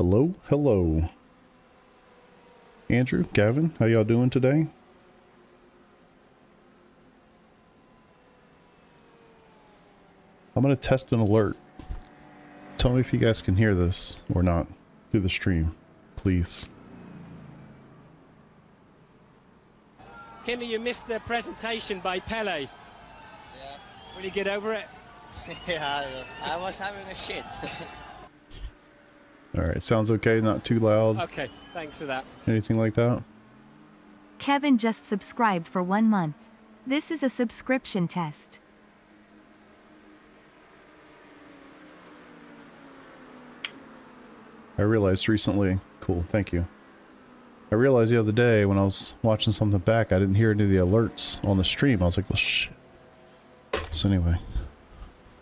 Hello, hello. Andrew, Gavin, how y'all doing today? I'm gonna test an alert. Tell me if you guys can hear this or not through the stream, please. Kimmy, you missed the presentation by Pele. Yeah. Will you get over it? Yeah, I was having a shit. Alright, sounds okay, not too loud. Okay, thanks for that. Anything like that? Kevin just subscribed for 1 month. This is a subscription test. I realized recently, cool, thank you. I realized the other day when I was watching something back, I didn't hear any of the alerts on the stream. I was like, well, shit. So anyway,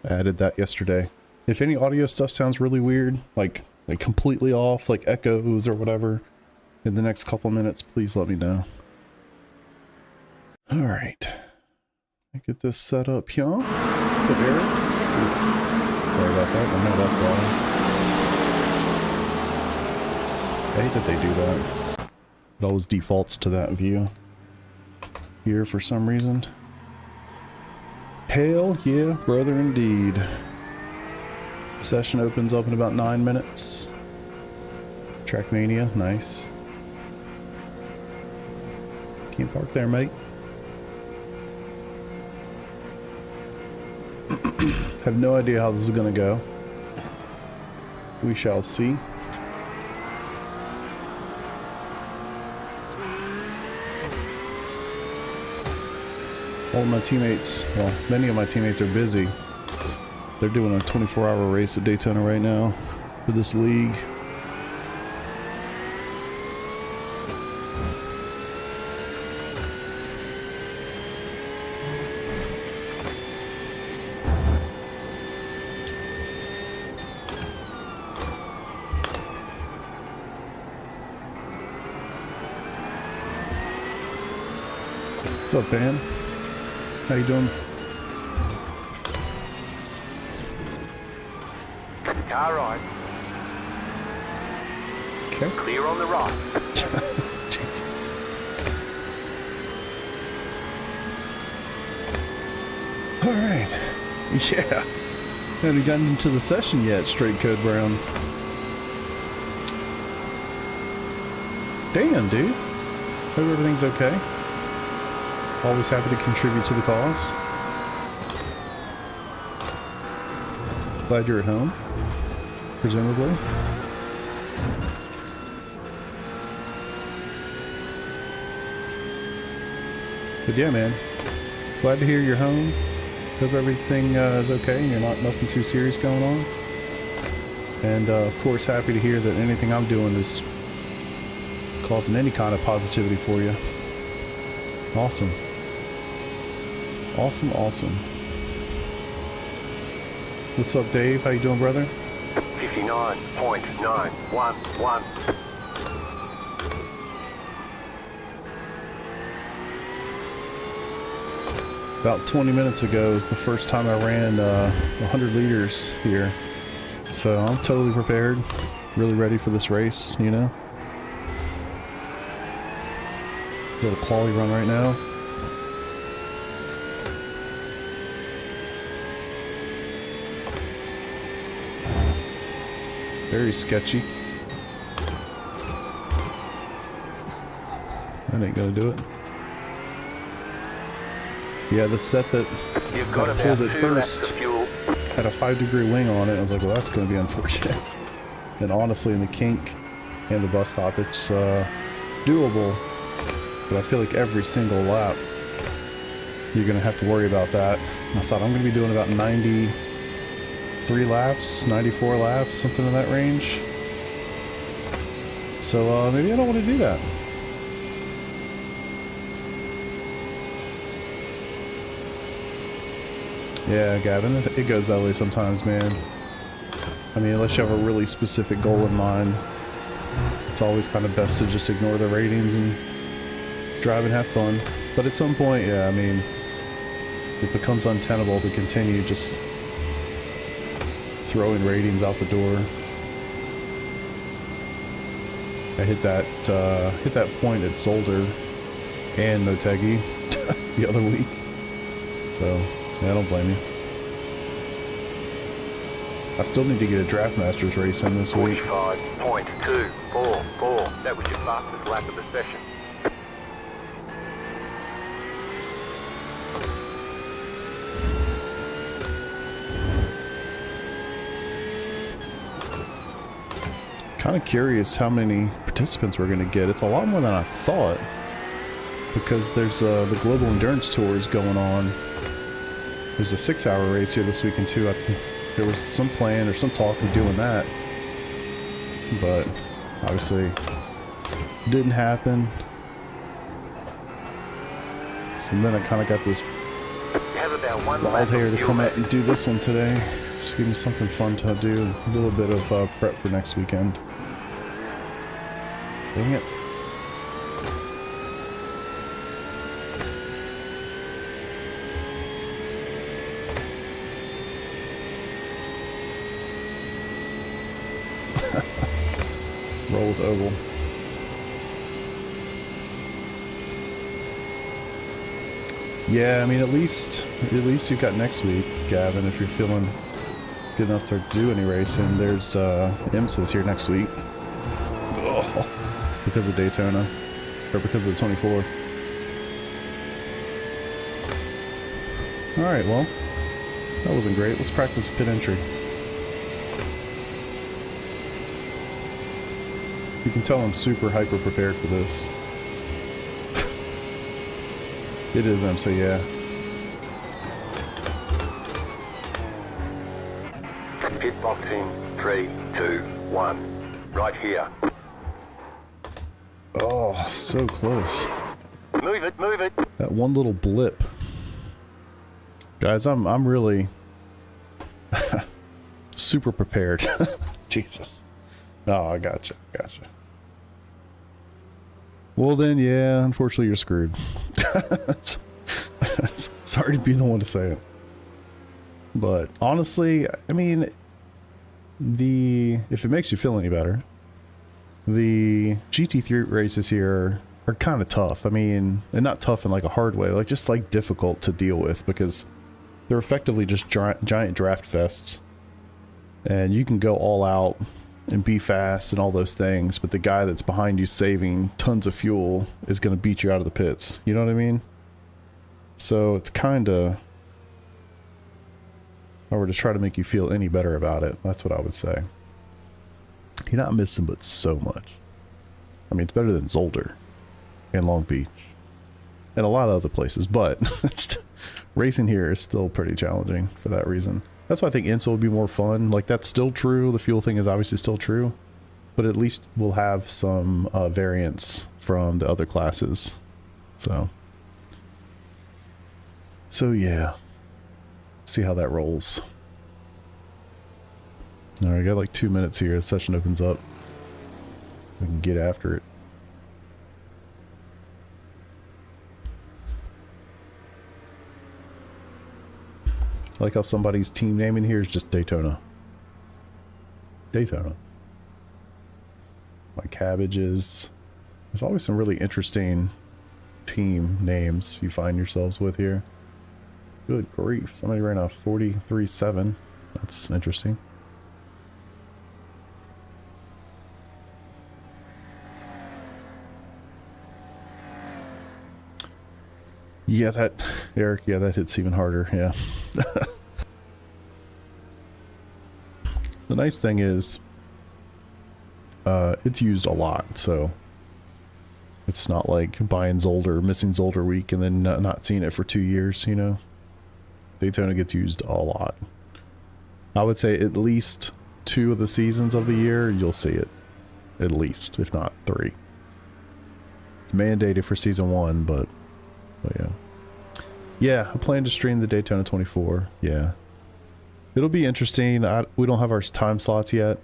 I added that yesterday. If any audio stuff sounds really weird, like completely off, like echoes or whatever, in the next couple minutes, please let me know. All right. Get this set up here. What's up, Eric? Oof. Sorry about that. I know that's loud. I hate that they do that. It always defaults to that view here for some reason. Hell yeah, brother, indeed. Session opens up in about 9 minutes. Trackmania, nice. Can't park there, mate. Have no idea how this is gonna go. We shall see. All of my teammates, well, many of my teammates are busy. They're doing a 24-hour race at Daytona right now for this league. What's up, fam? How you doing? Car right. Okay. Clear on the right. Jesus. Alright. Yeah. Haven't gotten into the session yet, Straight Code Brown. Damn, dude. Hope everything's okay. Always happy to contribute to the cause. Glad you're at home, presumably. But yeah, man. Glad to hear you're home. Hope everything is okay and you're nothing too serious going on. And of course, happy to hear that anything I'm doing is causing any kind of positivity for you. Awesome. Awesome, awesome. What's up, Dave? How you doing, brother? 59.911. About 20 minutes ago is the first time I ran 100 liters here. So I'm totally prepared. Really ready for this race, you know? Got a quality run right now. Very sketchy. That ain't gonna do it. Yeah, the set that I pulled at first had a 5-degree wing on it. I was like, well, that's gonna be unfortunate. And honestly, in the kink and the bus stop, it's doable. But I feel like every single lap, you're gonna have to worry about that. I thought I'm gonna be doing about 93 laps, 94 laps, something in that range. So maybe I don't want to do that. Yeah, Gavin, it goes that way sometimes, man. I mean, unless you have a really specific goal in mind, it's always kind of best to just ignore the ratings and drive and have fun. But at some point, yeah, I mean, it becomes untenable to continue just throwing ratings out the door. I hit that point at Zolder and Notegi the other week. So, yeah, I don't blame you. I still need to get a Draft Masters race in this week. 45.244. That was your fastest lap of the session. Kind of curious how many participants we're going to get. It's a lot more than I thought, because there's the Global Endurance Tour is going on. There's a 6-hour race here this weekend too. I think there was some plan or some talk of doing that, but obviously didn't happen. So then I kind of got this bald hair to come out and do this one today. Just give me something fun to do. A little bit of prep for next weekend. Dang it. Roll with oval. Yeah, I mean, at least you've got next week, Gavin, if you're feeling good enough to do any racing. There's IMSA's here next week. Oh, because of Daytona, or because of the 24. Alright, well, that wasn't great. Let's practice pit entry. You can tell I'm super hyper prepared for this. It is IMSA, yeah. Pit box in 3, 2, 1. Right here. Oh, so close. Move it, move it. That one little blip. Guys, I'm really super prepared. Jesus. Oh, I gotcha. Well then, yeah, unfortunately you're screwed. Sorry to be the one to say it. But honestly, I mean, if it makes you feel any better, the GT3 races here are kind of tough. I mean, and not tough in like a hard way, like just like difficult to deal with, because they're effectively just giant draft fests. And you can go all out and be fast and all those things, but the guy that's behind you saving tons of fuel is going to beat you out of the pits. You know what I mean? So it's kind of, if I were to try to make you feel any better about it, that's what I would say. You're not missing but so much. I mean, it's better than Zolder and Long Beach and a lot of other places, but racing here is still pretty challenging for that reason. That's why I think IMSA will be more fun. Like, that's still true. The fuel thing is obviously still true, but at least we'll have some variants from the other classes. So yeah, see how that rolls. All right, I got like 2 minutes here. The session opens up. We can get after it. I like how somebody's team name in here is just Daytona. Daytona. My cabbages. There's always some really interesting team names you find yourselves with here. Good grief. Somebody ran a 43.7. That's interesting. Yeah, that, Eric, yeah, that hits even harder, yeah. The nice thing is, it's used a lot, so it's not like buying Zolder, missing Zolder week, and then not seeing it for 2 years, you know? Daytona gets used a lot. I would say at least 2 of the seasons of the year, you'll see it. At least, if not 3. It's mandated for season 1, but yeah. Yeah, I plan to stream the Daytona 24. Yeah. It'll be interesting. We don't have our time slots yet.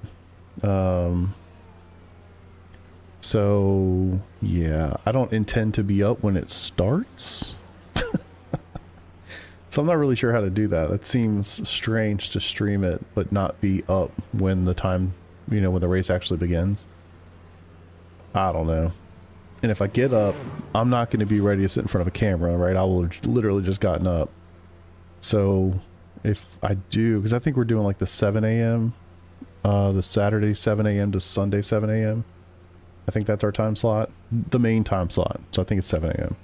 So, yeah. I don't intend to be up when it starts. So I'm not really sure how to do that. It seems strange to stream it, but not be up when the time, you know, when the race actually begins. I don't know. And if I get up, I'm not going to be ready to sit in front of a camera, right? I will have literally just gotten up. So if I do, because I think we're doing like the 7 a.m., the Saturday 7 a.m. to Sunday 7 a.m. I think that's our time slot, the main time slot. So I think it's 7 a.m.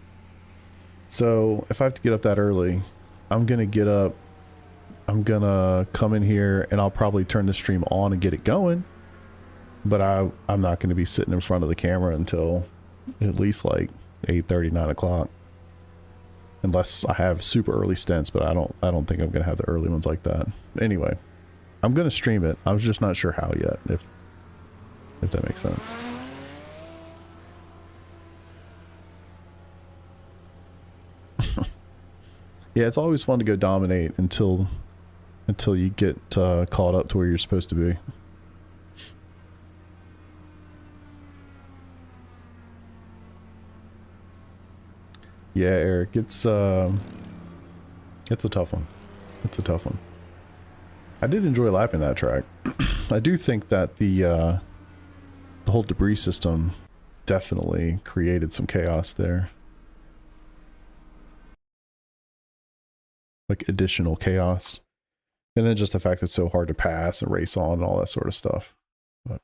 So if I have to get up that early, I'm going to get up, I'm going to come in here and I'll probably turn the stream on and get it going. But I'm not going to be sitting in front of the camera until at least like 8:30, 9 o'clock. Unless I have super early stints, but I don't think I'm going to have the early ones like that. Anyway, I'm going to stream it. I'm just not sure how yet, if that makes sense. Yeah, it's always fun to go dominate until you get caught up to where you're supposed to be. Yeah, Eric, it's a tough one. It's a tough one. I did enjoy lapping that track. I do think that the whole debris system definitely created some chaos there. Like additional chaos. And then just the fact that it's so hard to pass and race on and all that sort of stuff. But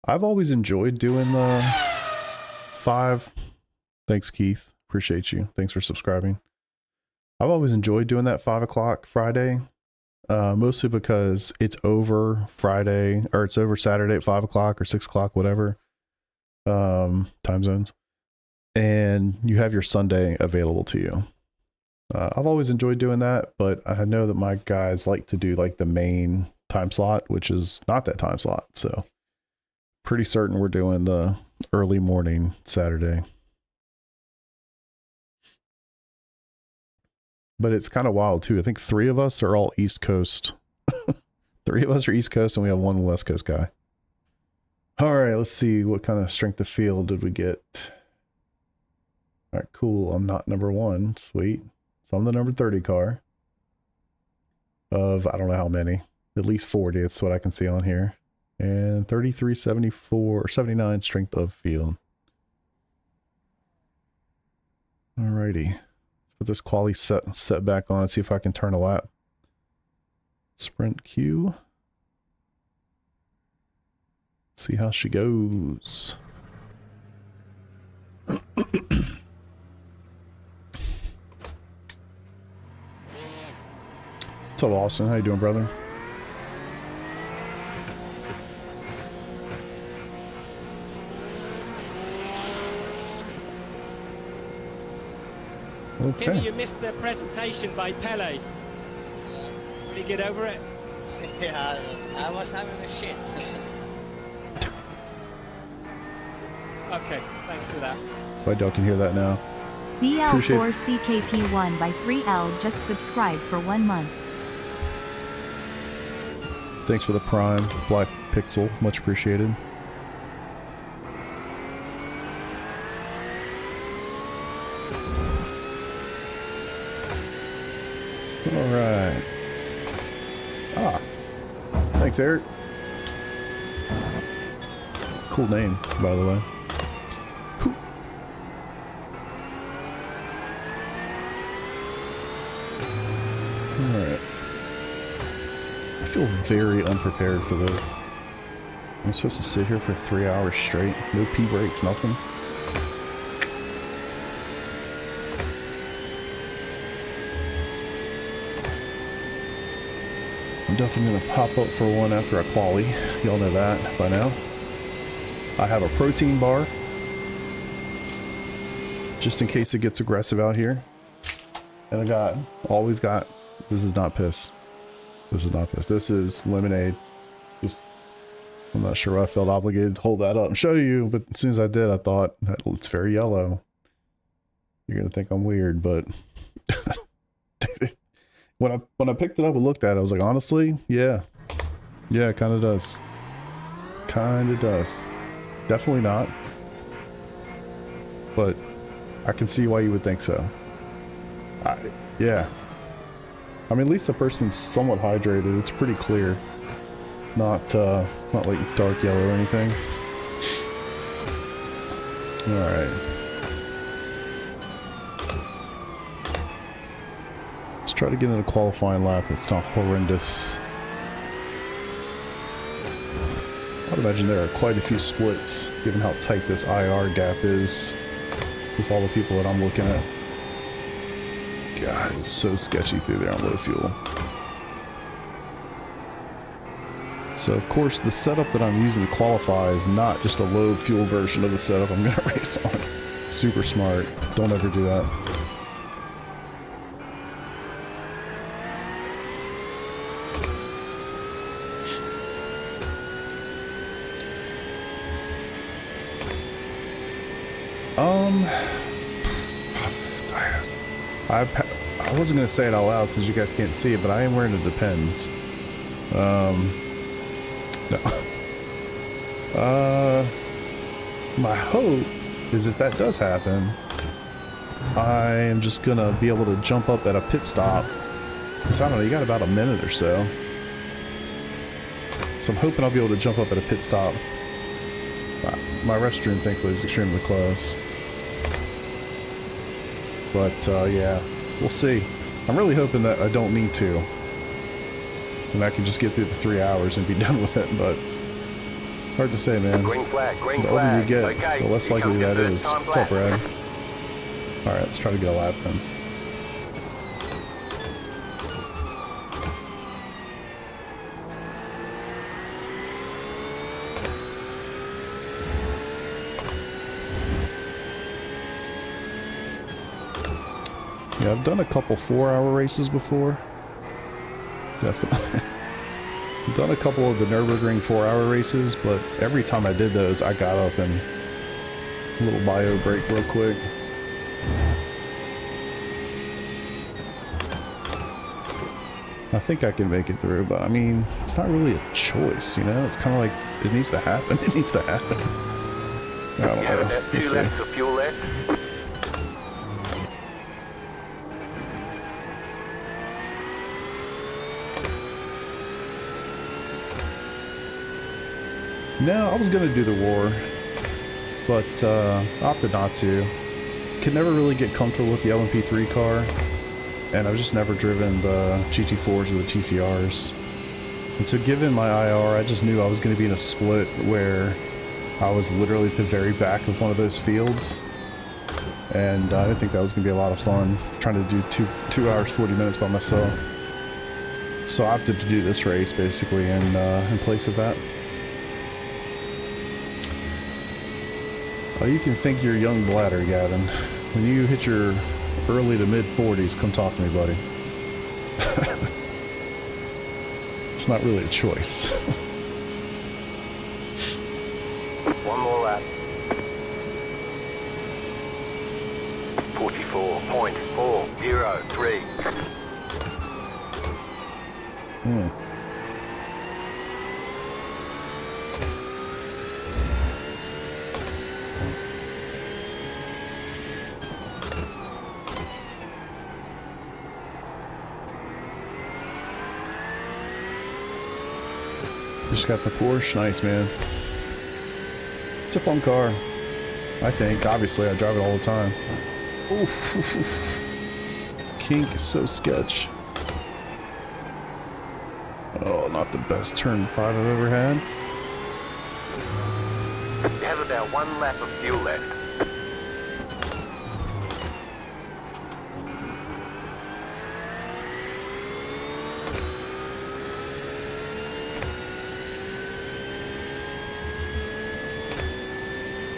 I've always enjoyed doing the 5. Thanks, Keith. Appreciate you. Thanks for subscribing. I've always enjoyed doing that 5 o'clock Friday. Mostly because it's over Friday, or it's over Saturday at 5 o'clock or 6 o'clock, whatever. Time zones. And you have your Sunday available to you. I've always enjoyed doing that, but I know that my guys like to do like the main time slot, which is not that time slot. So pretty certain we're doing the early morning Saturday. But it's kind of wild too. I think 3 of us are all East Coast. 3 of us are East Coast and we have 1 West Coast guy. All right, let's see. What kind of strength of field did we get? All right, cool. I'm not number 1. Sweet. So I'm the number 30 car of, I don't know how many, at least 40. That's what I can see on here. And 33, 74, or 79 strength of field. Alrighty. Let's put this quali set back on and see if I can turn a lap. Sprint Q. See how she goes. What's up, Austin? How you doing, brother? Okay. Kimmy, you missed the presentation by Pele. Did you get over it? Yeah, I was having a shit. Okay, thanks for that. So I don't can hear that now. BL4CKP1 by 3L just subscribed for 1 month. Thanks for the Prime Black Pixel. Much appreciated. Alright. Ah. Thanks, Eric. Cool name, by the way. Alright. I feel very unprepared for this. I'm supposed to sit here for 3 hours straight. No pee breaks, nothing. I'm definitely going to pop up for one after a quali. Y'all know that by now. I have a protein bar. Just in case it gets aggressive out here. And I always got, this is not piss. This is not piss. This is lemonade. Just, I'm not sure why I felt obligated to hold that up and show you, but as soon as I did, I thought, it's very yellow. You're going to think I'm weird, but when I picked it up and looked at it, I was like, honestly, yeah. Yeah, it kind of does. Kind of does. Definitely not. But I can see why you would think so. Yeah. I mean, at least the person's somewhat hydrated. It's pretty clear. It's not like dark yellow or anything. Alright. Let's try to get in a qualifying lap that's not horrendous. I'd imagine there are quite a few splits, given how tight this IR gap is with all the people that I'm looking at. God, it's so sketchy through there on low fuel. So of course the setup that I'm using to qualify is not just a low fuel version of the setup I'm going to race on. Super smart. Don't ever do that. I wasn't going to say it out loud since you guys can't see it, but I am wearing a Depends. No. My hope is if that does happen, I am just going to be able to jump up at a pit stop. Because I don't know, you got about a minute or so. So I'm hoping I'll be able to jump up at a pit stop. My restroom, thankfully, is extremely close. But, yeah, we'll see. I'm really hoping that I don't need to. And I can just get through the 3 hours and be done with it, but hard to say, man. Green flag, green The older flag. you get, Okay, the less here likely comes your that third is. time What's up, black. Brad? Alright, let's try to get a lap then. Yeah, I've done a couple 4-hour races before. Definitely. I've done a couple of the Nürburgring 4-hour races, but every time I did those, I got up and a little bio break real quick. I think I can make it through, but I mean, it's not really a choice, you know? It's kind of like, it needs to happen. It needs to happen. I don't You have know. about We'll 2 see. laps of fuel left. No, I was gonna do the war, but opted not to. Could never really get comfortable with the LMP3 car, and I've just never driven the GT4s or the TCRs. And so given my IR, I just knew I was going to be in a split where I was literally at the very back of one of those fields. And I didn't think that was going to be a lot of fun, trying to do 2 hours, 40 minutes by myself. So I opted to do this race, basically, in place of that. Oh, you can thank your young bladder, Gavin. When you hit your early to mid 40s, come talk to me, buddy. It's not really a choice. One more lap. 44.403. Just got the Porsche. Nice, man. It's a fun car, I think. Obviously, I drive it all the time. Oof. Kink is so sketch. Oh, not the best turn 5 I've ever had. You have about 1 lap of fuel left.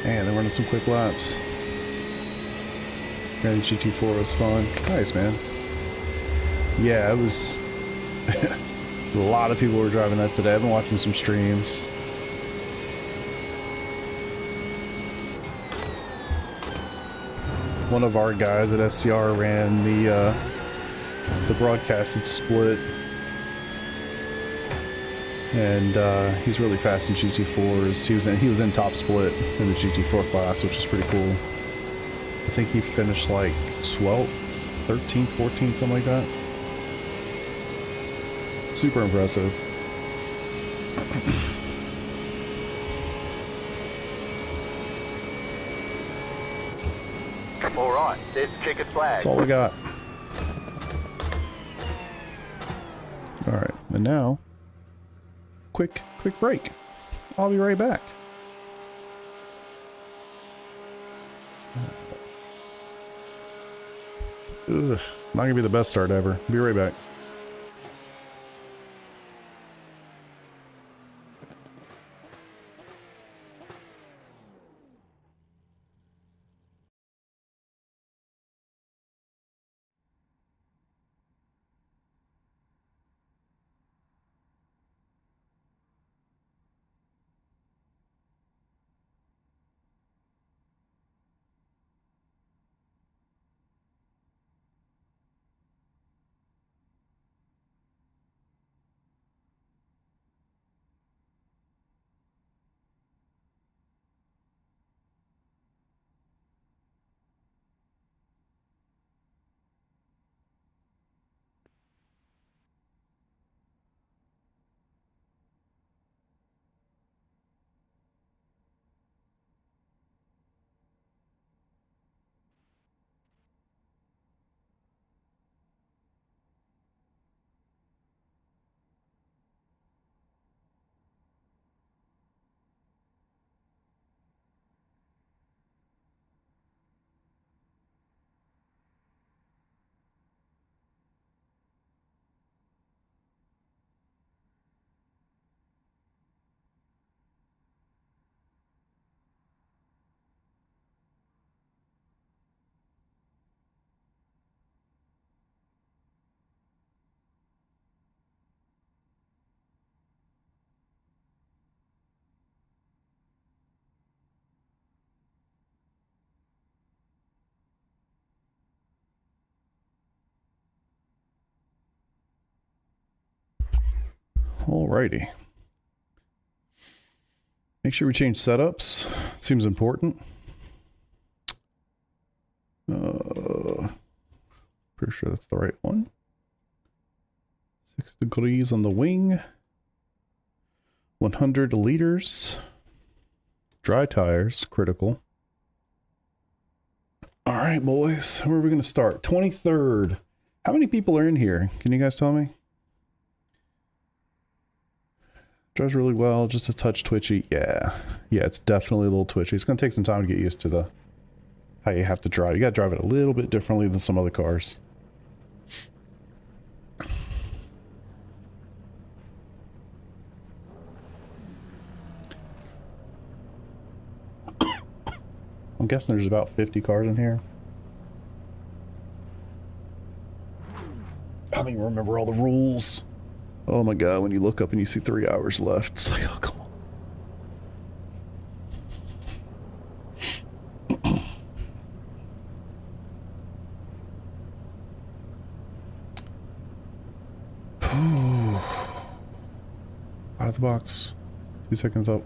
Man, they're running some quick laps. And GT4 was fun. Nice, man. Yeah, it was... a lot of people were driving that today. I've been watching some streams. One of our guys at SCR ran the broadcasted split. And he's really fast in GT4s. He was in top split in the GT4 class, which is pretty cool. I think he finished like 12th, 13th, 14th, something like that. Super impressive. All right, there's the checkered flag. That's all we got. All right, and now, quick break. I'll be right back. Ugh, not gonna be the best start ever. Be right back. Alrighty. Make sure we change setups. Seems important. Pretty sure that's the right one. 6 degrees on the wing. 100 liters. Dry tires, critical. Alright, boys. Where are we going to start? 23rd. How many people are in here? Can you guys tell me? Drives really well, just a touch twitchy. Yeah, it's definitely a little twitchy. It's going to take some time to get used to the how you have to drive. You got to drive it a little bit differently than some other cars. I'm guessing there's about 50 cars in here. I don't even remember all the rules. Oh my god, when you look up and you see 3 hours left, it's like, oh, come on. Out of the box. 2 seconds up.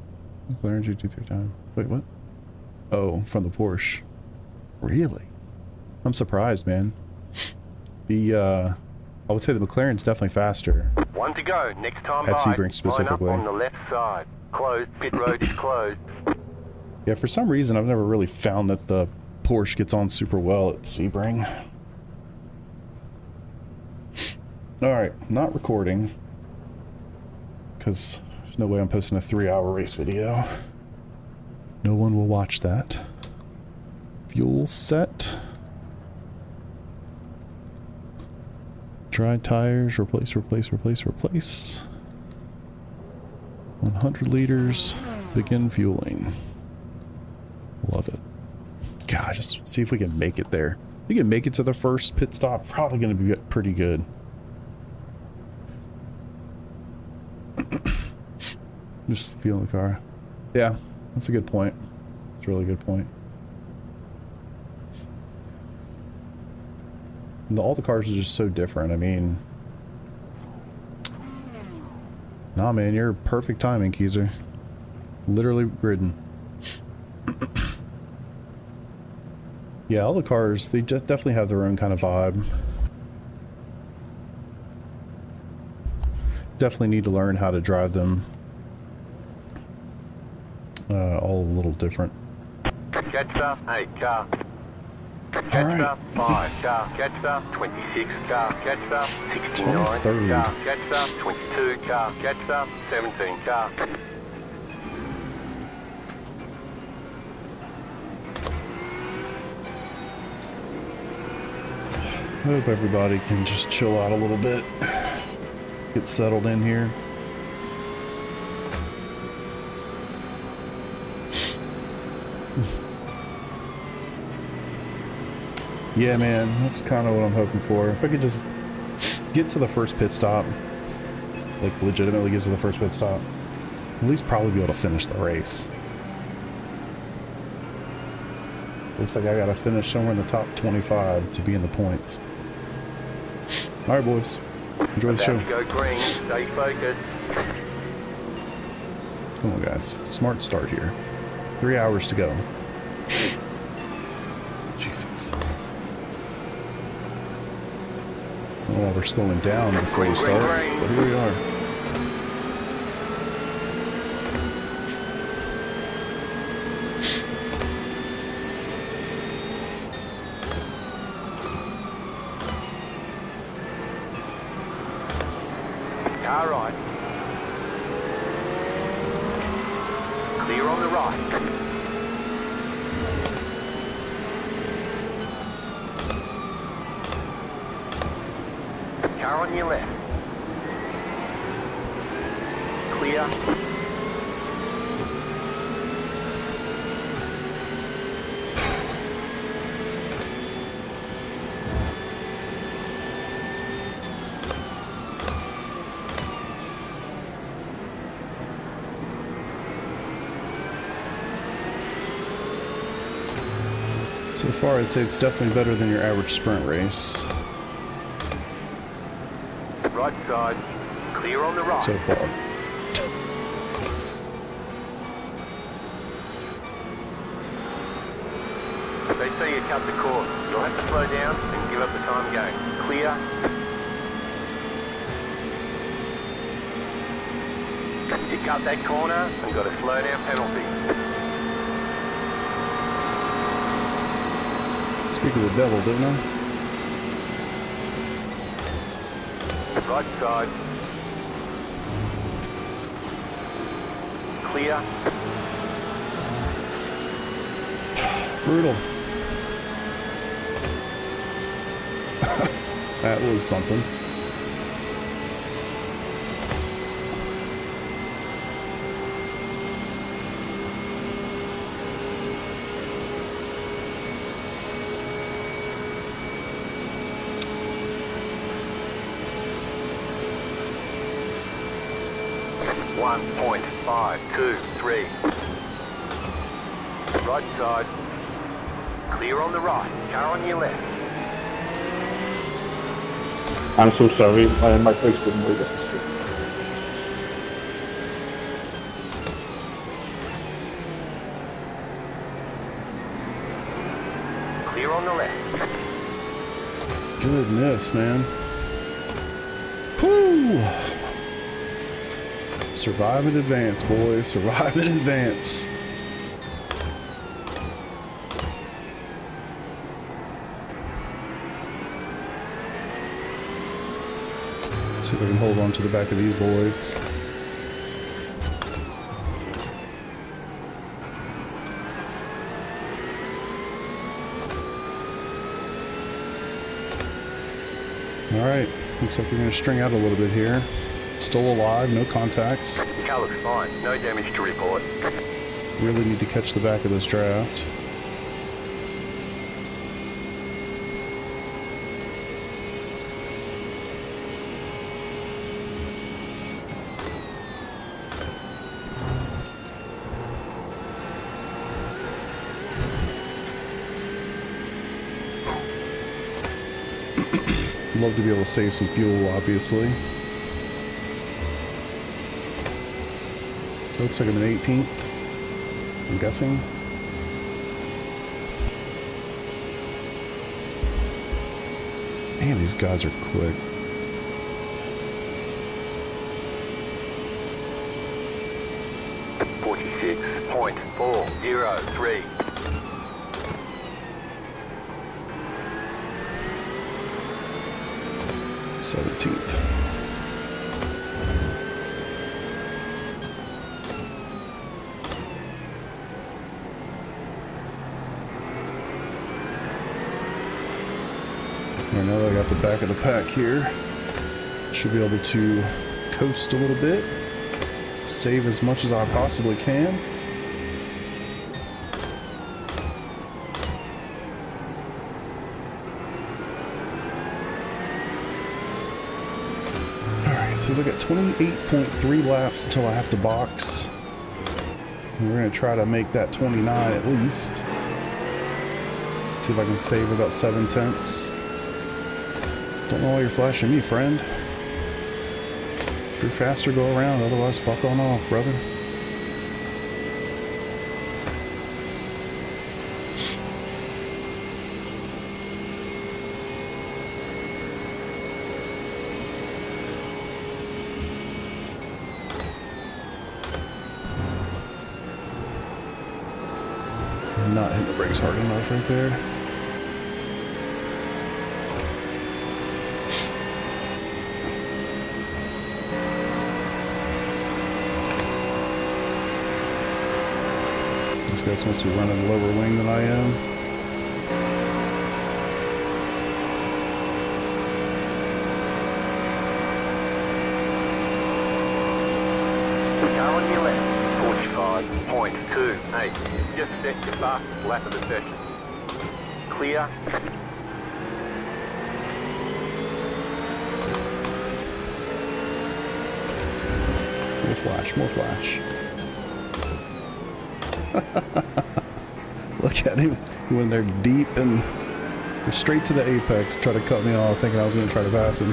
Nuclear energy 2-3 times. Wait, what? Oh, from the Porsche. Really? I'm surprised, man. I would say the McLaren's definitely faster. 1 to go, next time at by. Sebring specifically. Line up on the left side. Closed, pit road is closed. Yeah, for some reason I've never really found that the Porsche gets on super well at Sebring. Alright, not recording. Because there's no way I'm posting a 3-hour race video. No one will watch that. Fuel set. Dry tires, replace. 100 liters, begin fueling. Love it. God, just see if we can make it there. If we can make it to the first pit stop, probably going to be pretty good. Just feeling the car. Yeah, that's a good point. That's a really good point. All the cars are just so different. I mean, nah, man, you're perfect timing, Keezer. Literally gridding. Yeah, all the cars, they just definitely have their own kind of vibe. Definitely need to learn how to drive them all a little different. Catcher, 8 car. Catcher, Alright. 5 car. Catcher, 26 car. Catcher, 69 23rd. car. Catcher, 22 car. Catcher, 17 car. I hope everybody can just chill out a little bit. Get settled in here. Yeah, man, that's kind of what I'm hoping for. If I could just get to the first pit stop, like legitimately get to the first pit stop, at least probably be able to finish the race. Looks like I gotta finish somewhere in the top 25 to be in the points. Alright, boys. Enjoy the show. About to go green. Stay focused. Come on, guys. Smart start here. 3 hours to go. Jesus. Well, we're slowing down before we start, but here we are. Car right. Clear on the right. Car on your left. Clear. So far, I'd say it's definitely better than your average sprint race. Right side. Clear on the right. So far. They say you cut the course. You'll have to slow down and give up the time game. Clear. You cut that corner and got a slow down penalty. Speak of the devil, didn't I? Right side. Clear. Brutal. That was something. One 1.523. Right side. Clear on the right. Car on your left. I'm so sorry, my face didn't read it. Clear on the left. Goodness, man. Whew. Survive in advance, boys. Survive in advance. See if I can hold on to the back of these boys. Alright, looks like we're going to string out a little bit here. Still alive, no contacts. Car looks fine, no damage to report. Really need to catch the back of this draft. Love to be able to save some fuel, obviously. Looks like I'm in 18th, I'm guessing. Man, these guys are quick. 46.403. 17th. I know I got the back of the pack here. Should be able to coast a little bit, save as much as I possibly can. Alright, so I got 28.3 laps until I have to box. And we're going to try to make that 29 at least. See if I can save about 7/10. Don't know why you're flashing me, friend. If you're faster, go around. Otherwise, fuck on off, brother. I'm not hitting the brakes hard enough right there. This guy's supposed to be running a lower wing than I am. Car on your left, 45.28. Just set your fastest lap of the session. Clear. More flash, more flash. Look at him when they're deep and straight to the apex, try to cut me off, thinking I was going to try to pass him.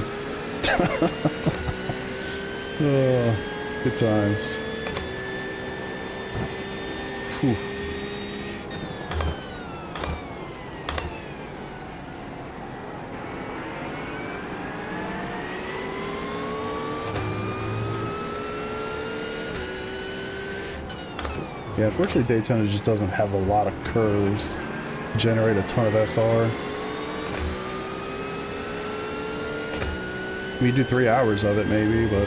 Oh, good times. Whew. Yeah, unfortunately Daytona just doesn't have a lot of curves, generate a ton of SR. We do 3 hours of it maybe, but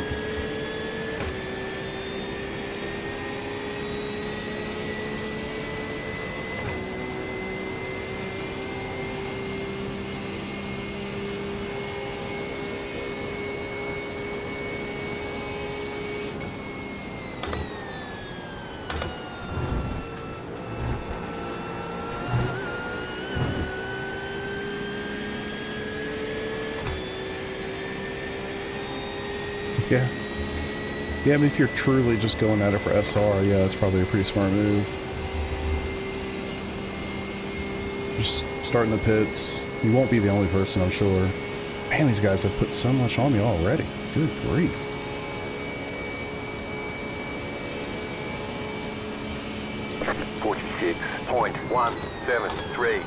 yeah. Yeah, I mean, if you're truly just going at it for SR, yeah, it's probably a pretty smart move. Just starting the pits. You won't be the only person, I'm sure. Man, these guys have put so much on me already. Good grief. .173.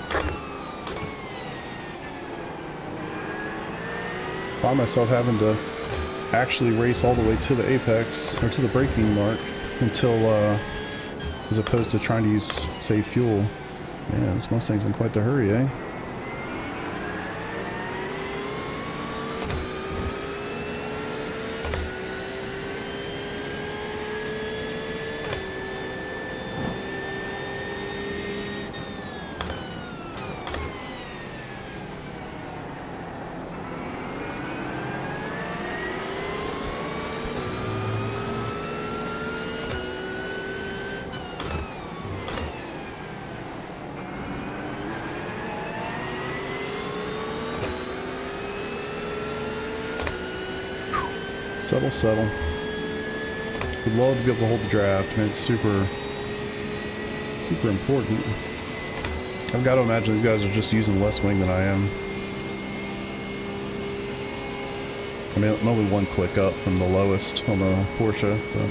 Find myself having to actually race all the way to the apex, or to the braking mark, until, as opposed to trying to use save fuel. Yeah, this Mustang's in quite the hurry, eh? Settle, settle. Would love to be able to hold the draft. I mean, it's super, super important. I've got to imagine these guys are just using less wing than I am. I mean, I'm only one click up from the lowest on the Porsche, but...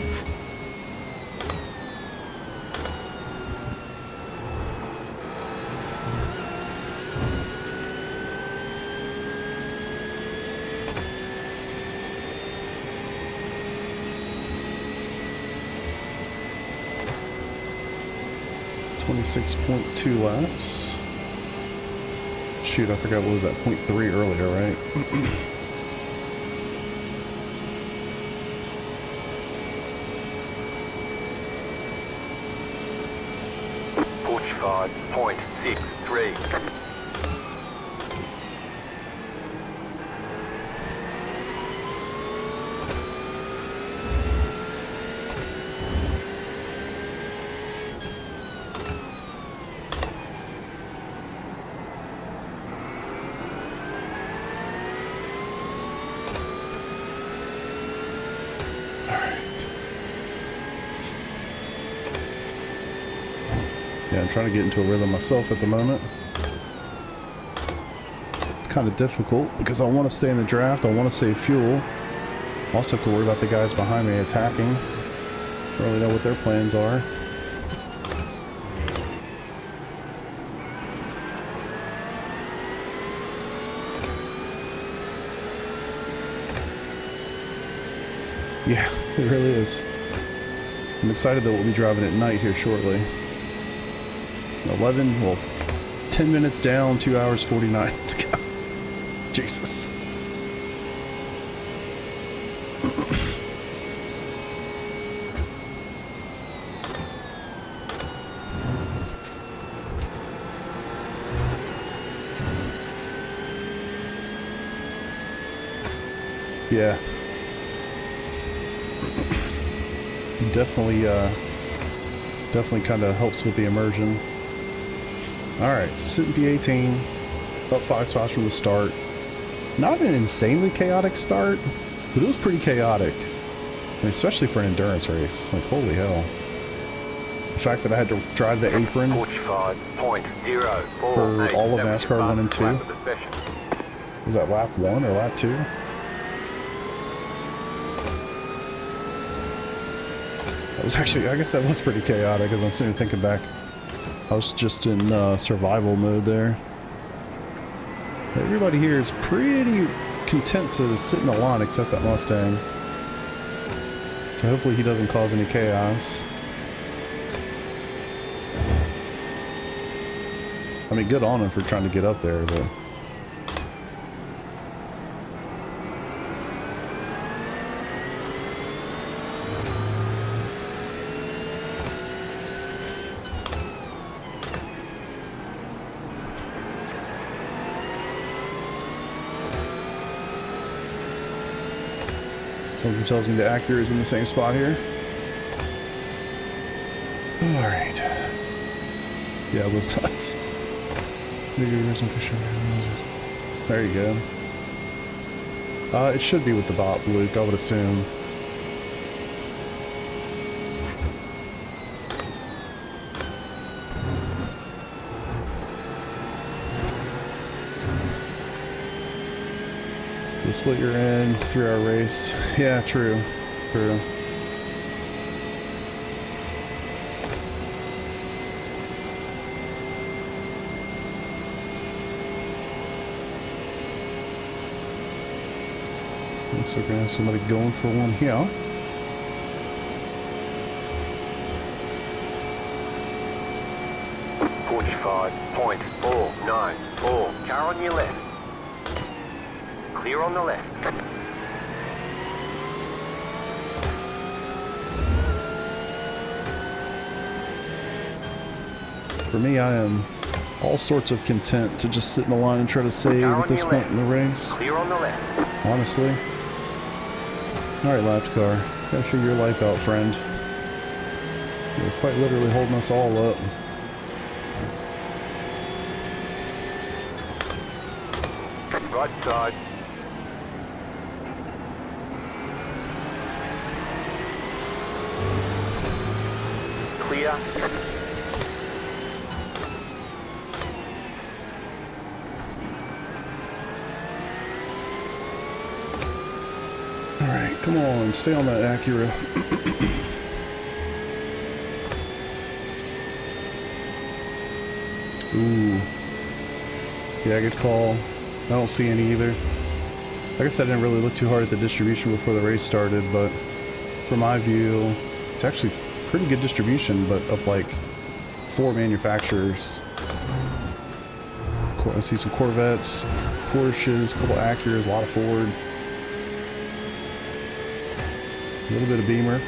26.2 laps. Shoot, I forgot what was that, 0.3 earlier, right? 45.63. Yeah, I'm trying to get into a rhythm myself at the moment. It's kind of difficult because I want to stay in the draft, I want to save fuel. Also have to worry about the guys behind me attacking. Don't really know what their plans are. Yeah, it really is. I'm excited that we'll be driving at night here shortly. 10 minutes down, 2 hours 49 to go. Jesus. Yeah. Definitely kind of helps with the immersion. Alright, sitting P18, up 5 spots from the start. Not an insanely chaotic start, but it was pretty chaotic. I mean, especially for an endurance race. Like, holy hell. The fact that I had to drive the apron for all of NASCAR 1 and 2. Was that lap 1 or lap 2? That was actually, I guess that was pretty chaotic as I'm sitting thinking back. I was just in survival mode there. Everybody here is pretty content to sit in the line except that Mustang. So hopefully he doesn't cause any chaos. I mean, good on him for trying to get up there, but... Something tells me the Acura is in the same spot here. Alright. Yeah, it was nuts. There you go. It should be with the bot, Luke, I would assume. The split you're in, 3-hour race. Yeah, true. True. Looks like we're gonna have somebody going for one here. .494. Car on your left. Clear on the left. For me, I am all sorts of content to just sit in the line and try to save at this point in the race. Clear on the left. Honestly. Alright, lapped car. Gotta figure your life out, friend. You're quite literally holding us all up. Right side. Clear. Alright, come on, stay on that Acura. Ooh. Yeah, good call. I don't see any either. I guess I didn't really look too hard at the distribution before the race started, but from my view, it's actually pretty good distribution, but of like 4 manufacturers. I see some Corvettes, Porsches, a couple Acuras, a lot of Ford. A little bit of Beamer.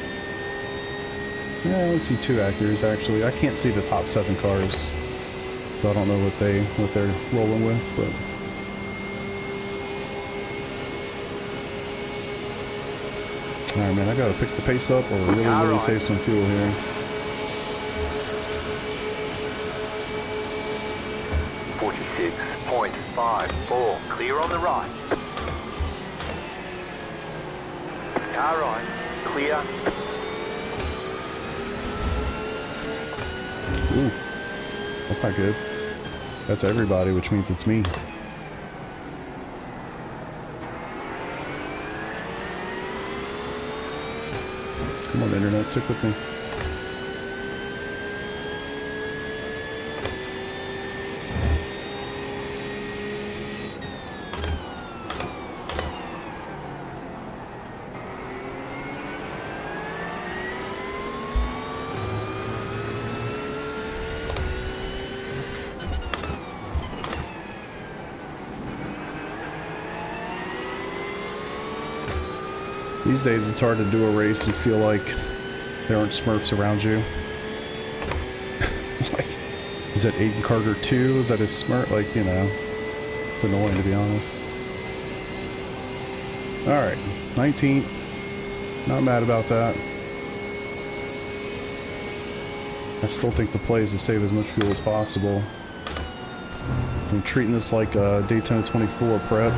Yeah, I only see 2 Acuras actually. I can't see the top 7 cars, so I don't know what they're rolling with, but. Alright man, I gotta pick the pace up or really save some fuel here. .54, clear on the right. Car right, clear. Ooh, that's not good. That's everybody, which means it's me. Come on, internet, stick with me. These days it's hard to do a race and feel like there aren't Smurfs around you. Like, is that Aiden Carter 2? Is that his Smurf? Like, you know, it's annoying to be honest. Alright, 19th. Not mad about that. I still think the play is to save as much fuel as possible. I'm treating this like a Daytona 24 prep.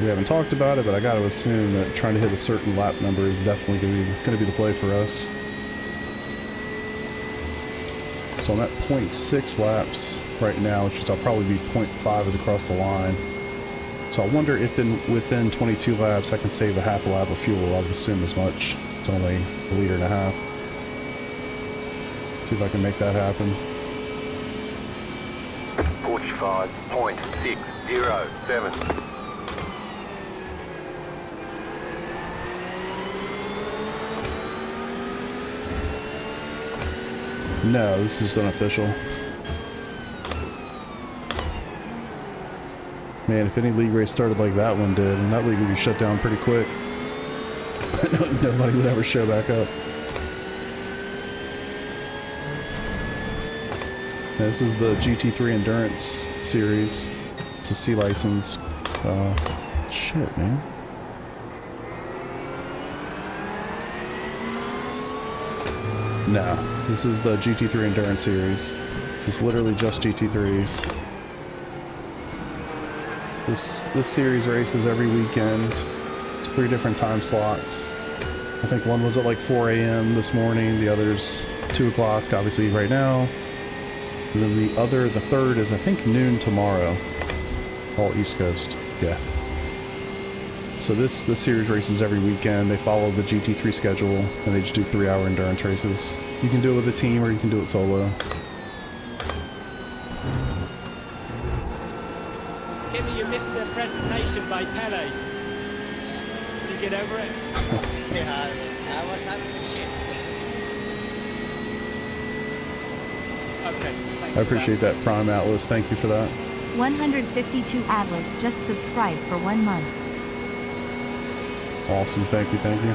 We haven't talked about it, but I got to assume that trying to hit a certain lap number is definitely going to be the play for us. So I'm at 0.6 laps right now, which is I'll probably be 0.5 as across the line. So I wonder if within 22 laps I can save a half a lap of fuel. I would assume as much. It's only 1.5 liters. See if I can make that happen. 45.607. No, this is unofficial. Man, if any league race started like that one did, and that league would be shut down pretty quick. Nobody would ever show back up. Yeah, this is the GT3 Endurance Series. It's a C license. Shit, man. No, this is the GT3 Endurance Series. It's literally just GT3s. This series races every weekend. It's 3 different time slots. I think one was at like 4 a.m. this morning, the other's 2 o'clock, obviously right now. And then the third is I think noon tomorrow. All East Coast, yeah. So this series races every weekend. They follow the GT3 schedule, and they just do 3-hour endurance races. You can do it with a team, or you can do it solo. Kimmy, you missed the presentation by Pele. Did you get over it? Yeah, I was having a shit. Okay, thanks. I appreciate that, Prime Atlas. Thank you for that. 152 Atlas just subscribed for 1 month. Awesome. Thank you. Thank you.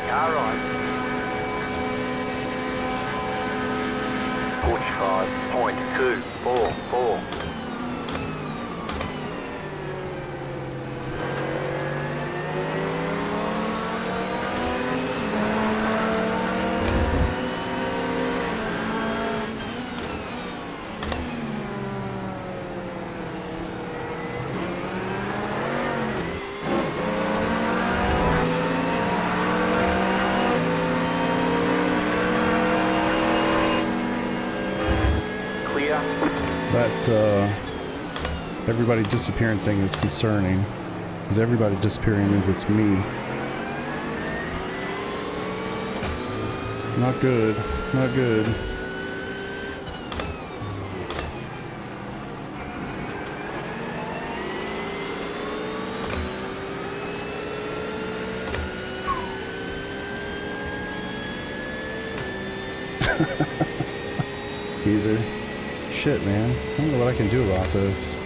Car right. 45.244. That everybody disappearing thing is concerning, because everybody disappearing means it's me. Not good. Not good. Geezer. Shit, man. I don't know what I can do about this.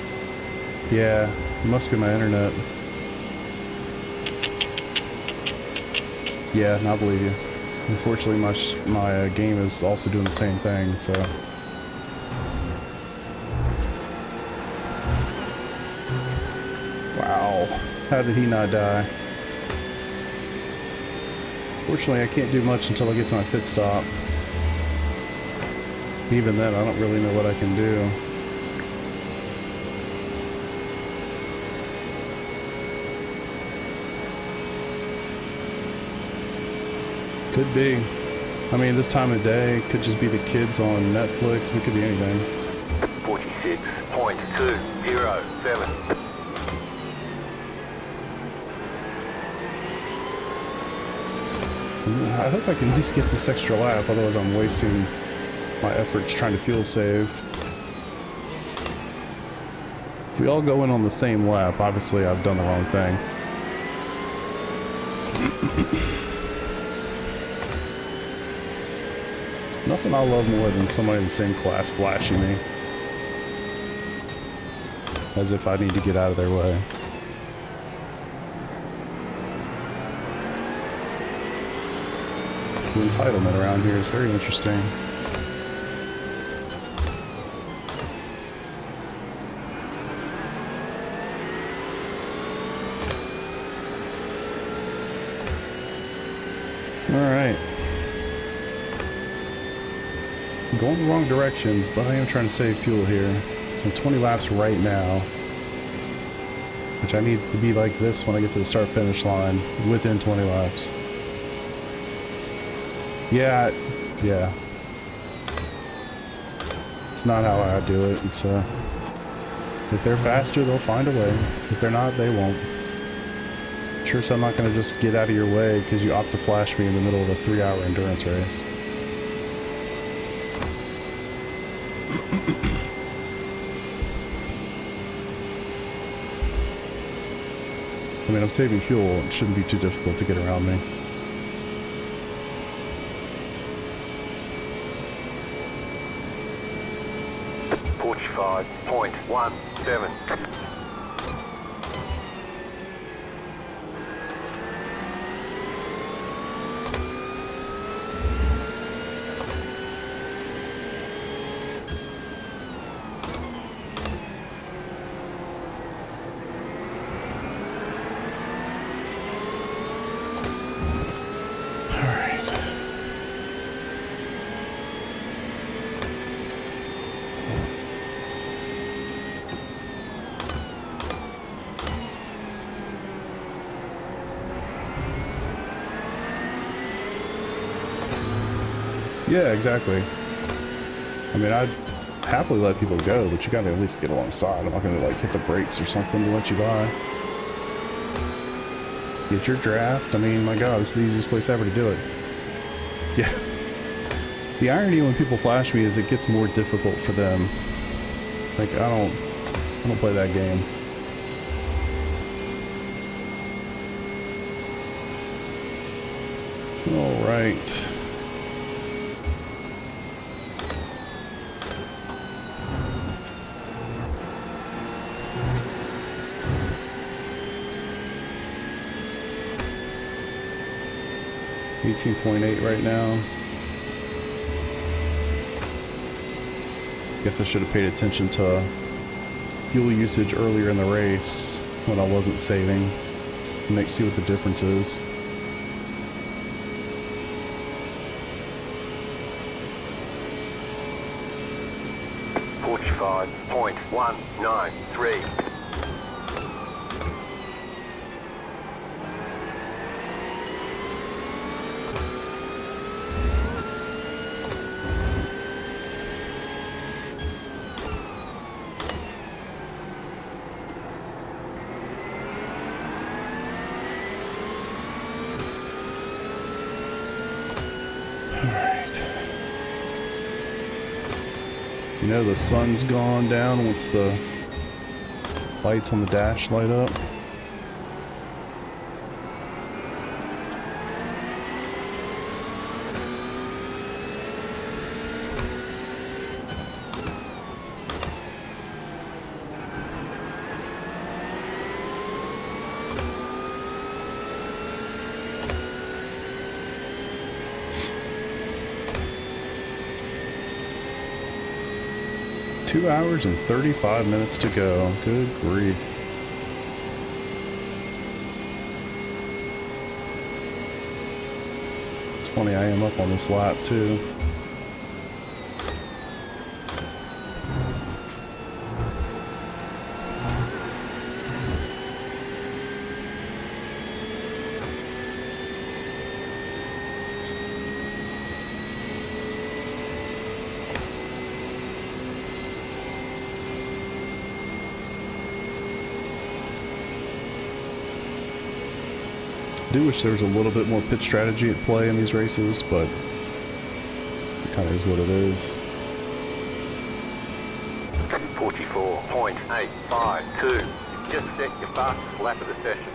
Yeah, it must be my internet. Yeah, I believe you. Unfortunately, my game is also doing the same thing, so... Wow. How did he not die? Fortunately, I can't do much until I get to my pit stop. Even then, I don't really know what I can do. Could be. I mean, this time of day, it could just be the kids on Netflix. It could be anything. 46.207. I hope I can at least get this extra lap, otherwise I'm wasting my efforts trying to fuel save. If we all go in on the same lap, obviously I've done the wrong thing. Nothing I love more than somebody in the same class flashing me. As if I need to get out of their way. The entitlement around here is very interesting. Alright. I'm going the wrong direction, but I am trying to save fuel here. So I'm 20 laps right now. Which I need to be like this when I get to the start-finish line, within 20 laps. Yeah. It's not how I do it. It's if they're faster, they'll find a way. If they're not, they won't. Sure, so I'm not going to just get out of your way because you opt to flash me in the middle of a 3-hour endurance race. I mean, I'm saving fuel. It shouldn't be too difficult to get around me. .17. Yeah, exactly. I mean, I'd happily let people go, but you gotta at least get alongside. I'm not gonna like hit the brakes or something to let you by. Get your draft. I mean, my God, it's the easiest place ever to do it. Yeah. The irony when people flash me is it gets more difficult for them. Like, I don't play that game. All right. .8 right now. Guess I should have paid attention to fuel usage earlier in the race when I wasn't saving. See what the difference is. .193. You know the sun's gone down once the lights on the dash light up. 2 hours and 35 minutes to go. Good grief. It's funny, I am up on this lap too. I do wish there was a little bit more pit strategy at play in these races, but it kind of is what it is. 44.852. Just set your fastest lap of the session.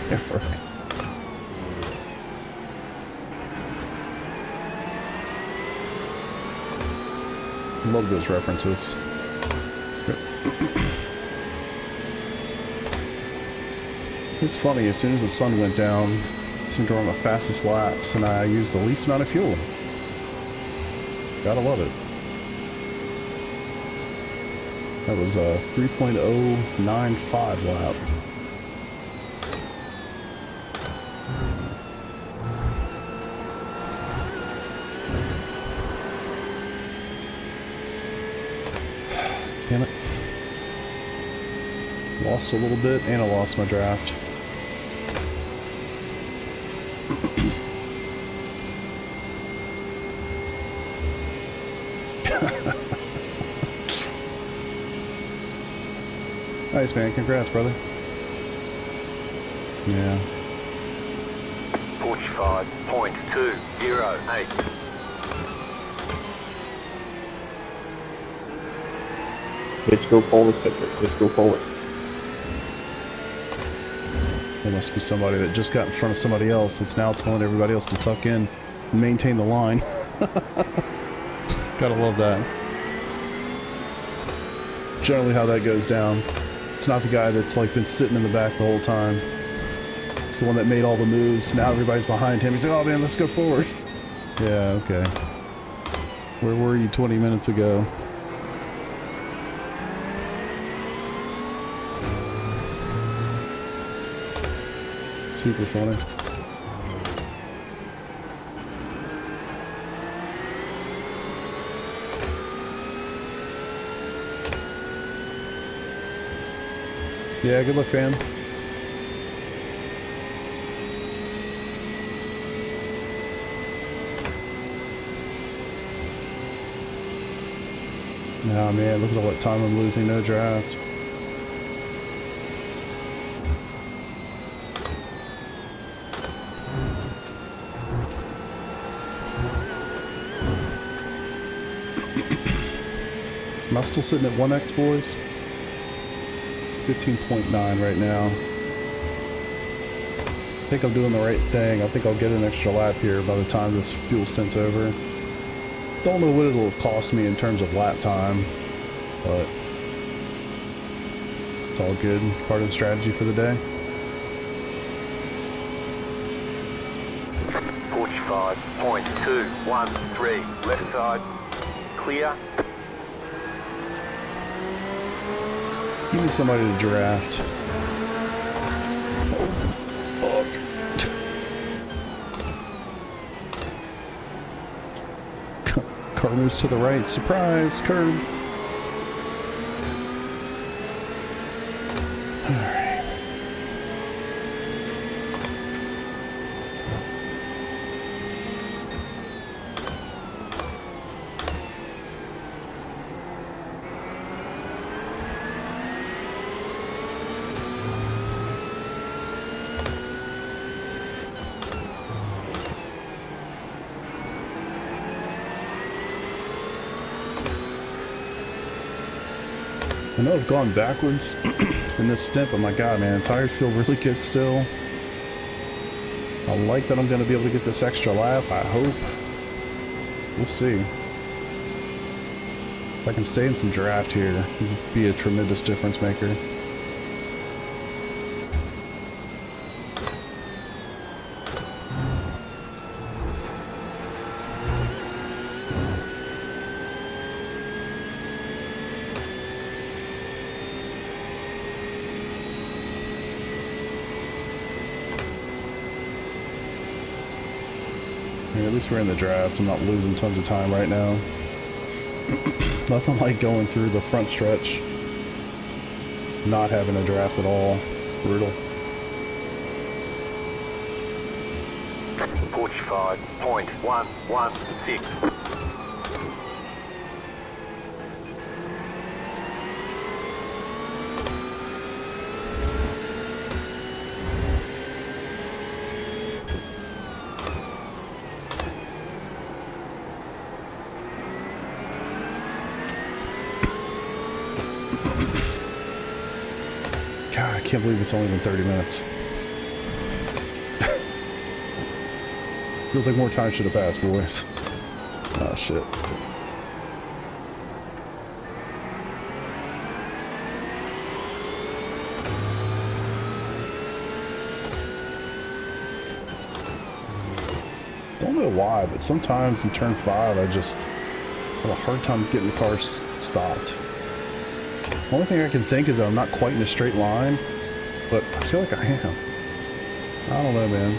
Right. Love those references. It's funny, as soon as the sun went down, I seemed to run the fastest laps, and I used the least amount of fuel. Gotta love it. That was a 3.095 lap. Damn it. Lost a little bit, and I lost my draft. Nice, man. Congrats, brother. Yeah. 45.208. Let's go forward, Cedric. Let's go forward. There must be somebody that just got in front of somebody else that's now telling everybody else to tuck in and maintain the line. Gotta love that. Generally how that goes down. It's not the guy that's like been sitting in the back the whole time. It's the one that made all the moves. Now everybody's behind him. He's like, oh man, let's go forward. Yeah, okay. Where were you 20 minutes ago? Super funny. Yeah, good luck, fam. Oh man, look at all that time I'm losing, no draft. Am I still sitting at 1x, boys? 15.9 right now. I think I'm doing the right thing. I think I'll get an extra lap here by the time this fuel stint's over. Don't know what it'll have cost me in terms of lap time, but it's all good. Part of the strategy for the day. 45.213. Left side. Clear. Give me somebody to draft. Oh, fuck. Car moves to the right. Surprise, curb. Alright. I know I've gone backwards in this stint, but my god, man, tires feel really good still. I like that I'm going to be able to get this extra lap, I hope. We'll see. If I can stay in some draft here, it'd be a tremendous difference maker. At least we're in the draft. I'm not losing tons of time right now. Nothing like going through the front stretch, not having a draft at all. Brutal. 45.116. God, I can't believe it's only been 30 minutes. Feels like more time should have passed, boys. Oh, shit. Don't know why, but sometimes in turn 5, I just have a hard time getting the car stopped. The only thing I can think is that I'm not quite in a straight line, but I feel like I am. I don't know, man.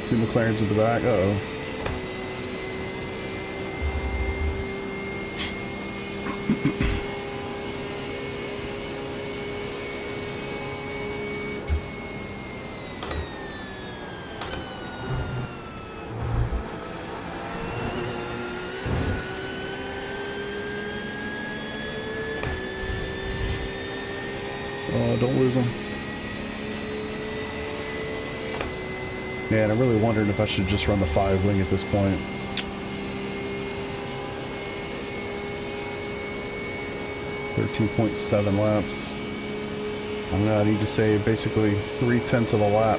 2 McLarens at the back. Uh-oh. Oh, don't lose them. Man, I'm really wondering if I should just run the 5 wing at this point. .7 laps. I'm gonna need to save basically 3/10 of a lap.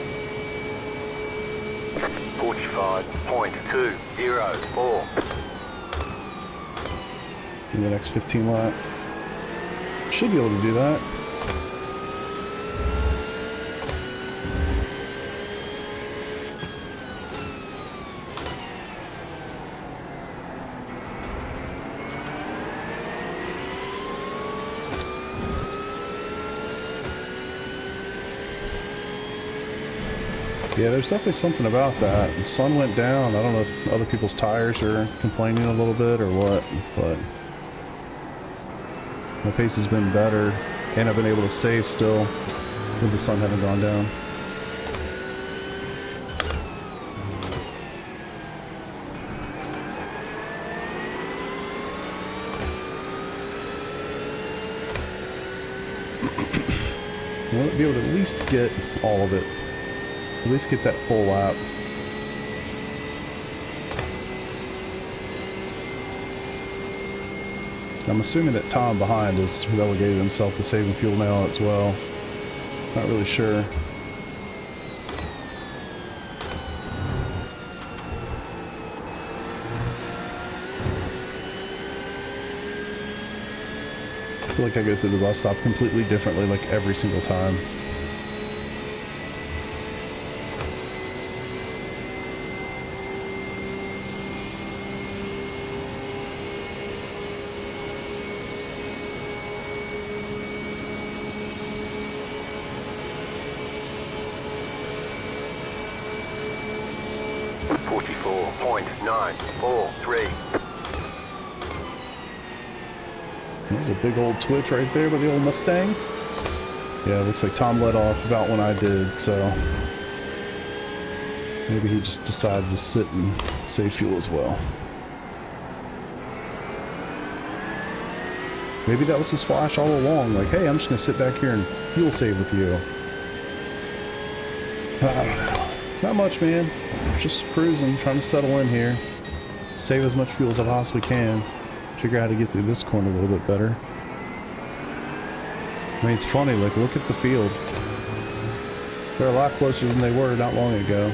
45.204. In the next 15 laps. Should be able to do that. Yeah, there's definitely something about that. The sun went down. I don't know if other people's tires are complaining a little bit or what, but my pace has been better, and I've been able to save still with the sun having gone down. I want to be able to at least get all of it. At least get that full lap. I'm assuming that Tom behind has relegated himself to saving fuel now as well. Not really sure. I feel like I go through the bus stop completely differently like every single time. There's a big old twitch right there by the old Mustang. Yeah, it looks like Tom let off about when I did, so maybe he just decided to sit and save fuel as well. Maybe that was his flash all along, like, hey, I'm just gonna sit back here and fuel save with you. I don't know. Not much, man. Just cruising, trying to settle in here. Save as much fuel as I possibly can. Figure out how to get through this corner a little bit better. I mean, it's funny, like, look at the field. They're a lot closer than they were not long ago.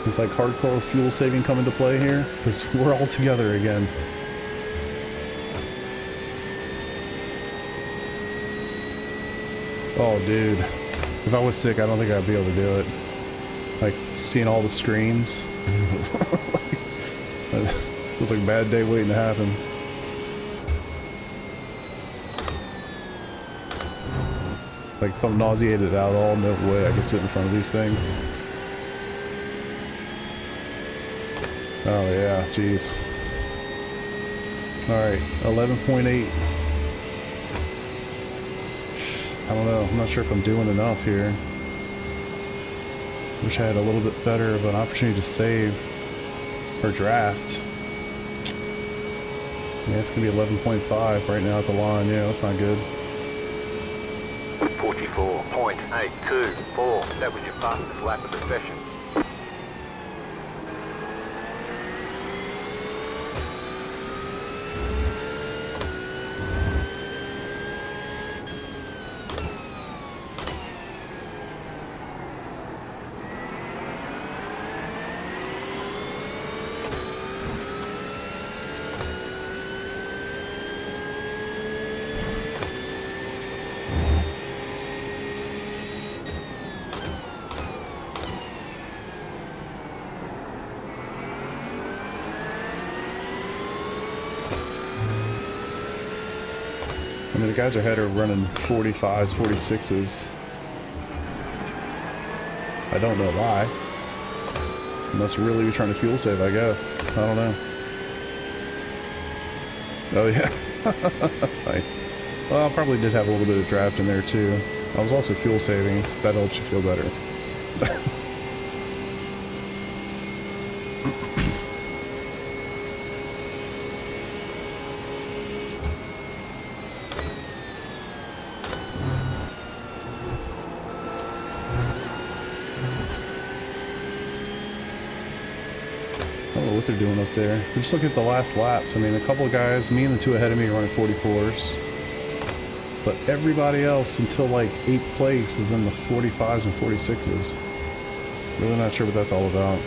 It's like hardcore fuel saving come into play here, because we're all together again. Oh, dude. If I was sick, I don't think I'd be able to do it. Like, seeing all the screens. It was like a bad day waiting to happen. Like, if I'm nauseated at all, no way I could sit in front of these things. Oh yeah, jeez. Alright, 11.8. I don't know, I'm not sure if I'm doing enough here. Wish I had a little bit better of an opportunity to save or draft. Yeah, it's gonna be 11.5 right now at the line. Yeah, that's not good. 44.824. That was your fastest lap of the session. I mean, the guys ahead are running 45s, 46s. I don't know why. Must really be trying to fuel save, I guess. I don't know. Oh yeah. Nice. Well, I probably did have a little bit of draft in there too. I was also fuel saving. That helps you feel better. What they're doing up there. We're just looking at the last laps. I mean, a couple of guys, me and the two ahead of me, are running 44s. But everybody else until like 8th place is in the 45s and 46s. Really not sure what that's all about.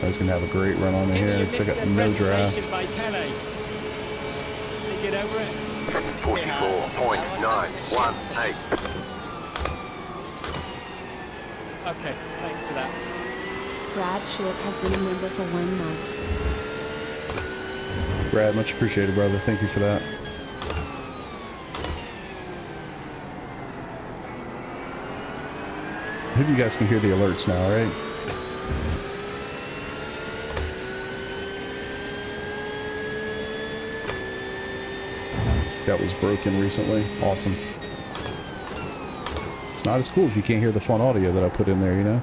I was going to have a great run on in here because I got no draft. Get over it. 44.918. Okay, thanks for that. Brad Short has been a member for 1 month. Brad, much appreciated, brother. Thank you for that. I hope you guys can hear the alerts now, right? That was broken recently. Awesome. It's not as cool if you can't hear the fun audio that I put in there, you know?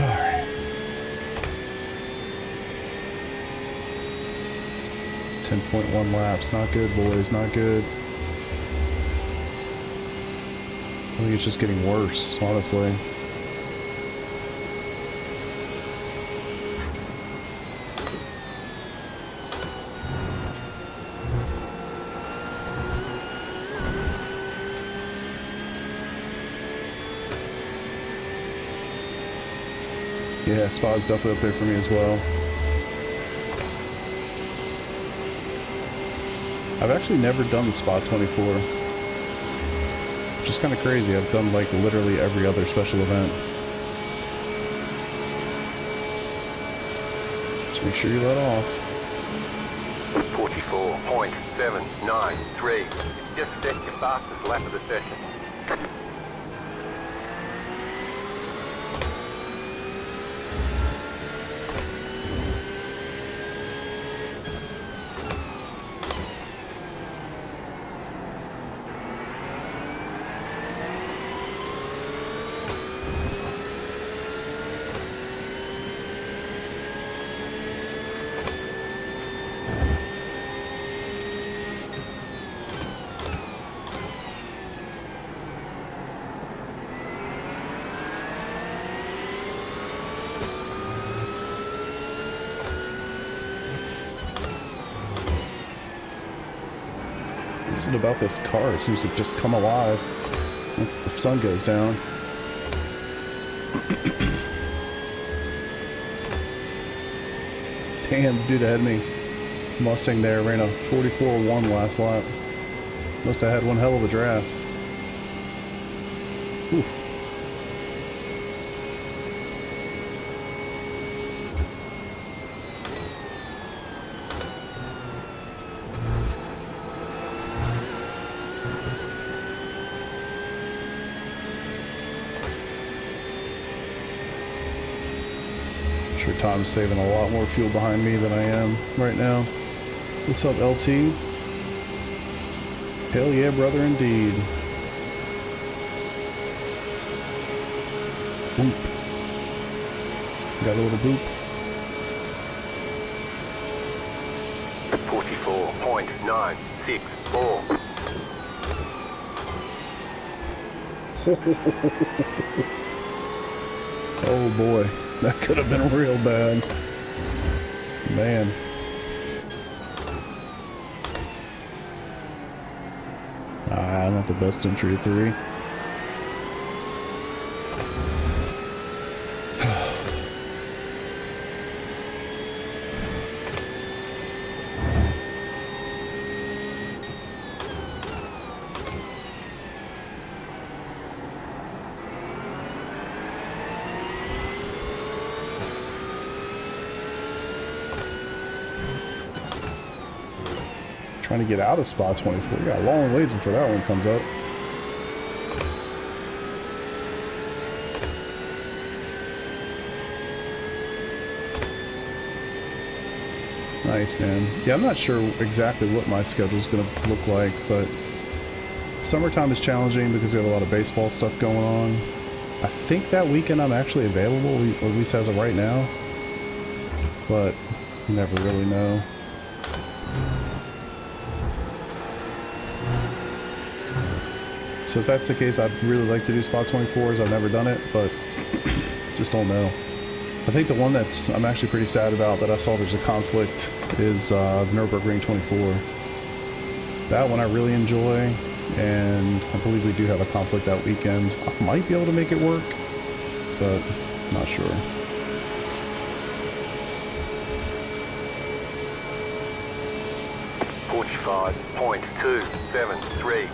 Alright. 10.1 laps. Not good, boys. Not good. I think it's just getting worse, honestly. Yeah, Spa's definitely up there for me as well. I've actually never done the Spa 24. Which is kind of crazy. I've done like literally every other special event. Just make sure you let off. 44.793. Just set your fastest lap of the session. is it about this car? It seems to just come alive once the sun goes down. Damn, dude ahead of me. Mustang there ran a 44.1 last lap. Must have had one hell of a draft. Whew. Sure Tom's saving a lot more fuel behind me than I am right now. What's up, LT? Hell yeah, brother, indeed. Boop. Got a little boop. 44.964. Oh boy, that could have been real bad. Man. Not the best entry of 3. Trying to get out of spot 24. We got a long ways before that one comes up. Nice, man. Yeah, I'm not sure exactly what my schedule is going to look like, but summertime is challenging because we have a lot of baseball stuff going on. I think that weekend I'm actually available, at least as of right now, but you never really know. So if that's the case, I'd really like to do spot 24s. I've never done it, but just don't know. I think the one that's I'm actually pretty sad about that I saw there's a conflict is Nürburgring 24. That one I really enjoy, and I believe we do have a conflict that weekend. I might be able to make it work, but not sure. .273.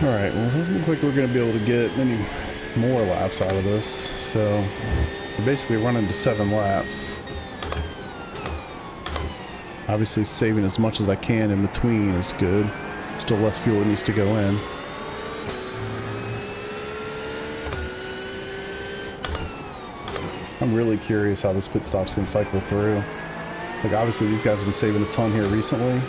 Alright, well, it doesn't look like we're going to be able to get any more laps out of this, so we're basically running to 7 laps. Obviously saving as much as I can in between is good. Still less fuel that needs to go in. I'm really curious how this pit stop's going to cycle through. Like, obviously these guys have been saving a ton here recently.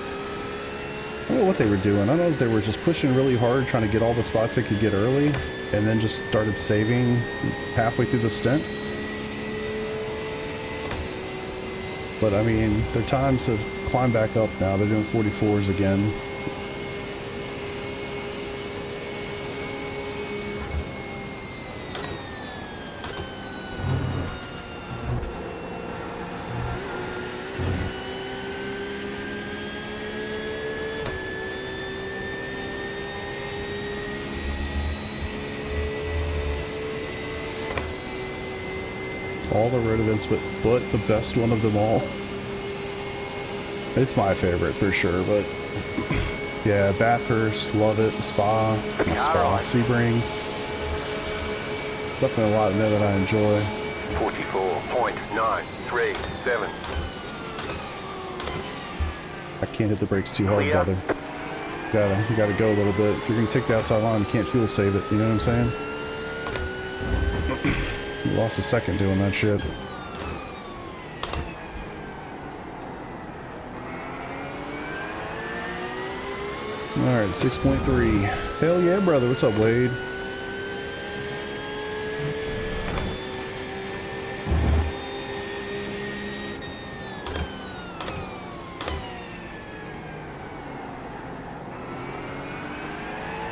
I don't know what they were doing. I don't know if they were just pushing really hard trying to get all the spots they could get early and then just started saving halfway through the stint. But I mean, their times have climbed back up now. They're doing 44s again. All the road events, but the best one of them all. It's my favorite for sure, but yeah, Bathurst, love it. Spa, not Spa, Sebring. It's definitely a lot in there that I enjoy. 44.937. I can't hit the brakes too hard, brother. You gotta go a little bit. If you're gonna take the outside line, you can't fuel save it. You know what I'm saying? You lost a second doing that shit. Alright, 6.3. Hell yeah, brother. What's up, Wade?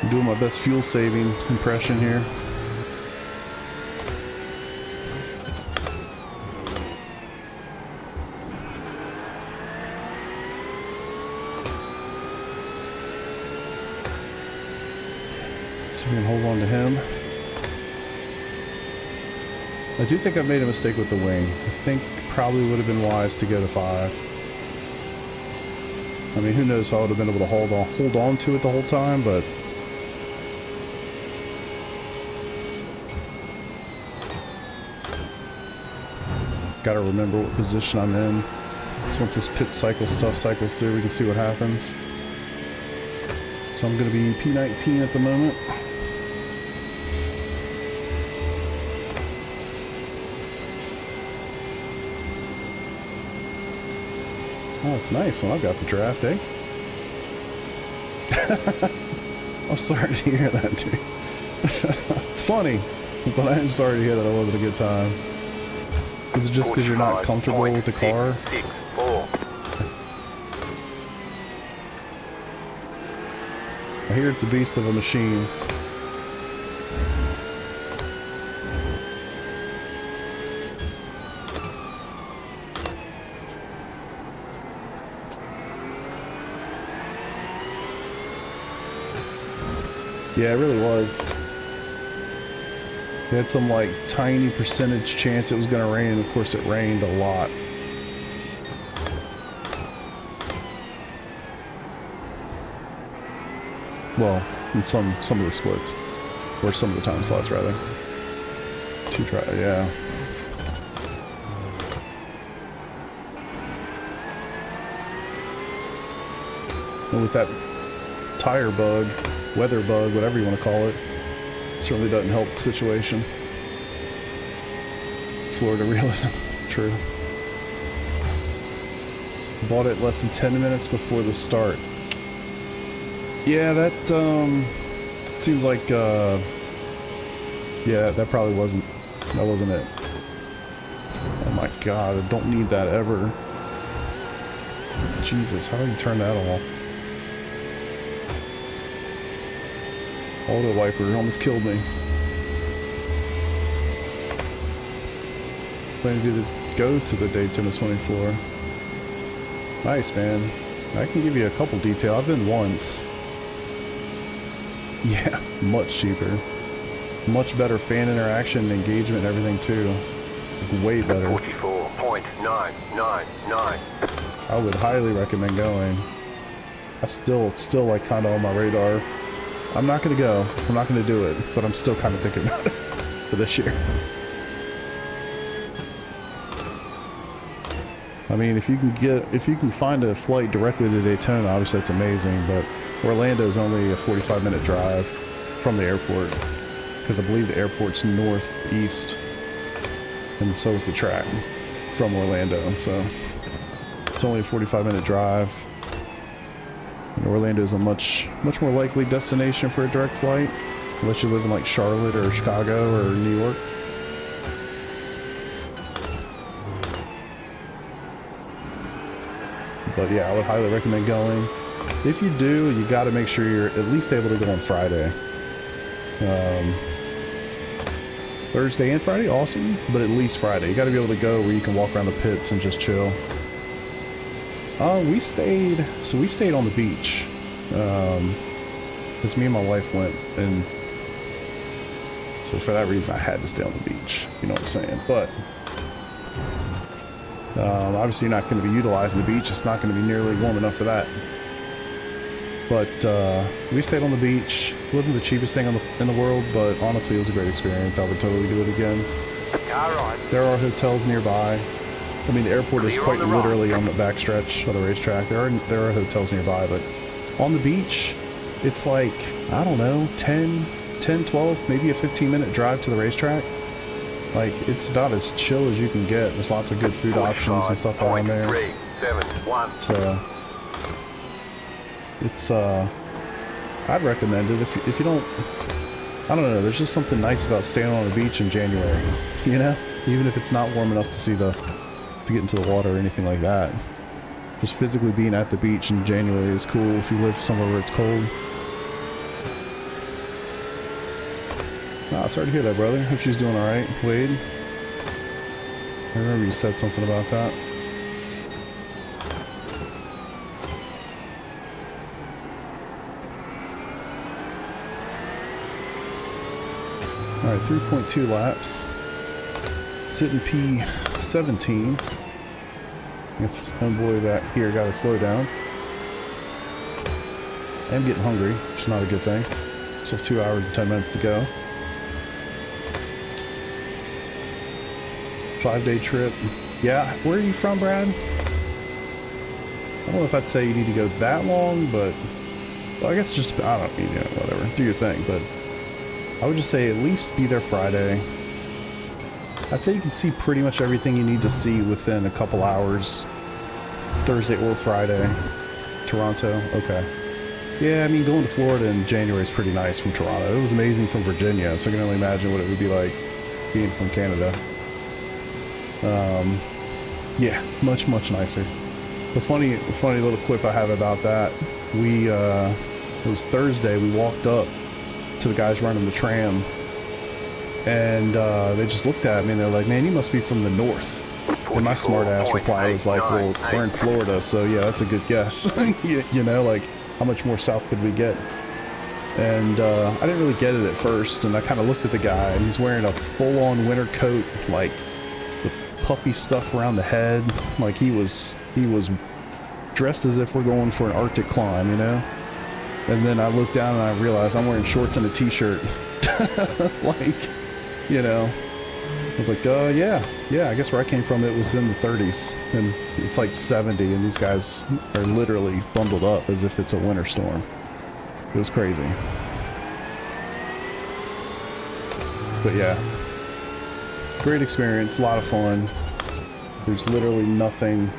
I'm doing my best fuel saving impression here. So we can hold on to him. I do think I've made a mistake with the wing. I think probably would have been wise to go to 5. I mean, who knows if I would have been able to hold on to it the whole time, but gotta remember what position I'm in. So once this pit cycle stuff cycles through, we can see what happens. So I'm gonna be P19 at the moment. Oh, it's nice when I've got the draft, eh? I'm sorry to hear that, dude. It's funny, but I'm sorry to hear that it wasn't a good time. Is it just because you're not comfortable with the car? I hear it's a beast of a machine. Yeah, it really was. They had some like tiny percentage chance it was going to rain, and of course it rained a lot. Well, in some of the splits, or some of the time slots rather. Yeah. And with that tire bug, weather bug, whatever you want to call it, certainly doesn't help the situation. Florida realism, true. Bought it less than 10 minutes before the start. Yeah, that seems like yeah, that probably wasn't it. Oh my god, I don't need that ever. Jesus, how do you turn that off? Auto wiper almost killed me. Planning to go to the Daytona 24. Nice, man. I can give you a couple detail. I've been once. Yeah, much cheaper. Much better fan interaction, engagement, and everything too. Like, way better. 44.999. I would highly recommend going. It's still like kind of on my radar. I'm not gonna go. I'm not gonna do it, but I'm still kind of thinking about it for this year. I mean, if you can find a flight directly to Daytona, obviously that's amazing. But Orlando is only a 45-minute drive from the airport, because I believe the airport's northeast, and so is the track from Orlando. So it's only a 45-minute drive. And Orlando is a much more likely destination for a direct flight, unless you live in like Charlotte or Chicago or New York. But yeah, I would highly recommend going. If you do, you got to make sure you're at least able to go on Friday. Thursday and Friday, awesome, but at least Friday. You got to be able to go where you can walk around the pits and just chill. We stayed on the beach, because me and my wife went, and so for that reason I had to stay on the beach, you know what I'm saying. But obviously you're not going to be utilizing the beach. It's not going to be nearly warm enough for that. But we stayed on the beach. It wasn't the cheapest thing in the world, but honestly it was a great experience. I would totally do it again. There are hotels nearby. I mean, the airport is quite literally on the backstretch of the racetrack. There are hotels nearby, but on the beach, it's like, I don't know, 10, 12, maybe a 15-minute drive to the racetrack. Like, it's about as chill as you can get. There's lots of good food options and stuff around there. So, it's, I'd recommend it if you don't, I don't know, there's just something nice about staying on the beach in January, you know? Even if it's not warm enough to get into the water or anything like that. Just physically being at the beach in January is cool if you live somewhere where it's cold. Ah, sorry to hear that, brother. Hope she's doing alright. Wade, I remember you said something about that. Alright, 3.2 laps. Sitting P17. I guess homeboy that here got to slow down. I'm getting hungry, which is not a good thing. Still 2 hours and 10 minutes to go. 5-day trip. Yeah, where are you from, Brad? I don't know if I'd say you need to go that long, but well, I guess just, I don't know, whatever. Do your thing, but I would just say at least be there Friday. I'd say you can see pretty much everything you need to see within a couple hours. Thursday or Friday. Toronto, okay. Yeah, I mean, going to Florida in January is pretty nice from Toronto. It was amazing from Virginia, so I can only imagine what it would be like being from Canada. Yeah, much nicer. The funny little quip I have about that, it was Thursday, we walked up to the guys running the tram, and they just looked at me and they're like, man, you must be from the north. And my smart ass reply was like, well, we're in Florida, so yeah, that's a good guess. you know, like, how much more south could we get? And I didn't really get it at first, and I kind of looked at the guy, and he's wearing a full-on winter coat, like the puffy stuff around the head, like he was dressed as if we're going for an Arctic climb, you know? And then I looked down and I realized I'm wearing shorts and a t-shirt. Like, you know, I was like, yeah, I guess where I came from it was in the 30s, and it's like 70, and these guys are literally bundled up as if it's a winter storm. It was crazy. But yeah, great experience, a lot of fun. There's literally nothing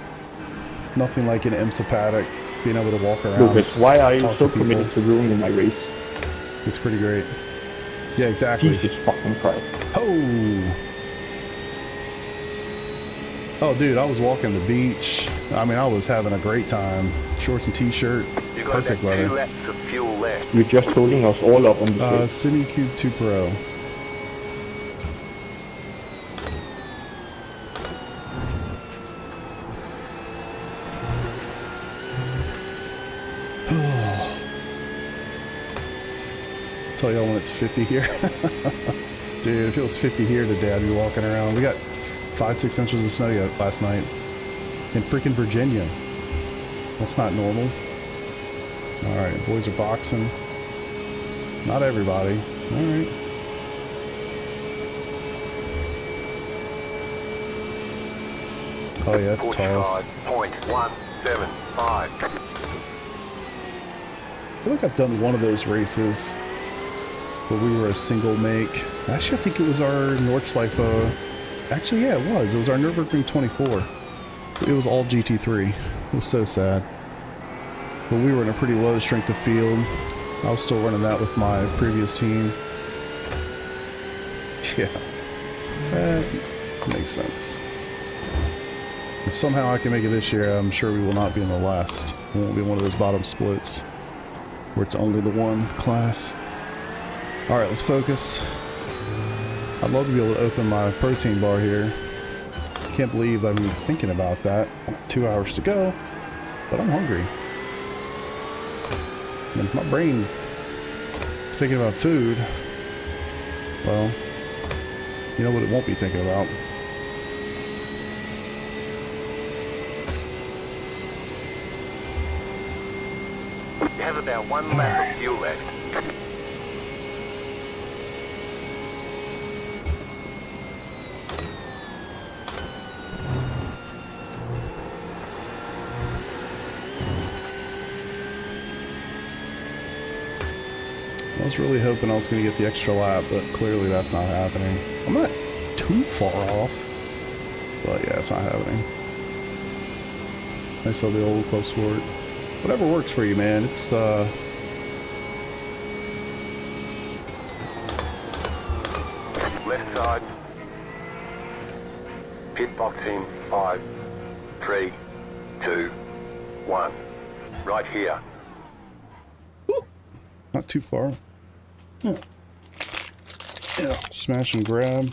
like an IMSA paddock, being able to walk around. Lucas, why are you so committed to ruining my race? It's pretty great. Yeah, exactly. Jesus fucking Christ. Oh, dude, I was walking the beach. I mean, I was having a great time. Shorts and t-shirt. Perfect weather. 2 laps of fuel left. You're just holding us all up on the race. Simucube 2 Pro. Tell y'all when it's 50 here. Dude, if it was 50 here today, I'd be walking around. We got 5-6 inches of snow last night in freaking Virginia. That's not normal. Alright, boys are boxing. Not everybody. Alright. Oh yeah, it's tough. 45.175. I feel like I've done one of those races where we were a single make. Actually, I think it was our Nordschleife. Actually, yeah, it was. It was our Nürburgring 24. It was all GT3. It was so sad. But we were in a pretty low strength of field. I was still running that with my previous team. Yeah, that makes sense. If somehow I can make it this year, I'm sure we will not be in the last. We won't be one of those bottom splits where it's only the one class. Alright, let's focus. I'd love to be able to open my protein bar here. Can't believe I'm even thinking about that. 2 hours to go, but I'm hungry. And if my brain is thinking about food, well, you know what it won't be thinking about? You have about 1 lap of fuel left. I was really hoping I was going to get the extra lap, but clearly that's not happening. I'm not too far off, but yeah, it's not happening. I saw the old club sport. Whatever works for you, man. It's Left side. Pit box in 5, 3, 2, 1. Right here. not too far. Yeah, smash and grab.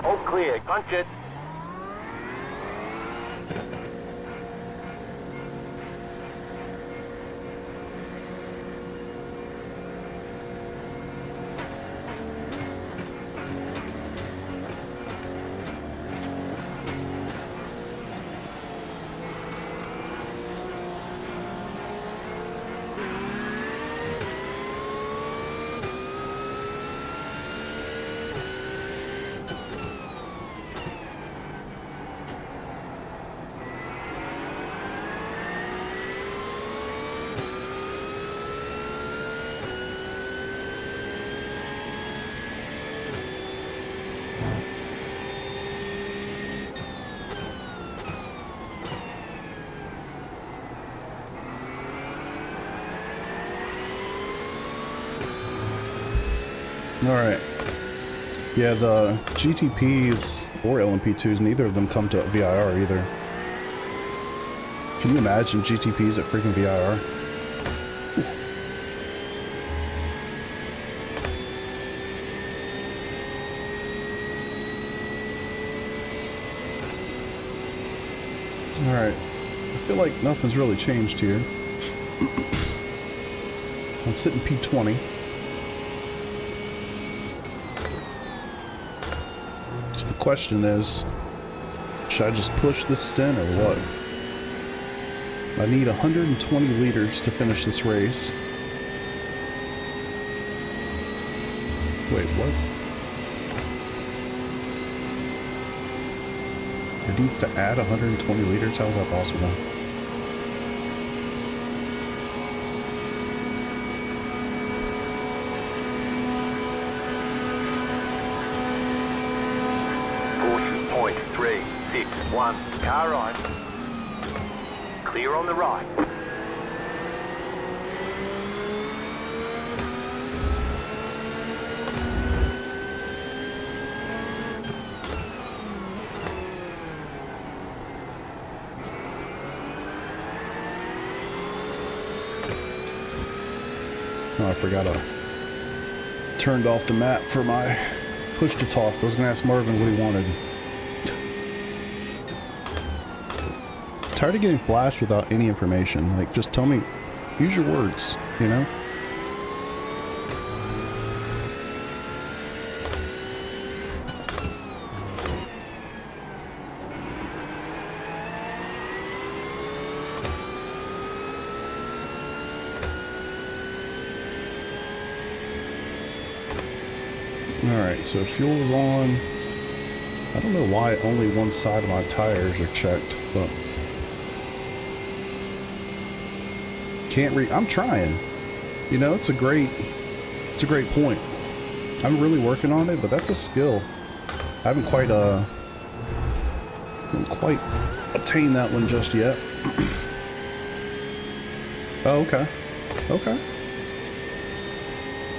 All clear. Punch it. Alright. Yeah, the GTPs or LMP2s, neither of them come to VIR either. Can you imagine GTPs at freaking VIR? Alright. I feel like nothing's really changed here. I'm sitting P20. So the question is, should I just push this stint or what? I need 120 liters to finish this race. Wait, what? It needs to add 120 liters? How is that possible? One, car right. Clear on the right. Oh, I forgot I turned off the map for my push to talk. I was gonna ask Marvin what he wanted. Tired of getting flashed without any information. Like, just tell me, use your words, you know? Alright, so fuel is on. I don't know why only one side of my tires are checked, but I'm trying. You know, it's a great point. I'm really working on it, but that's a skill. I haven't quite obtained that one just yet. Oh, okay. Okay.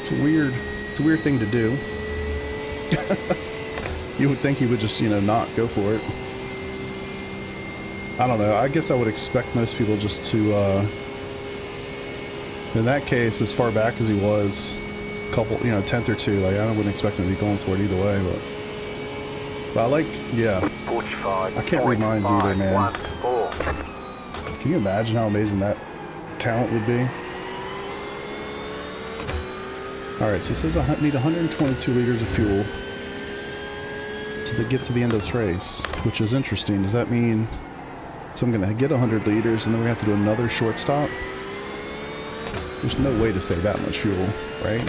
It's a weird thing to do. You would think he would just, you know, not go for it. I don't know. I guess I would expect most people just to, in that case, as far back as he was, a couple, you know, 10th or 2, like, I wouldn't expect him to be going for it either way, but I like, yeah. 45, I can't read minds either, man. 4. Can you imagine how amazing that talent would be? Alright, so it says I need 122 liters of fuel to get to the end of this race, which is interesting. Does that mean, so I'm going to get 100 liters and then we have to do another short stop? There's no way to save that much fuel, right?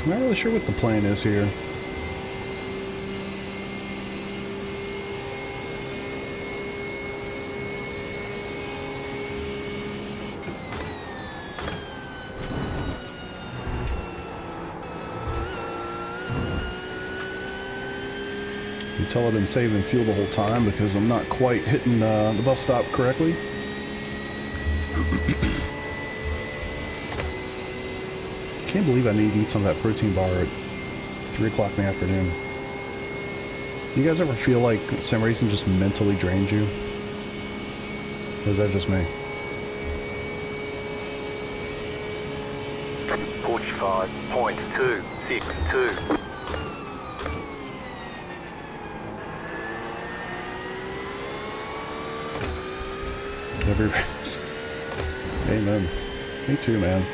I'm not really sure what the plan is here. You tell I've been saving fuel the whole time because I'm not quite hitting the bus stop correctly. Can't believe I need to eat some of that protein bar at 3 o'clock in the afternoon. You guys ever feel like sim racing just mentally drains you? Or is that just me? 45.262. Every race. Amen. Me too, man.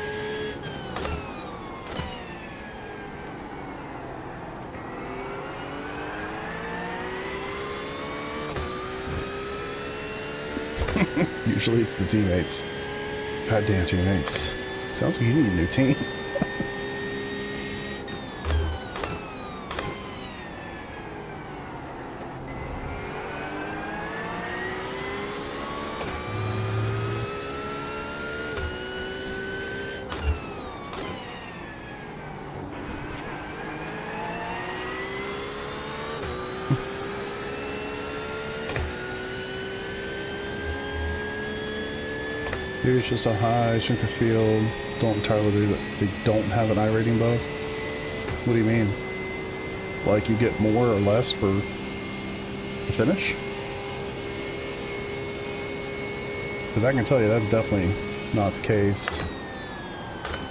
Usually it's the teammates. Goddamn teammates. Sounds like you need a new team. Maybe it's just a high strength of field. Don't entirely do that. They don't have an iRating buff. What do you mean? Like you get more or less for the finish? Because I can tell you that's definitely not the case.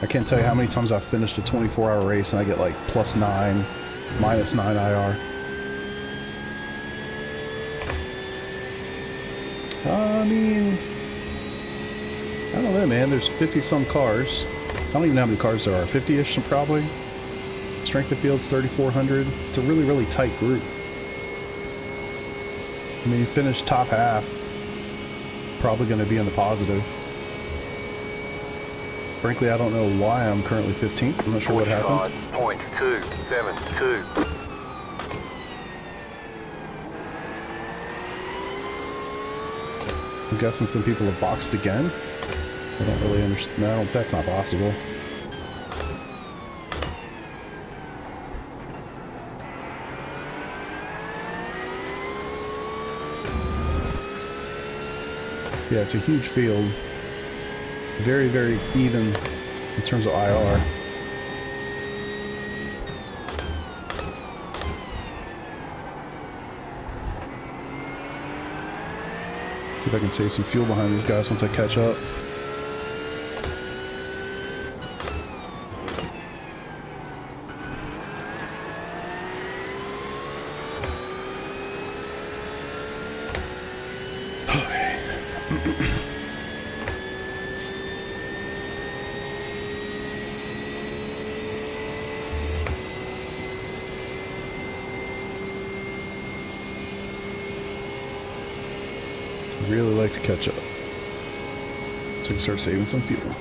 I can't tell you how many times I've finished a 24-hour race and I get like +9, -9 IR. I mean, I don't know, man. There's 50-some cars. I don't even know how many cars there are. 50-ish, probably. Strength of field's 3,400. It's a really, really tight group. I mean, you finish top half, probably going to be in the positive. Frankly, I don't know why I'm currently 15th. I'm not sure what happened. 45.272. I'm guessing some people have boxed again. I don't really understand. No, that's not possible. Yeah, it's a huge field. Very, very even in terms of IR. See if I can save some fuel behind these guys once I catch up. Really like to catch up so I can start saving some fuel.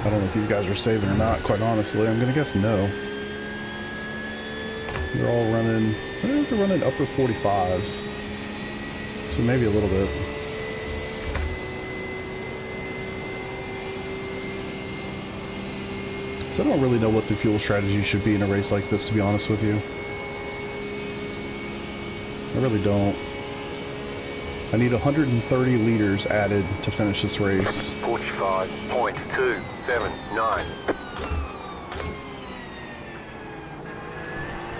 I don't know if these guys are saving or not, quite honestly. I'm gonna guess no. They're all running, I think they're running upper 45s, so maybe a little bit. So I don't really know what the fuel strategy should be in a race like this, to be honest with you. I really don't. I need 130 liters added to finish this race. 45.279.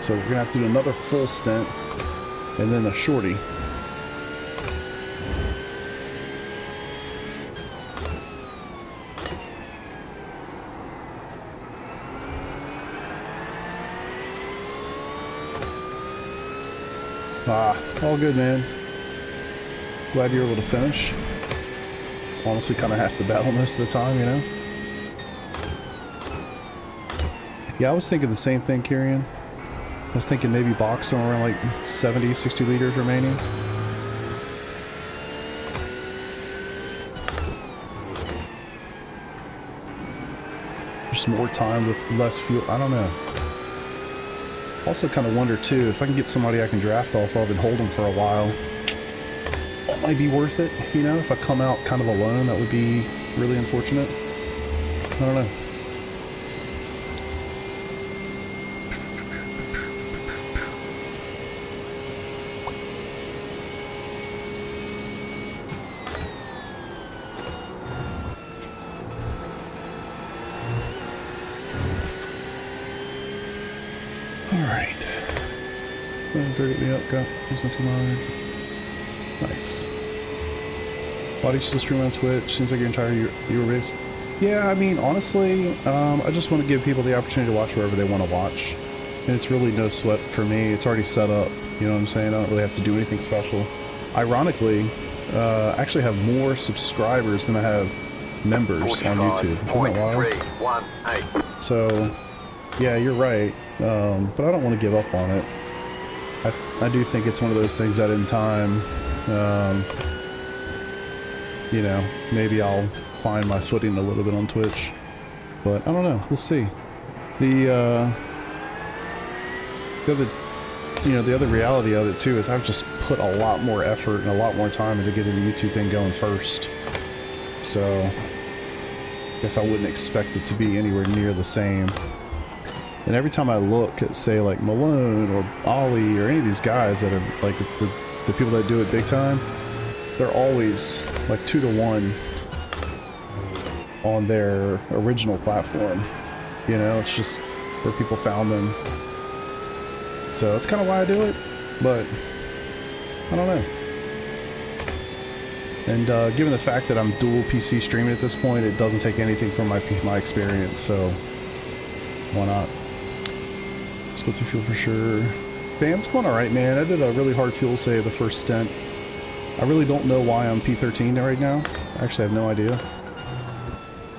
So we're gonna have to do another full stint and then a shorty. All good, man. Glad you're able to finish. It's honestly kind of half the battle most of the time, you know? Yeah, I was thinking the same thing, Kyrian. I was thinking maybe box somewhere around like 70, 60 liters remaining. Just more time with less fuel. I don't know. Also kind of wonder too, if I can get somebody I can draft off of and hold them for a while, that might be worth it, you know? If I come out kind of alone, that would be really unfortunate. I don't know. Alright. 30 me up, got something on. Nice. Why do you still stream on Twitch? Seems like your entire viewer base. Yeah, I mean, honestly, I just want to give people the opportunity to watch wherever they want to watch. And it's really no sweat for me. It's already set up. You know what I'm saying? I don't really have to do anything special. Ironically, I actually have more subscribers than I have members on YouTube. Isn't that wild? So, yeah, you're right. But I don't want to give up on it. I do think it's one of those things that in time, you know, maybe I'll find my footing a little bit on Twitch. But I don't know. We'll see. The other reality of it too is I've just put a lot more effort and a lot more time into getting the YouTube thing going first. So I guess I wouldn't expect it to be anywhere near the same. And every time I look at, say, like Malone or Ollie or any of these guys that are like the people that do it big time, they're always like 2 to 1 on their original platform. You know, it's just where people found them. So that's kind of why I do it, but I don't know. And given the fact that I'm dual PC streaming at this point, it doesn't take anything from my experience, so why not? Split the fuel for sure. Bam's going alright, man. I did a really hard fuel save the first stint. I really don't know why I'm P13 right now. I actually have no idea.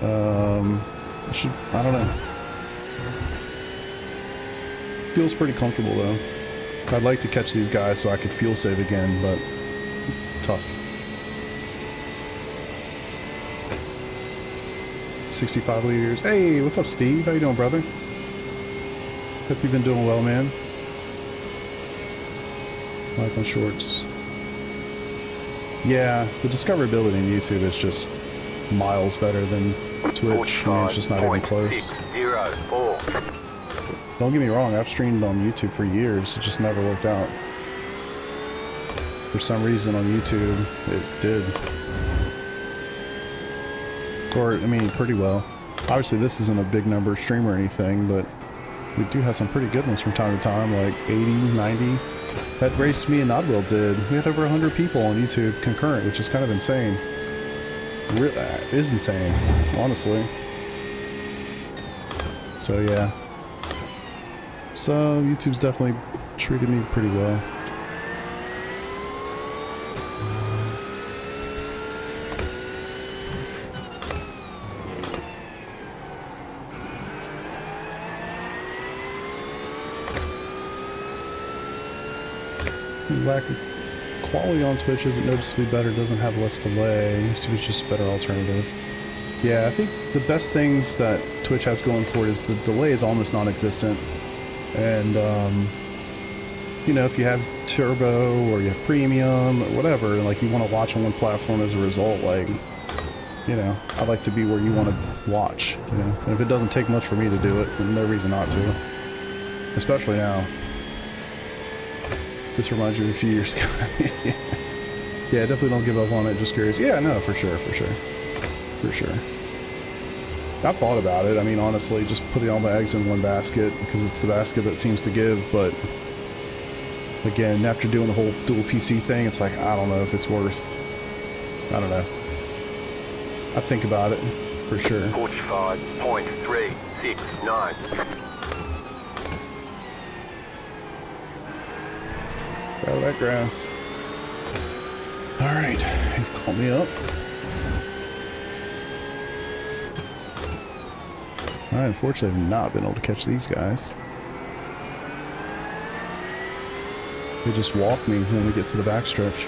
I don't know. Feels pretty comfortable though. I'd like to catch these guys so I could fuel save again, but tough. 65 liters. Hey, what's up, Steve? How you doing, brother? Hope you've been doing well, man. Like on shorts. Yeah, the discoverability in YouTube is just miles better than Twitch. I mean, it's just not even close. Don't get me wrong, I've streamed on YouTube for years. It just never worked out. For some reason on YouTube, it did. Or, I mean, pretty well. Obviously, this isn't a big number stream or anything, but we do have some pretty good ones from time to time, like 80, 90. That race me and Nodwell did, we had over 100 people on YouTube concurrent, which is kind of insane. It is insane, honestly. So yeah. So YouTube's definitely treated me pretty well. Lack of quality on Twitch isn't noticeably better, doesn't have less delay. It's just a better alternative. Yeah, I think the best things that Twitch has going for it is the delay is almost non-existent. And, you know, if you have Turbo or you have Premium or whatever, like you want to watch on one platform as a result, like, you know, I like to be where you want to watch, you know. And if it doesn't take much for me to do it, then no reason not to. Especially now. This reminds you of a few years ago. Yeah, definitely don't give up on it, just curious. Yeah, no, for sure. I've thought about it. I mean, honestly, just putting all my eggs in one basket because it's the basket that seems to give, but again, after doing the whole dual PC thing, it's like, I don't know if it's worth, I don't know. I think about it, for sure. 45.369. Out of that grass. Alright, he's called me up. I unfortunately have not been able to catch these guys. They just walk me when we get to the backstretch.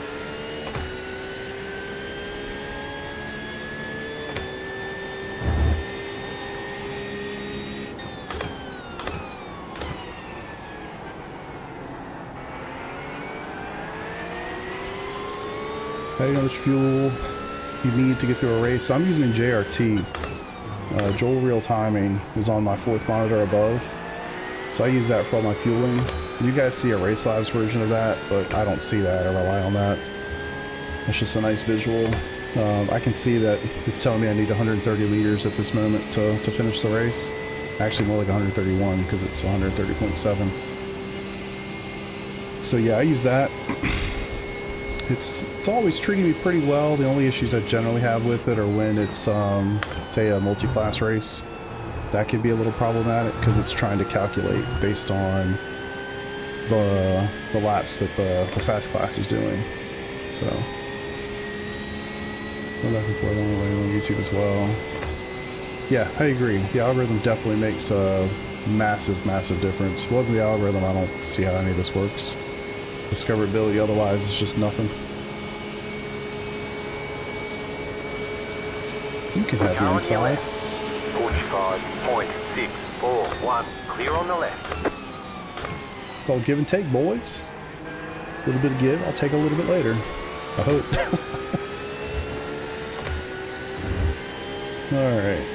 how much fuel you need to get through a race. So I'm using JRT. Joel Real Timing is on my 4th monitor above. So I use that for all my fueling. You guys see a Race Labs version of that, but I don't see that or rely on that. It's just a nice visual. I can see that it's telling me I need 130 liters at this moment to finish the race. Actually more like 131 because it's 130.7. So yeah, I use that. It's always treating me pretty well. The only issues I generally have with it are when it's say a multi-class race. That could be a little problematic because it's trying to calculate based on the laps that the fast class is doing. So I'm looking for it on YouTube as well. Yeah, I agree. The algorithm definitely makes a massive difference. If it wasn't the algorithm, I don't see how any of this works. Discoverability otherwise is just nothing. You can have the inside. 45.641, clear on the left. It's called give and take, boys. A little bit of give, I'll take a little bit later. I hope. Alright.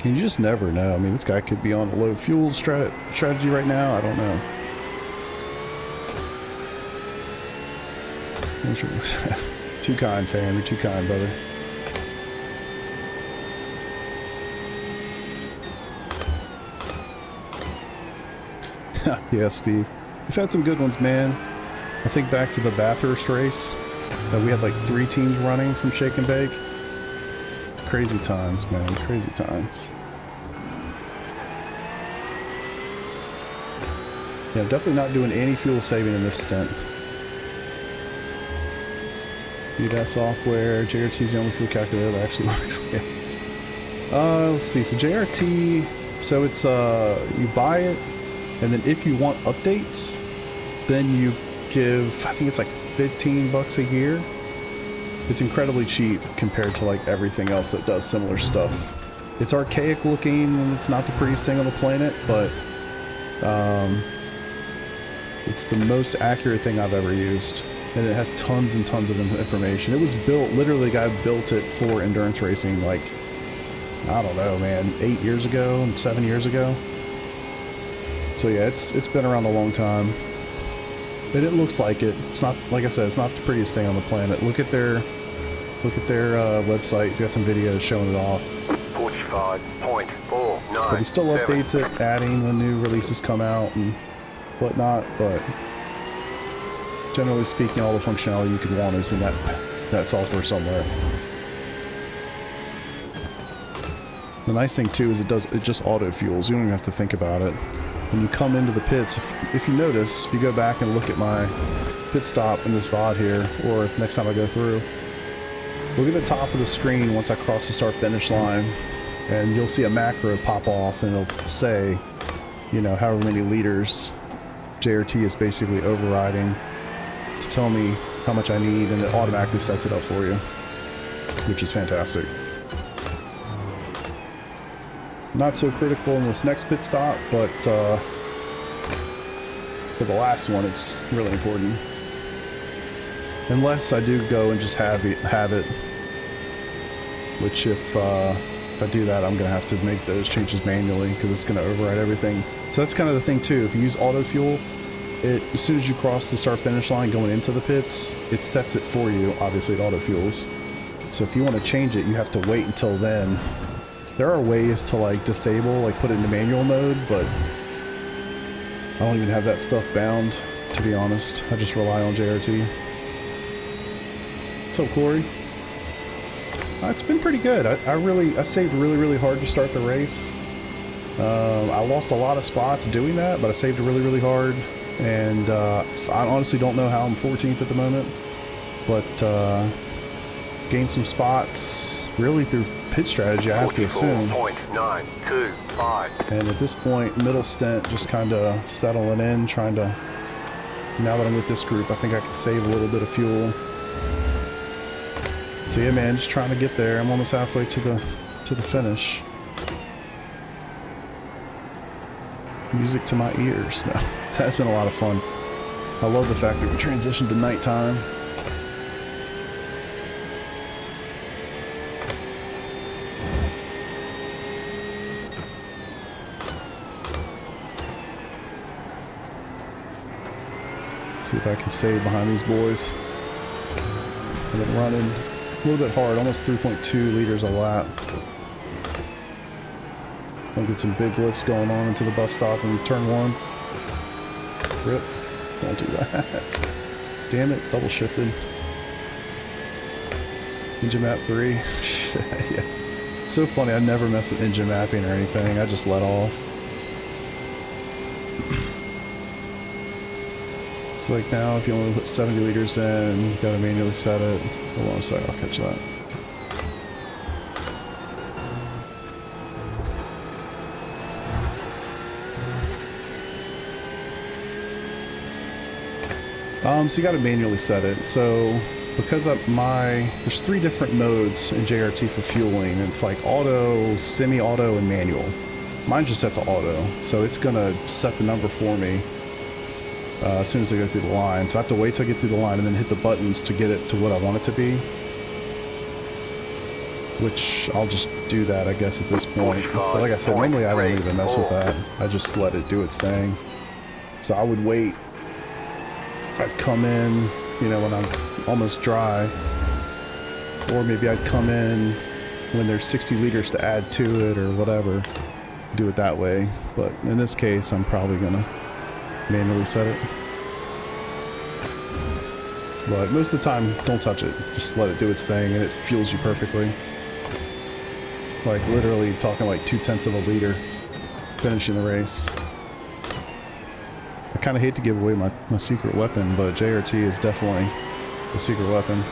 You just never know. I mean, this guy could be on a low fuel strategy right now. I don't know. Too kind, fam. You're too kind, brother. Yeah, Steve. We've had some good ones, man. I think back to the Bathurst race. We had like 3 teams running from Shake and Bake. Crazy times, man. Crazy times. Yeah, I'm definitely not doing any fuel saving in this stint. that software. JRT is the only fuel calculator that actually works. Yeah. Let's see. So JRT, so it's you buy it, and then if you want updates, then you give, I think it's like $15 a year. It's incredibly cheap compared to like everything else that does similar stuff. It's archaic looking and it's not the prettiest thing on the planet, but it's the most accurate thing I've ever used. And it has tons and tons of information. It was built, literally the guy built it for endurance racing like, I don't know, man, 8 years ago, 7 years ago. So yeah, it's been around a long time. But it looks like it. It's not, like I said, it's not the prettiest thing on the planet. Look at their website. It's got some videos showing it off. 45.49. But he still updates it, adding when new releases come out and whatnot. But generally speaking, all the functionality you could want is in that software somewhere. The nice thing too is it just auto fuels. You don't even have to think about it. When you come into the pits, if you notice, if you go back and look at my pit stop in this VOD here, or next time I go through, look at the top of the screen once I cross the start finish line, and you'll see a macro pop off and it'll say, you know, however many liters JRT is basically overriding. It's telling me how much I need, and it automatically sets it up for you, which is fantastic. Not so critical in this next pit stop, but for the last one, it's really important. Unless I do go and just have it, which if I do that, I'm gonna have to make those changes manually because it's gonna override everything. So that's kind of the thing too. If you use auto fuel, as soon as you cross the start finish line going into the pits, it sets it for you. Obviously, it auto fuels. So if you want to change it, you have to wait until then. There are ways to like disable, like put it into manual mode, but I don't even have that stuff bound, to be honest. I just rely on JRT. What's up, Corey? It's been pretty good. I saved really hard to start the race. I lost a lot of spots doing that, but I saved really hard. And I honestly don't know how I'm 14th at the moment, but gained some spots really through pit strategy, I have to assume. 44.925. And at this point, middle stint, just kind of settling in, trying to, now that I'm with this group, I think I can save a little bit of fuel. So yeah, man, just trying to get there. I'm almost halfway to the finish. Music to my ears. No, that's been a lot of fun. I love the fact that we transitioned to nighttime. See if I can save behind these boys. I've been running a little bit hard, almost 3.2 liters a lap. I'll get some big lifts going on into the bus stop in turn 1. Rip. Don't do that. Damn it, double shifted. Engine map 3. Yeah. It's so funny, I never mess with engine mapping or anything. I just let off. It's like now, if you want to put 70 liters in, you gotta manually set it. Hold on a sec, I'll catch that. So you gotta manually set it. So because there's 3 different modes in JRT for fueling. It's like auto, semi-auto, and manual. Mine's just set to auto, so it's gonna set the number for me as soon as I go through the line. So I have to wait till I get through the line and then hit the buttons to get it to what I want it to be. Which I'll just do that, I guess, at this point. But like I said, normally I don't even mess with that. I just let it do its thing. So I would wait. I'd come in, you know, when I'm almost dry. Or maybe I'd come in when there's 60 liters to add to it or whatever. Do it that way. But in this case, I'm probably gonna manually set it. But most of the time, don't touch it. Just let it do its thing and it fuels you perfectly. Like literally talking like 0.2 of a liter finishing the race. I kind of hate to give away my secret weapon, but JRT is definitely the secret weapon.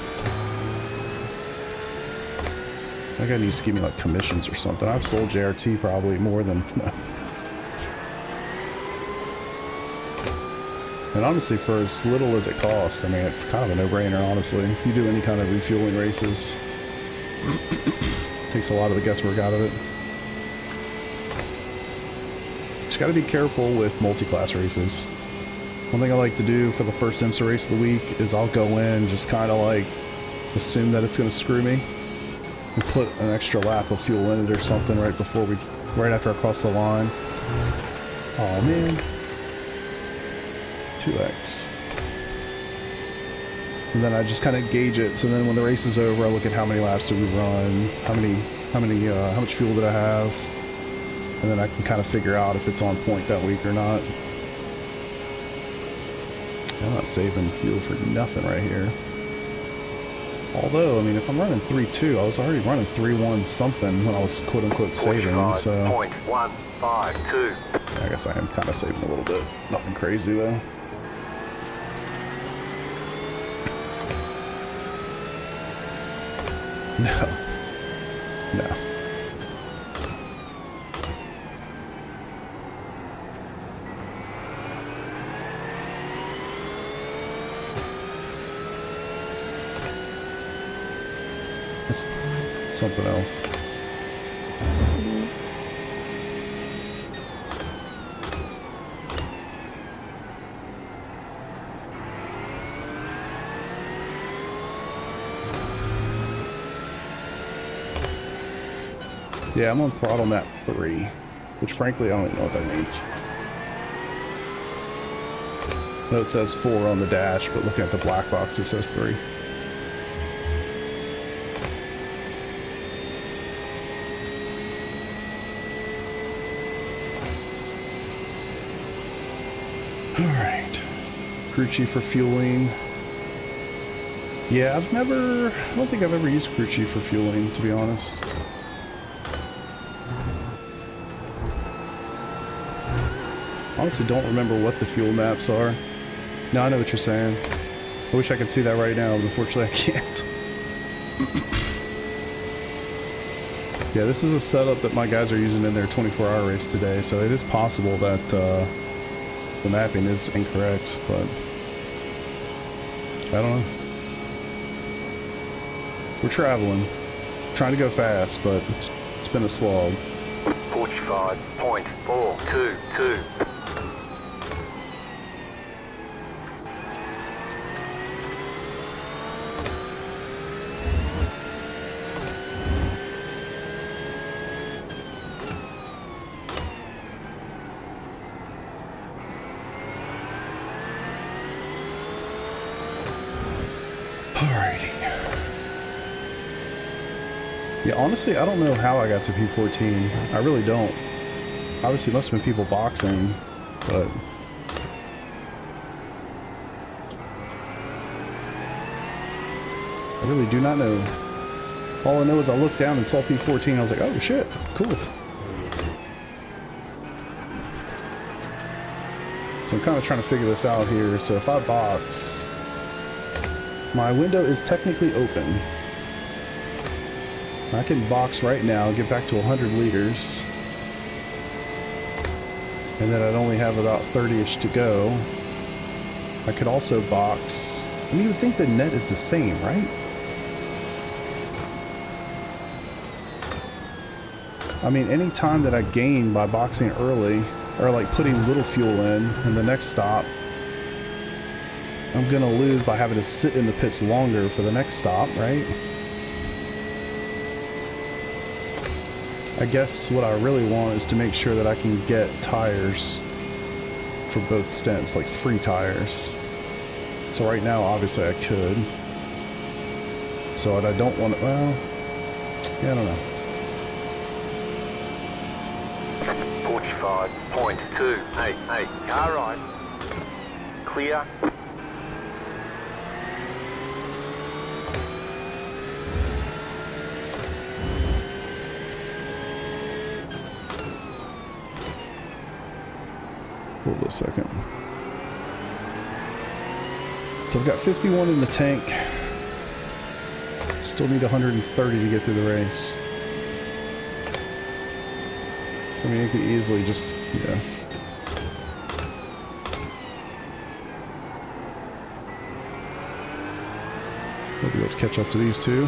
That guy needs to give me like commissions or something. I've sold JRT probably more than... And honestly, for as little as it costs, I mean, it's kind of a no-brainer, honestly. If you do any kind of refueling races, it takes a lot of the guesswork out of it. Just got to be careful with multi-class races. One thing I like to do for the first IMSA race of the week is I'll go in, just kind of like assume that it's going to screw me, and put an extra lap of fuel in it or something right after I cross the line. Oh man. 2x. And then I just kind of gauge it. So then when the race is over, I look at how many laps did we run, how much fuel did I have, and then I can kind of figure out if it's on point that week or not. I'm not saving fuel for nothing right here. Although, I mean, if I'm running 3.2, I was already running 3.1 something when I was quote-unquote saving, so... 0.152. I guess I am kind of saving a little bit. Nothing crazy, though. No. No. It's something else. Yeah, I'm on throttle map 3, which frankly I don't even know what that means. I know it says 4 on the dash, but looking at the black box it says 3. Alright. Crew chief for fueling. Yeah, I don't think I've ever used crew chief for fueling, to be honest. Honestly, don't remember what the fuel maps are. No, I know what you're saying. I wish I could see that right now, but unfortunately I can't. Yeah, this is a setup that my guys are using in their 24-hour race today, so it is possible that the mapping is incorrect, but I don't know. We're traveling, trying to go fast, but it's been a slog. 45.422. Yeah, honestly, I don't know how I got to P14. I really don't. Obviously, must have been people boxing, but... I really do not know. All I know is I looked down and saw P14. I was like, oh shit, cool. So I'm kind of trying to figure this out here. So if I box, my window is technically open. I can box right now, get back to 100 liters. And then I'd only have about 30-ish to go. I could also box. I mean, you would think the net is the same, right? I mean, any time that I gain by boxing early, or like putting little fuel in the next stop, I'm gonna lose by having to sit in the pits longer for the next stop, right? I guess what I really want is to make sure that I can get tires for both stints, like free tires. So right now, obviously I could. So what I don't want to, well, yeah, I don't know. 45.288. Car right. Clear. Hold a second. So I've got 51 in the tank. Still need 130 to get through the race. So I mean, I could easily just, yeah. I'll be able to catch up to these two.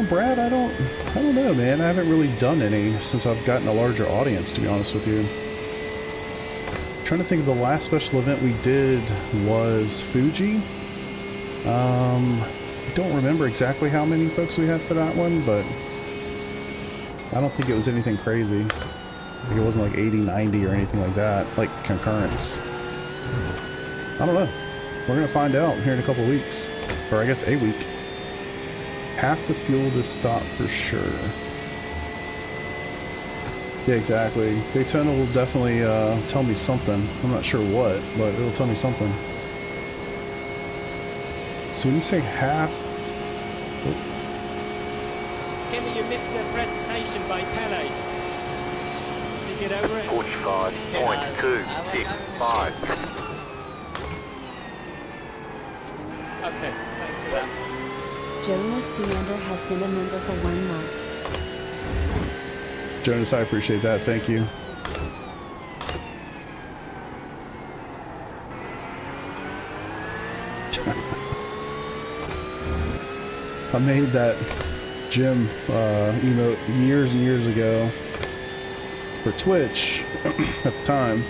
Brad, I don't know, man. I haven't really done any since I've gotten a larger audience, to be honest with you. I'm trying to think of the last special event we did was Fuji. I don't remember exactly how many folks we had for that one, but I don't think it was anything crazy. Like it wasn't like 80, 90 or anything like that, like concurrence. I don't know. We're gonna find out here in a couple weeks, or I guess a week. Have to fuel this stop for sure. Yeah, exactly. Daytona will definitely tell me something. I'm not sure what, but it'll tell me something. So when you say half... Oh. Kenny, you missed the presentation by Pele. Can you get over it? 45.265. Okay, thanks for that. Jonas Theander has been a member for 1 month. Jonas, I appreciate that. Thank you. I made that Jim emote years and years ago for Twitch at the time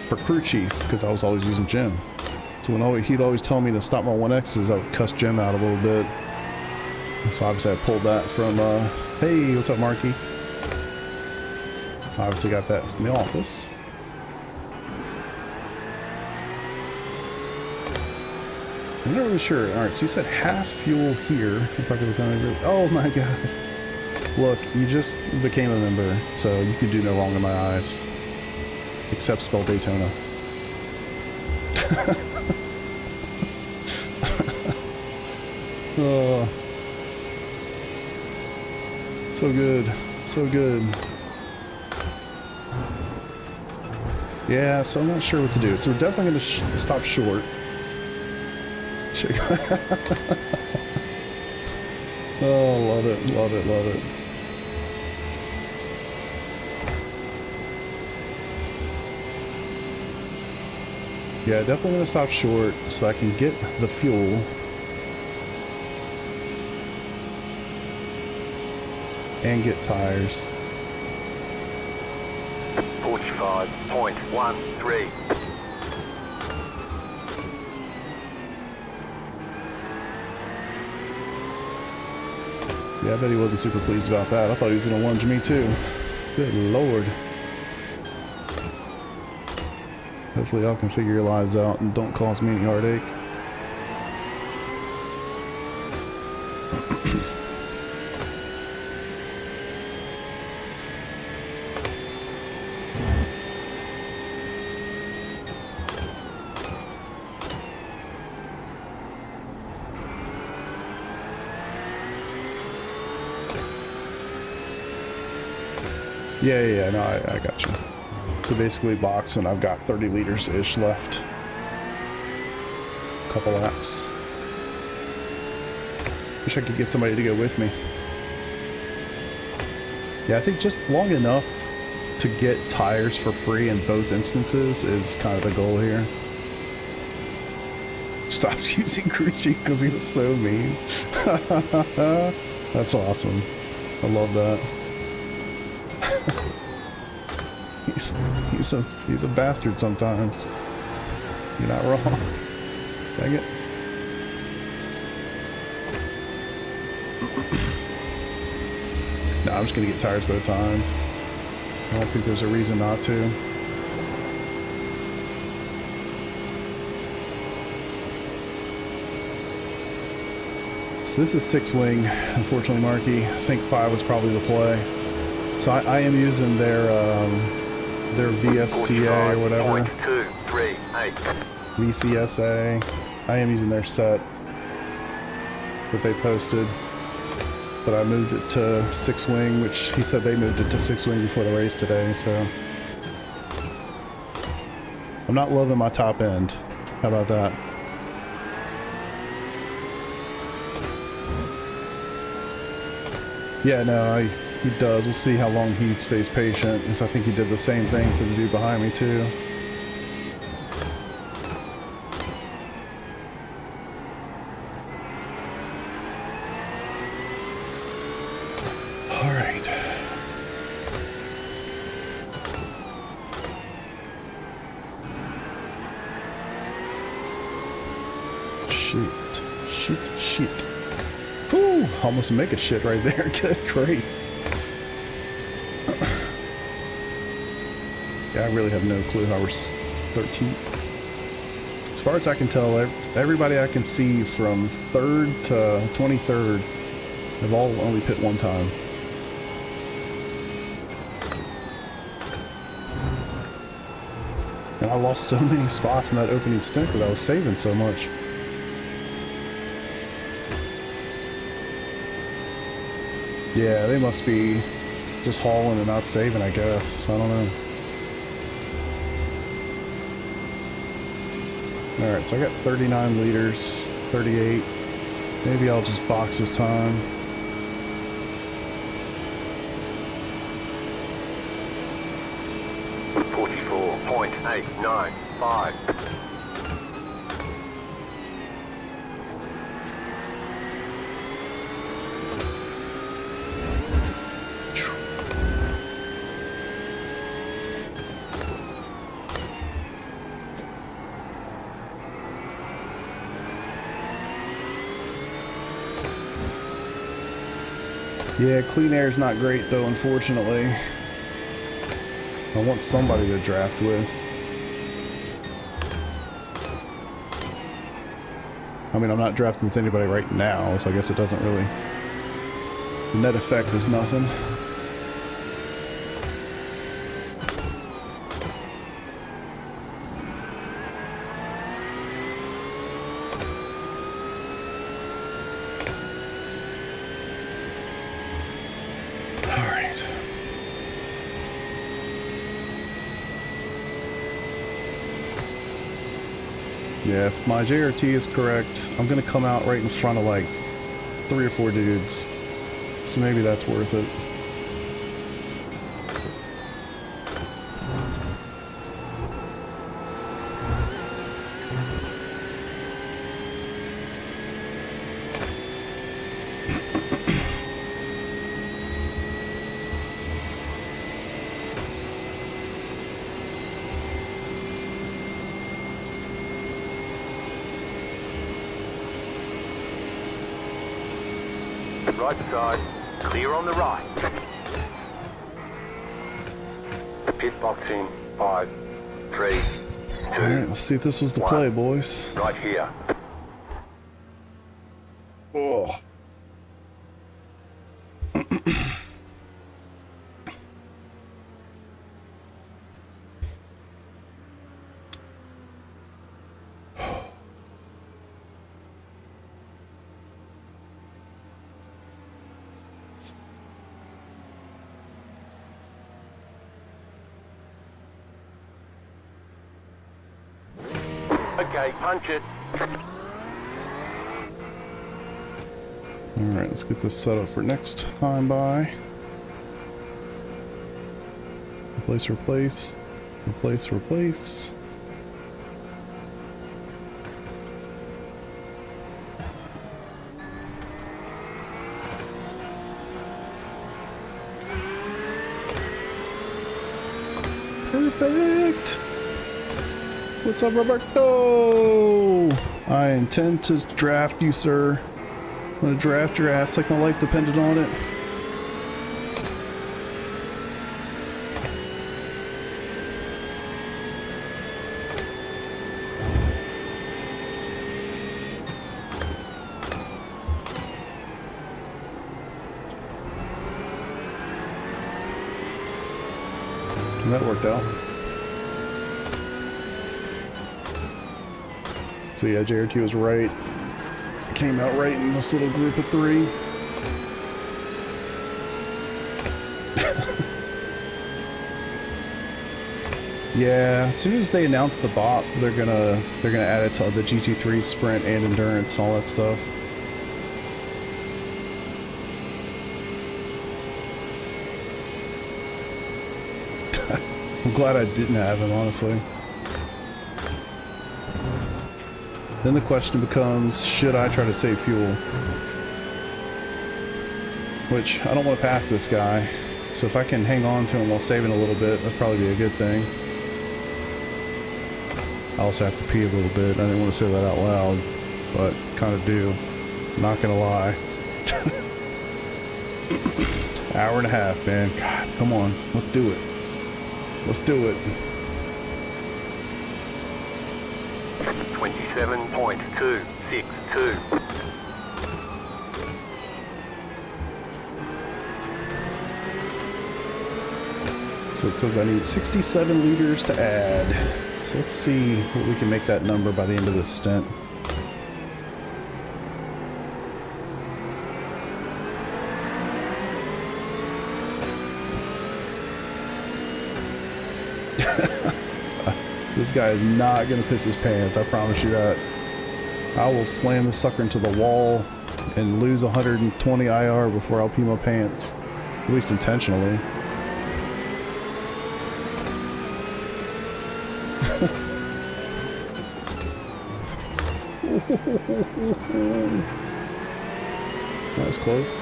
for crew chief because I was always using Jim. So when he'd always tell me to stop my 1X's, I would cuss Jim out a little bit. So obviously I pulled that from, hey, what's up, Marky? Obviously got that from the office. I'm not really sure. Alright, so you said half fuel here. If I could look over. Oh my god. Look, you just became a member, so you can do no wrong in my eyes. Except spell Daytona. Oh. So good. So good. Yeah, so I'm not sure what to do. So we're definitely going to stop short. Oh, love it, love it, love it. Yeah, definitely going to stop short so I can get the fuel. And get tires. 45.13. Yeah, I bet he wasn't super pleased about that. I thought he was going to lunge me too. Good lord. Hopefully y'all can figure your lives out and don't cause me any heartache. Yeah, no, I got you. So basically box, and I've got 30 liters-ish left. Couple laps. Wish I could get somebody to go with me. Yeah, I think just long enough to get tires for free in both instances is kind of the goal here. Stopped using crew chief because he was so mean. That's awesome. I love that. He's a bastard sometimes. You're not wrong. Dang it. No, I'm just gonna get tires both times. I don't think there's a reason not to. So this is 6-wing, unfortunately, Marky. I think 5 was probably the play. So I am using their VSCA or whatever. 238. VCSA. I am using their set that they posted. But I moved it to 6-wing, which he said they moved it to 6-wing before the race today, so. I'm not loving my top end. How about that? Yeah, no, he does. We'll see how long he stays patient, because I think he did the same thing to the dude behind me, too. All right. Shit. Whew, almost make a shit right there. Good grief. Yeah, I really have no clue how we're 13th. As far as I can tell, everybody I can see from 3rd to 23rd have all only pit one time. And I lost so many spots in that opening stint because I was saving so much. Yeah, they must be just hauling and not saving, I guess. I don't know. Alright, so I got 39 liters, 38. Maybe I'll just box this time. .895. Yeah, clean air is not great though, unfortunately. I want somebody to draft with. I mean, I'm not drafting with anybody right now, so I guess it doesn't really... The net effect is nothing. Yeah, if my JRT is correct, I'm gonna come out right in front of like 3 or 4 dudes. So maybe that's worth it. Right side, clear on the right. Pit box in 5, 3, 2. Alright, let's see if this was the play, boys. Right here. Oh. Okay, punch it. Alright, let's get this set up for next time by. Replace, replace. Replace, replace. Perfect! What's up, Roberto? I intend to draft you, sir. I'm gonna draft your ass like my life depended on it. And that worked out. So yeah, JRT was right. Came out right in this little group of 3. Yeah, as soon as they announce the bot, they're gonna add it to the GT3 sprint and endurance and all that stuff. I'm glad I didn't have him, honestly. Then the question becomes, should I try to save fuel? Which, I don't want to pass this guy, so if I can hang on to him while saving a little bit, that'd probably be a good thing. I also have to pee a little bit. I didn't want to say that out loud, but kind of do. Not gonna lie. Hour and a half, man. God, come on. Let's do it. Let's do it. 27.262. So it says I need 67 liters to add. So let's see what we can make that number by the end of this stint. This guy is not going to piss his pants, I promise you that. I will slam this sucker into the wall and lose 120 IR before I'll pee my pants. At least intentionally. That was close.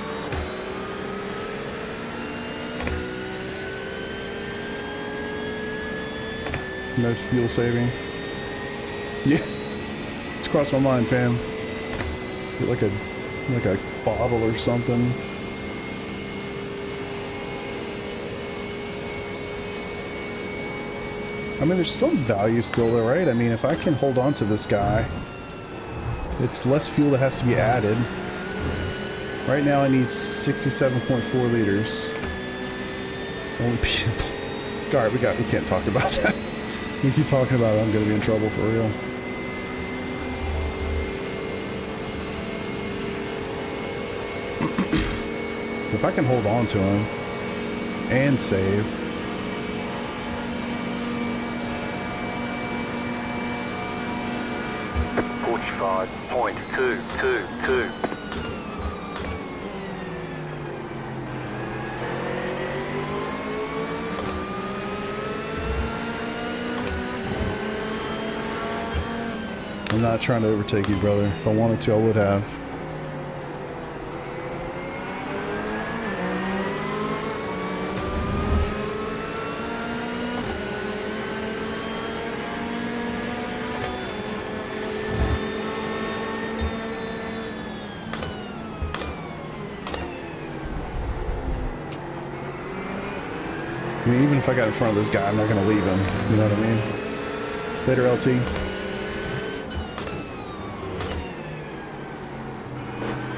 No fuel saving. Yeah, it's crossed my mind, fam. Get like a bottle or something. I mean, there's some value still there, right? I mean, if I can hold on to this guy, it's less fuel that has to be added. Right now, I need 67.4 liters. Only people. Alright, we can't talk about that. We keep talking about it, I'm gonna be in trouble for real. If I can hold on to him and save. .222. I'm not trying to overtake you, brother. If I wanted to, I would have. I mean, even if I got in front of this guy, I'm not going to leave him. You know what I mean? Later, LT.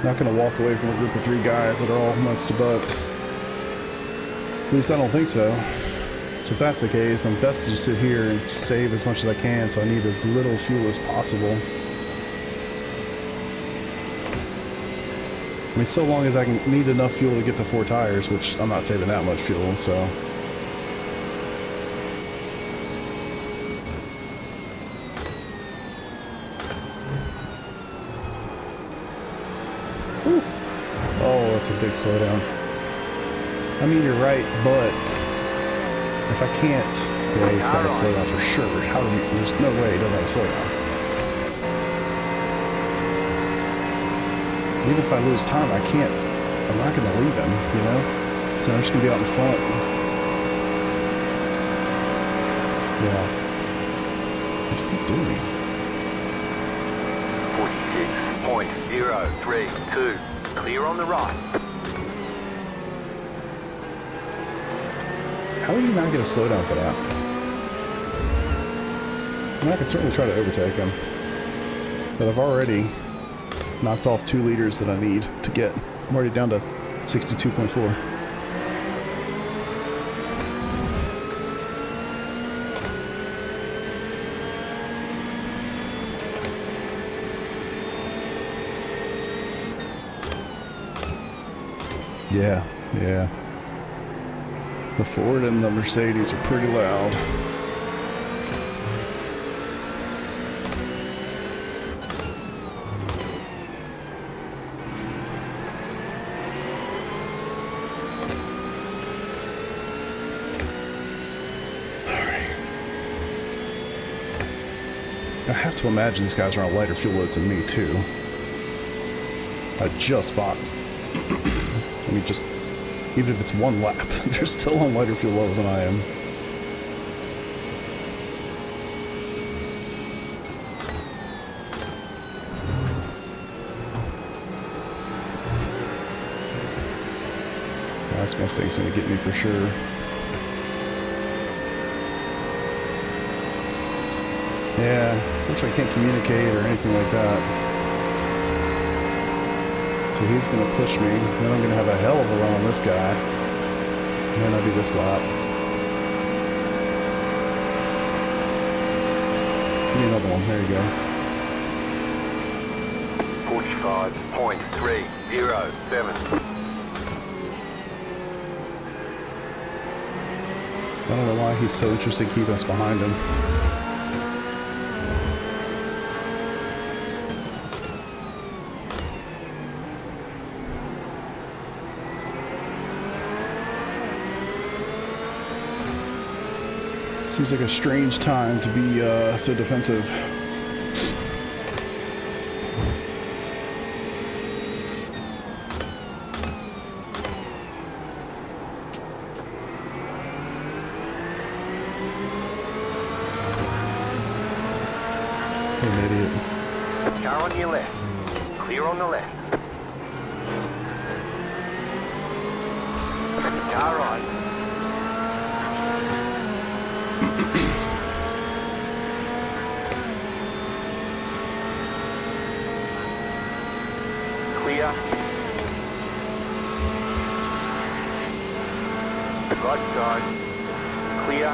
Not going to walk away from a group of 3 guys that are all nuts to butts. At least I don't think so. So if that's the case, I'm best to just sit here and save as much as I can, so I need as little fuel as possible. I mean, so long as I can need enough fuel to get to 4 tires, which I'm not saving that much fuel, so. Whew. Oh, that's a big slowdown. I mean, you're right, but if I can't, yeah, he's got to slow down for sure. How do you, there's no way he doesn't have a slow down. Even if I lose time, I can't, I'm not going to leave him, you know? So I'm just going to be out in front. Yeah. What is he doing? 46.032. Clear on the right. How are you not going to slow down for that? I mean, I could certainly try to overtake him. But I've already knocked off 2 liters that I need to get. I'm already down to 62.4. Yeah, yeah. The Ford and the Mercedes are pretty loud. I have to imagine these guys are on lighter fuel loads than me, too. I just boxed. I mean, just, even if it's 1 lap, they're still on lighter fuel loads than I am. This Mustang's gonna get me for sure. Yeah, unfortunately I can't communicate or anything like that. So he's going to push me. Then I'm going to have a hell of a run on this guy. And then I'll do this lap. Give me another one. There you go. 45.307. I don't know why he's so interested in keeping us behind him. Seems like a strange time to be so defensive. What an idiot. Car on your left. Clear on the left. Car right. Clear. Right side. Clear.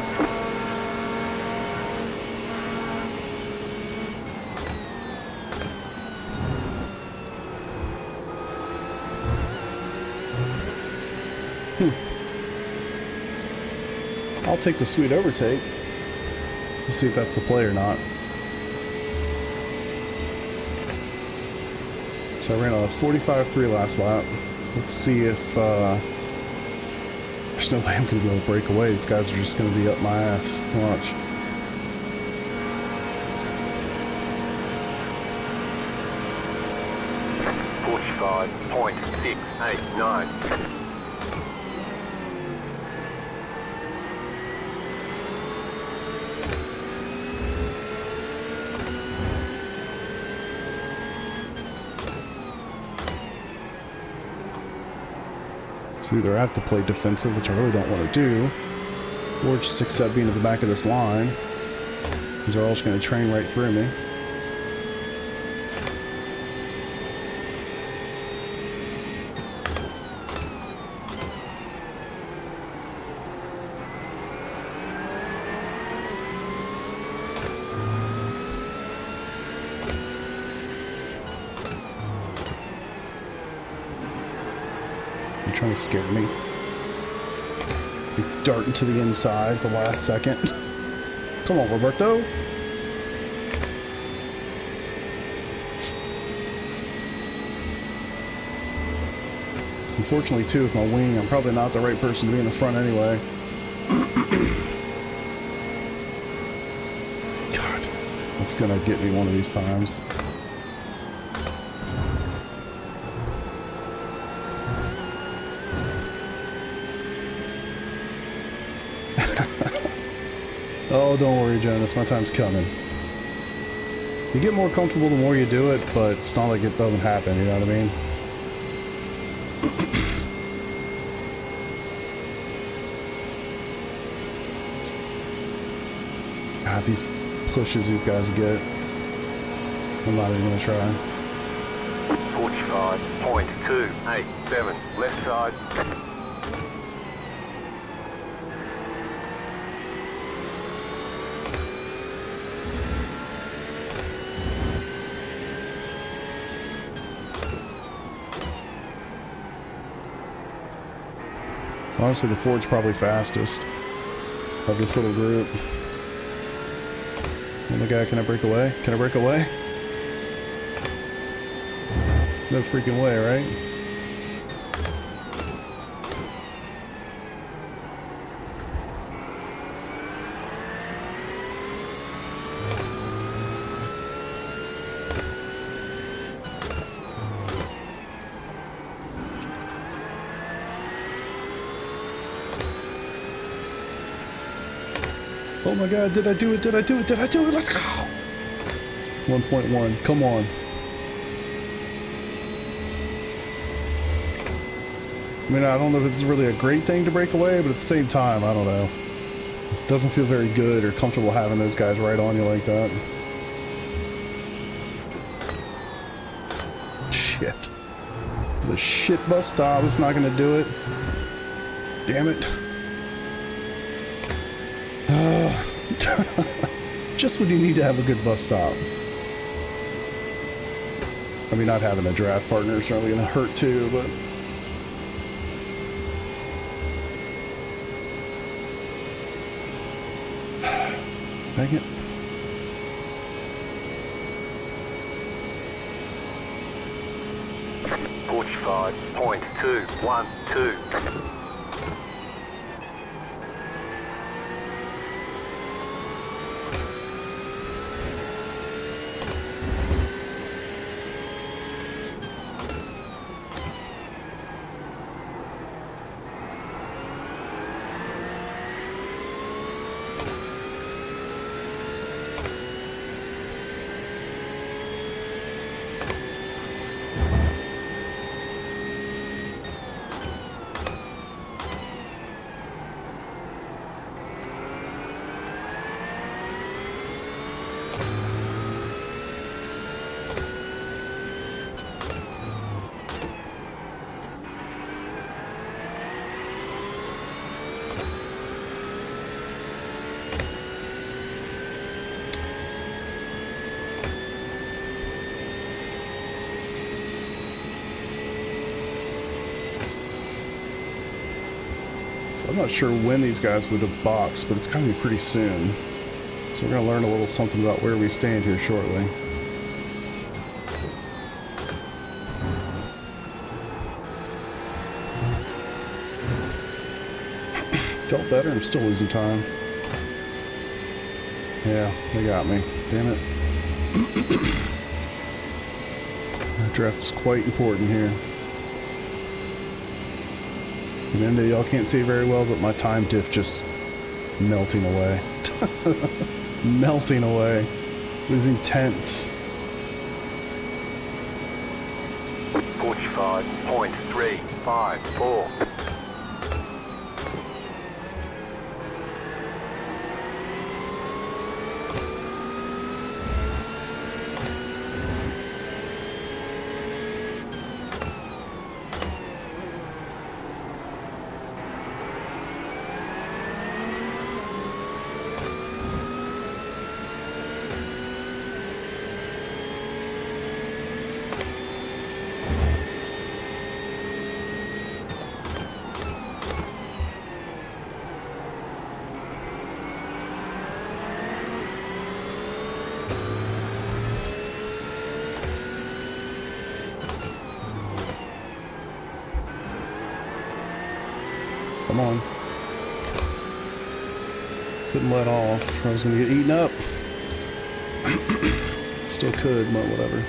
I'll take the sweet overtake. We'll see if that's the play or not. So I ran a 45.3 last lap. Let's see if there's no way I'm going to be able to break away. These guys are just going to be up my ass. Watch. .689. So either I have to play defensive, which I really don't want to do, Or just accept being at the back of this line, because they're all just going to train right through me. You're trying to scare me. You're darting to the inside the last second. Come on, Roberto. Unfortunately, too, with my wing, I'm probably not the right person to be in the front anyway. God, that's gonna get me one of these times. Oh, don't worry, Jonas. My time's coming. You get more comfortable the more you do it, but it's not like it doesn't happen, you know what I mean? God, these pushes these guys get. I'm not even gonna try. 45.287, left side. Honestly, the Ford's probably fastest of this little group. Oh my god, can I break away? Can I break away? No freaking way, right? Oh my god, did I do it? Did I do it? Did I do it? Let's go! 1.1, come on. I mean, I don't know if it's really a great thing to break away, but at the same time, I don't know. It doesn't feel very good or comfortable having those guys right on you like that. Shit. The shit bus stop is not gonna do it. Damn it. Just when you need to have a good bus stop. I mean, not having a draft partner is certainly going to hurt too, but... Dang it. .212. I'm not sure when these guys would have boxed, but it's going to be pretty soon. So we're going to learn a little something about where we stand here shortly. Felt better, I'm still losing time. Yeah, they got me. Damn it. That draft is quite important here. And then y'all can't see very well, but my time diff just melting away. Melting away. Losing tenths. 45.354. Come on. Couldn't let off. I was gonna get eaten up. Still could, but whatever.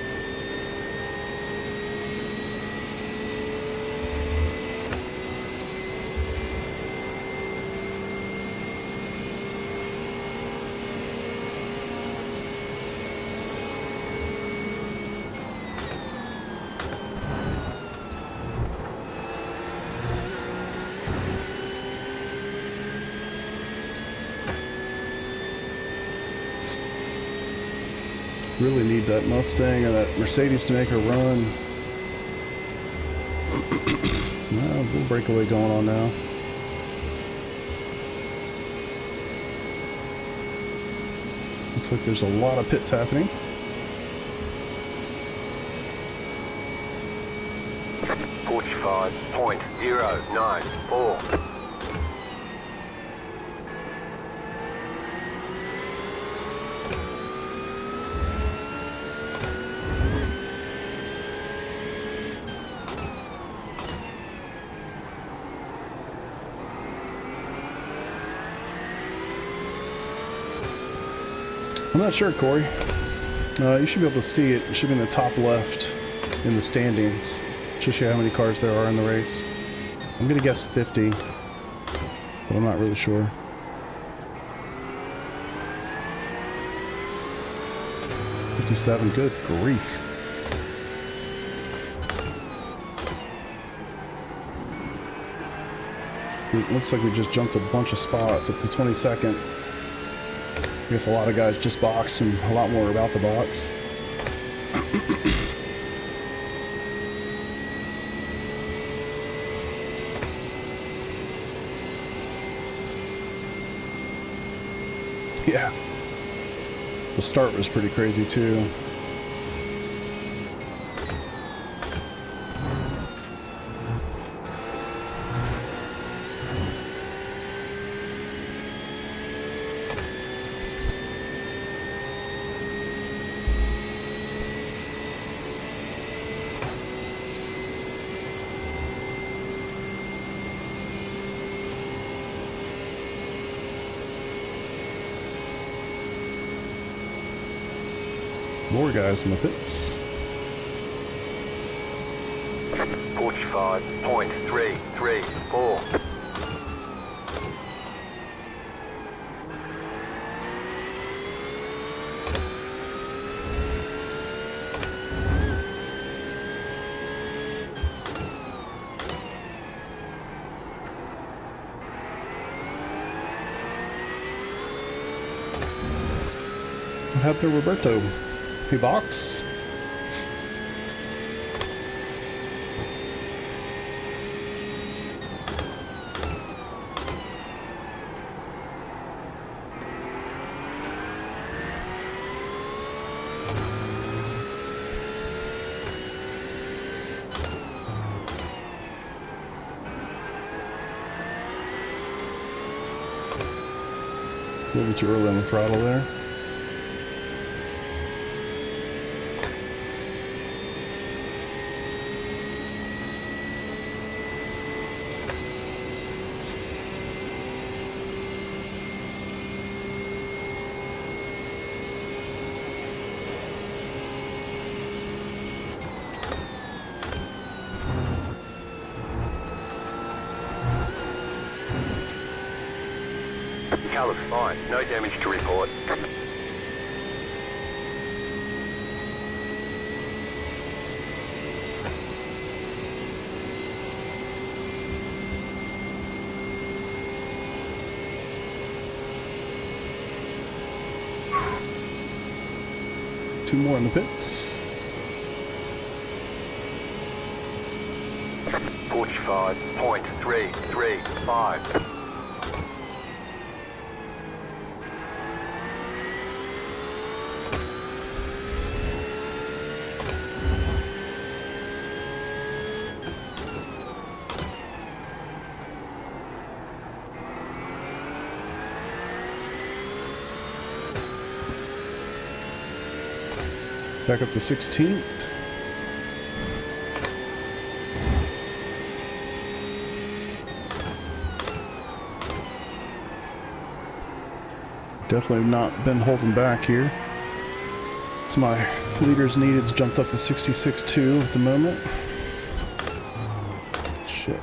Really need that Mustang or that Mercedes to make her run. No, a little breakaway going on now. Looks like there's a lot of pits happening. .094. I'm not sure, Corey. You should be able to see it. It should be in the top left in the standings. Shows you how many cars there are in the race. I'm gonna guess 50, but I'm not really sure. $57, good grief. It looks like we just jumped a bunch of spots up to 22nd. I guess a lot of guys just box and a lot more about the box. Yeah. The start was pretty crazy too. More guys in the pits. 45.334. What happened to Roberto? He box? A little bit too early on the throttle there. Car looks fine. No damage to report. Two more in the pits. 45.335. Back up to 16th. Definitely not been holding back here. So my liters needed's jumped up to 66.2 at the moment. Shit.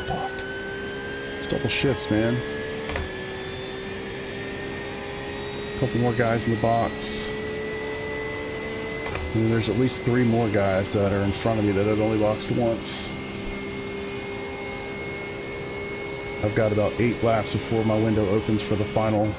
Fuck. It's double shifts, man. Couple more guys in the box. And there's at least 3 more guys that are in front of me that have only boxed once. I've got about 8 laps before my window opens for the final.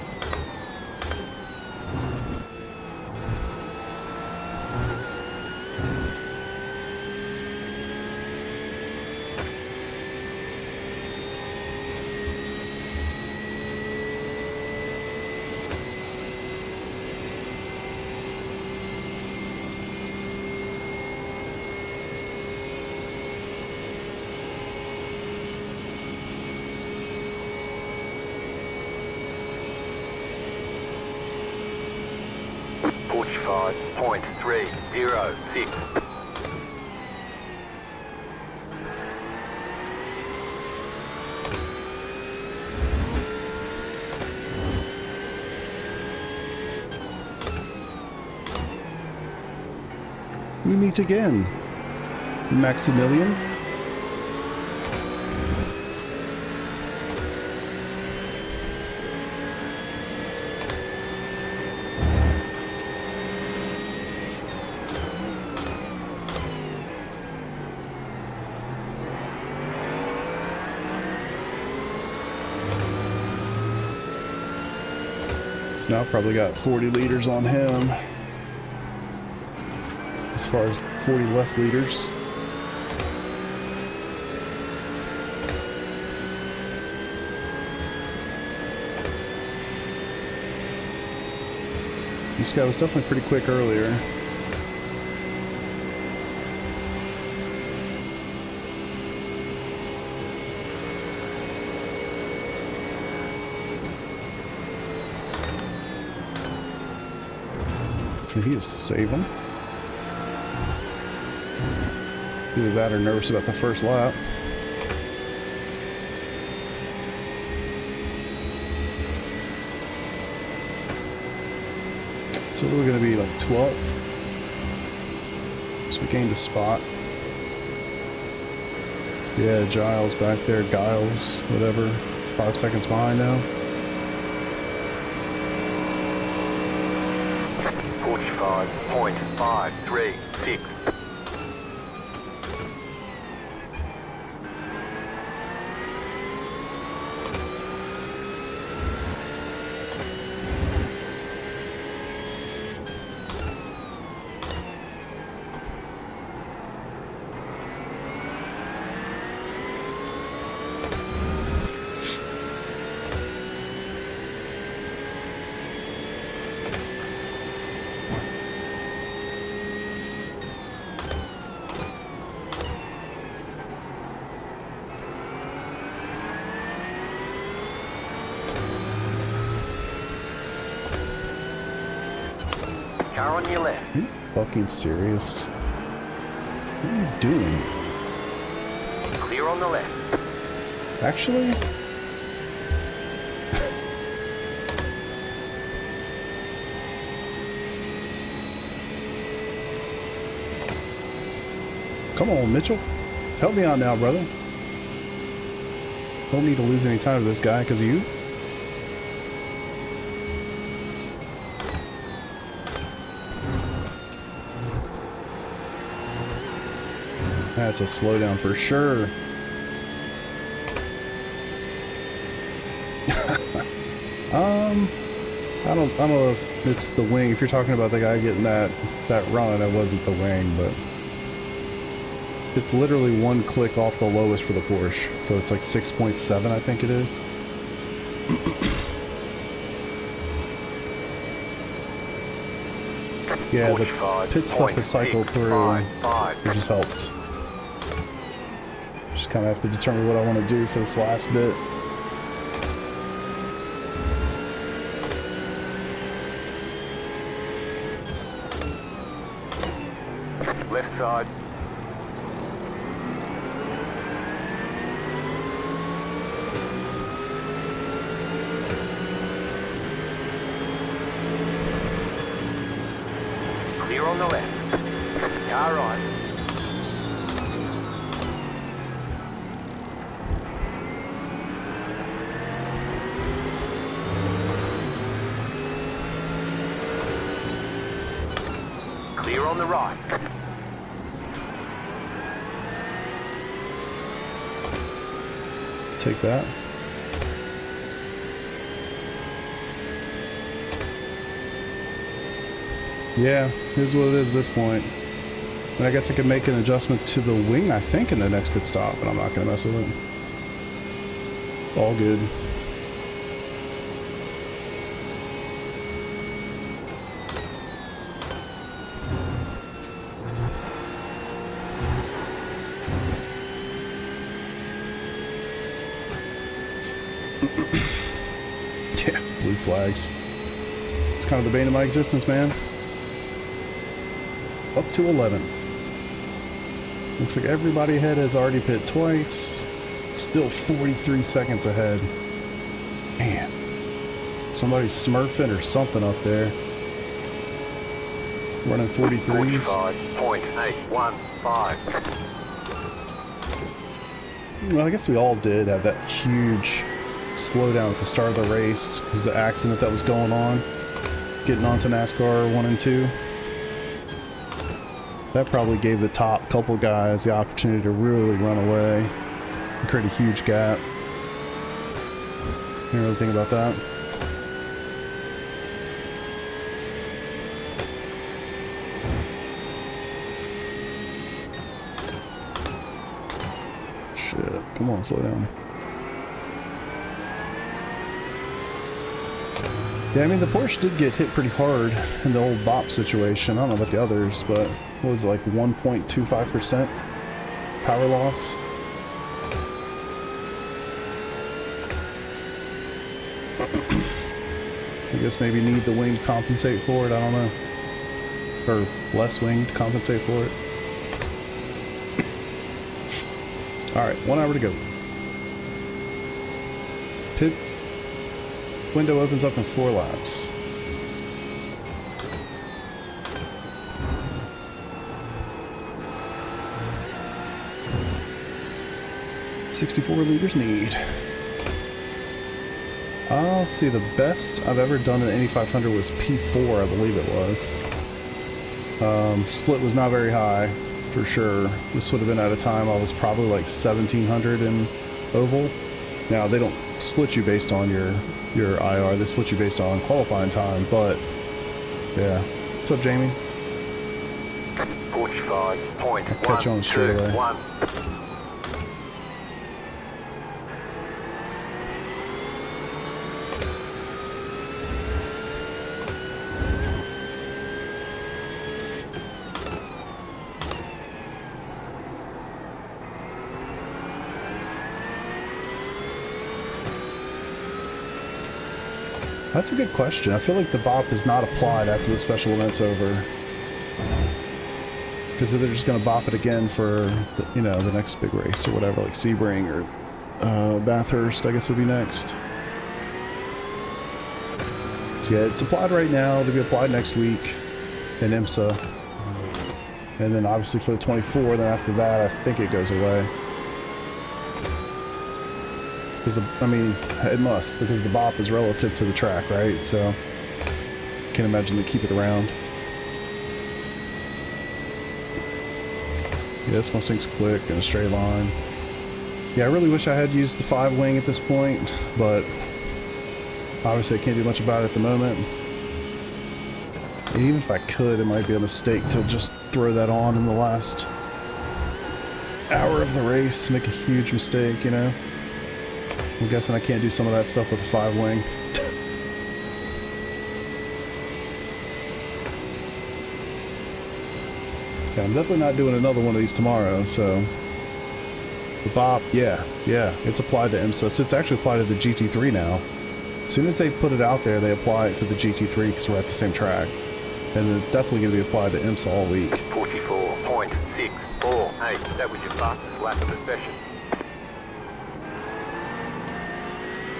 .306. We meet again, Maximilian. So now I've probably got 40 liters on him. As far as 40 less liters. This guy was definitely pretty quick earlier. He is saving. Either that or nervous about the first lap. So we're going to be like 12th. So we gained a spot. Yeah, Giles back there, Giles, whatever. 5 seconds behind now. 45.536. Car on your left. Are you fucking serious? What are you doing? Clear on the left. Actually? Come on, Mitchell. Help me out now, brother. Don't need to lose any time to this guy because of you. That's a slowdown for sure. I don't know if it's the wing. If you're talking about the guy getting that run, it wasn't the wing, but it's literally one click off the lowest for the Porsche. So it's like 6.7, I think it is. Yeah, the pit stuff is cycled through. It just helped. Just kind of have to determine what I want to do for this last bit. Left side. on the left. Car right. Clear on the right. Take that. Yeah, here's what it is at this point. And I guess I could make an adjustment to the wing, I think, in the next pit stop, but I'm not going to mess with it. All good. Yeah, blue flags. It's kind of the bane of my existence, man. Up to 11th. Looks like everybody ahead has already pit twice. Still 43 seconds ahead. Man. Somebody's smurfing or something up there. Running 43s. 45.815. Well, I guess we all did have that huge slowdown at the start of the race because of the accident that was going on. Getting onto NASCAR 1 and 2. That probably gave the top couple guys the opportunity to really run away and create a huge gap. You really think about that? Shit, come on, slow down. Yeah, I mean, the Porsche did get hit pretty hard in the old bop situation. I don't know about the others, but what was it, like 1.25% power loss? I guess maybe need the wing to compensate for it, I don't know. Or less wing to compensate for it. Alright, 1 hour to go. Pit window opens up in 4 laps. $64 liters need. Let's see, the best I've ever done in Indy 500 was P4, I believe it was. Split was not very high, for sure. This would have been at a time I was probably like 1700 in oval. Now, they don't split you based on your IR, they split you based on qualifying time, but yeah. What's up, Jamie? 45.121. Catch you on the straightaway. That's a good question. I feel like the BOP is not applied after the special event's over. Because they're just going to BOP it again for, the, you know, the next big race or whatever, like Sebring or Bathurst, I guess would be next. So yeah, it's applied right now. It'll be applied next week in IMSA. And then obviously for the 24, then after that, I think it goes away. Because, I mean, it must, because the BOP is relative to the track, right? So, I can't imagine they keep it around. Yeah, this Mustang's quick in a straight line. Yeah, I really wish I had used the 5-wing at this point, but obviously I can't do much about it at the moment. And even if I could, it might be a mistake to just throw that on in the last hour of the race, make a huge mistake, you know? I'm guessing I can't do some of that stuff with a 5-wing. Yeah, I'm definitely not doing another one of these tomorrow, so... The BOP, yeah, it's applied to IMSA. So it's actually applied to the GT3 now. As soon as they put it out there, they apply it to the GT3 because we're at the same track. And it's definitely going to be applied to IMSA all week. 44.648. That was your fastest lap of the session.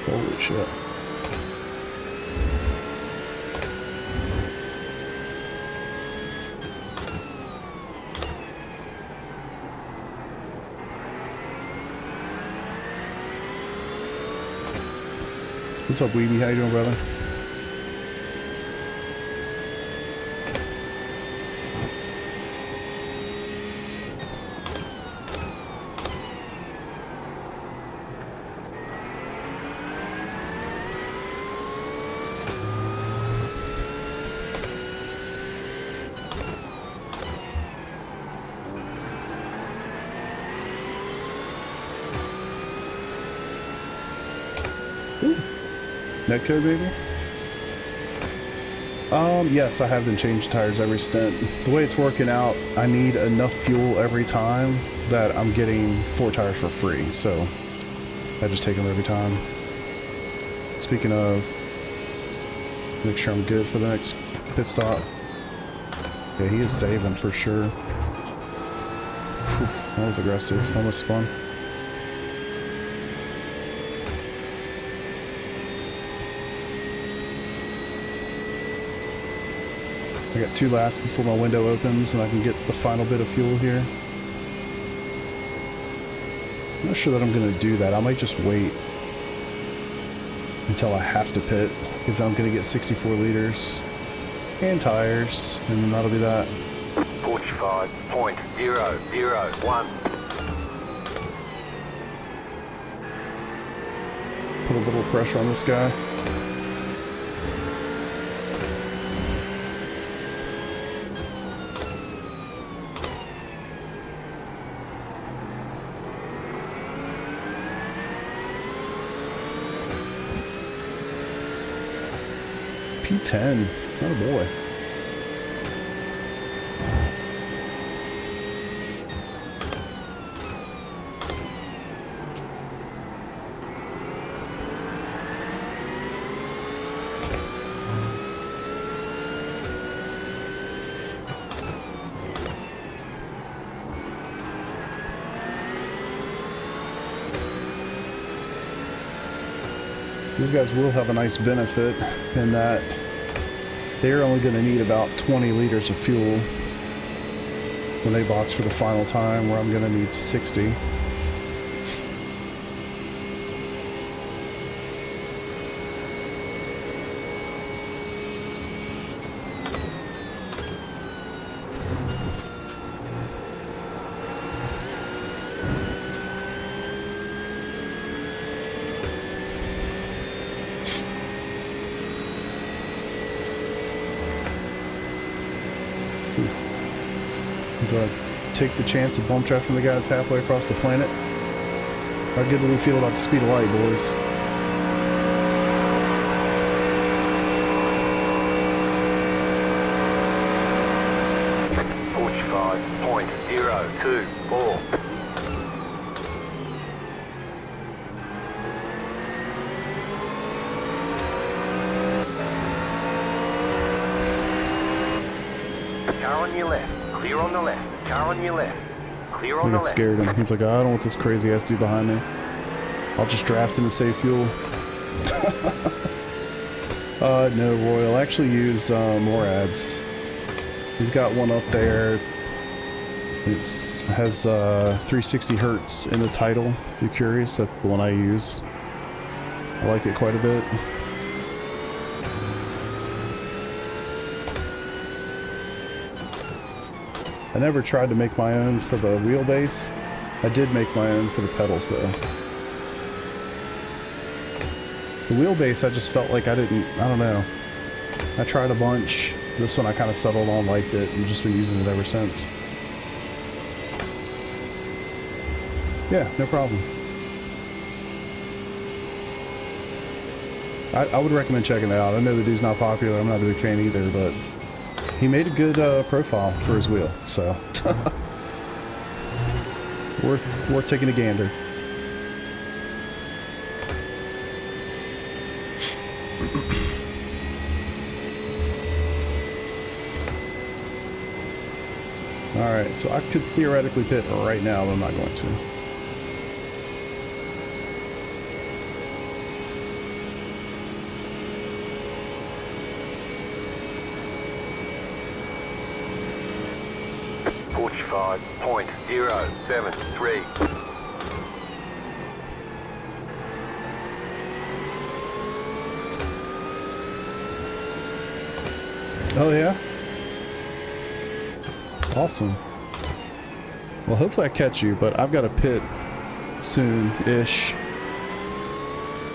Holy shit. What's up, Weeby? How you doing, brother? Netcode, baby? Yes, I have been changing tires every stint. The way it's working out, I need enough fuel every time that I'm getting 4 tires for free, so I just take them every time. Speaking of, make sure I'm good for the next pit stop. Yeah, he is saving for sure. Whew, that was aggressive, almost spun. I got 2 laps before my window opens and I can get the final bit of fuel here. I'm not sure that I'm going to do that. I might just wait until I have to pit, because I'm going to get 64 liters and tires, and then that'll be that. 45.001. Put a little pressure on this guy. P10. Oh boy. These guys will have a nice benefit in that they're only going to need about 20 liters of fuel when they box for the final time, where I'm going to need 60. Do I take the chance of bump track from the guy that's halfway across the planet? How good do we feel about the speed of light, boys? .024. Car on your left. Clear on the left. Car on your left. Clear on the left. Scared him. He's like, I don't want this crazy ass dude behind me. I'll just draft him to save fuel. No, Royal. Actually use Morad's. He's got one up there. It has 360 hertz in the title. If you're curious, that's the one I use. I like it quite a bit. I never tried to make my own for the wheelbase. I did make my own for the pedals though. The wheelbase, I just felt like I don't know. I tried a bunch. This one I kind of settled on, liked it, and just been using it ever since. Yeah, no problem. I would recommend checking it out. I know the dude's not popular. I'm not a big fan either, but he made a good profile for his wheel, so worth taking a gander. All right, so I could theoretically pit right now, but I'm not going to. .073. Oh yeah? Awesome. Well, hopefully I catch you, but I've got a pit soon-ish.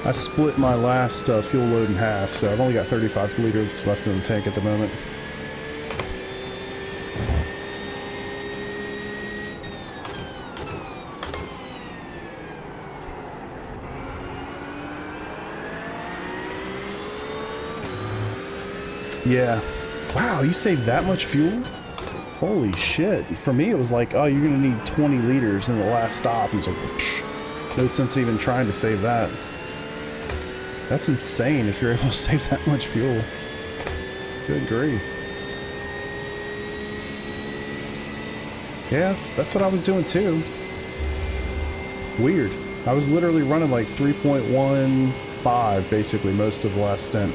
I split my last fuel load in half, so I've only got 35 liters left in the tank at the moment. Yeah. Wow, you saved that much fuel? Holy shit. For me, it was like, oh, you're going to need 20 liters in the last stop. And it's like, psh, no sense even trying to save that. That's insane if you're able to save that much fuel. Good grief. Yeah, that's what I was doing too. Weird. I was literally running like 3.15 basically most of the last stint.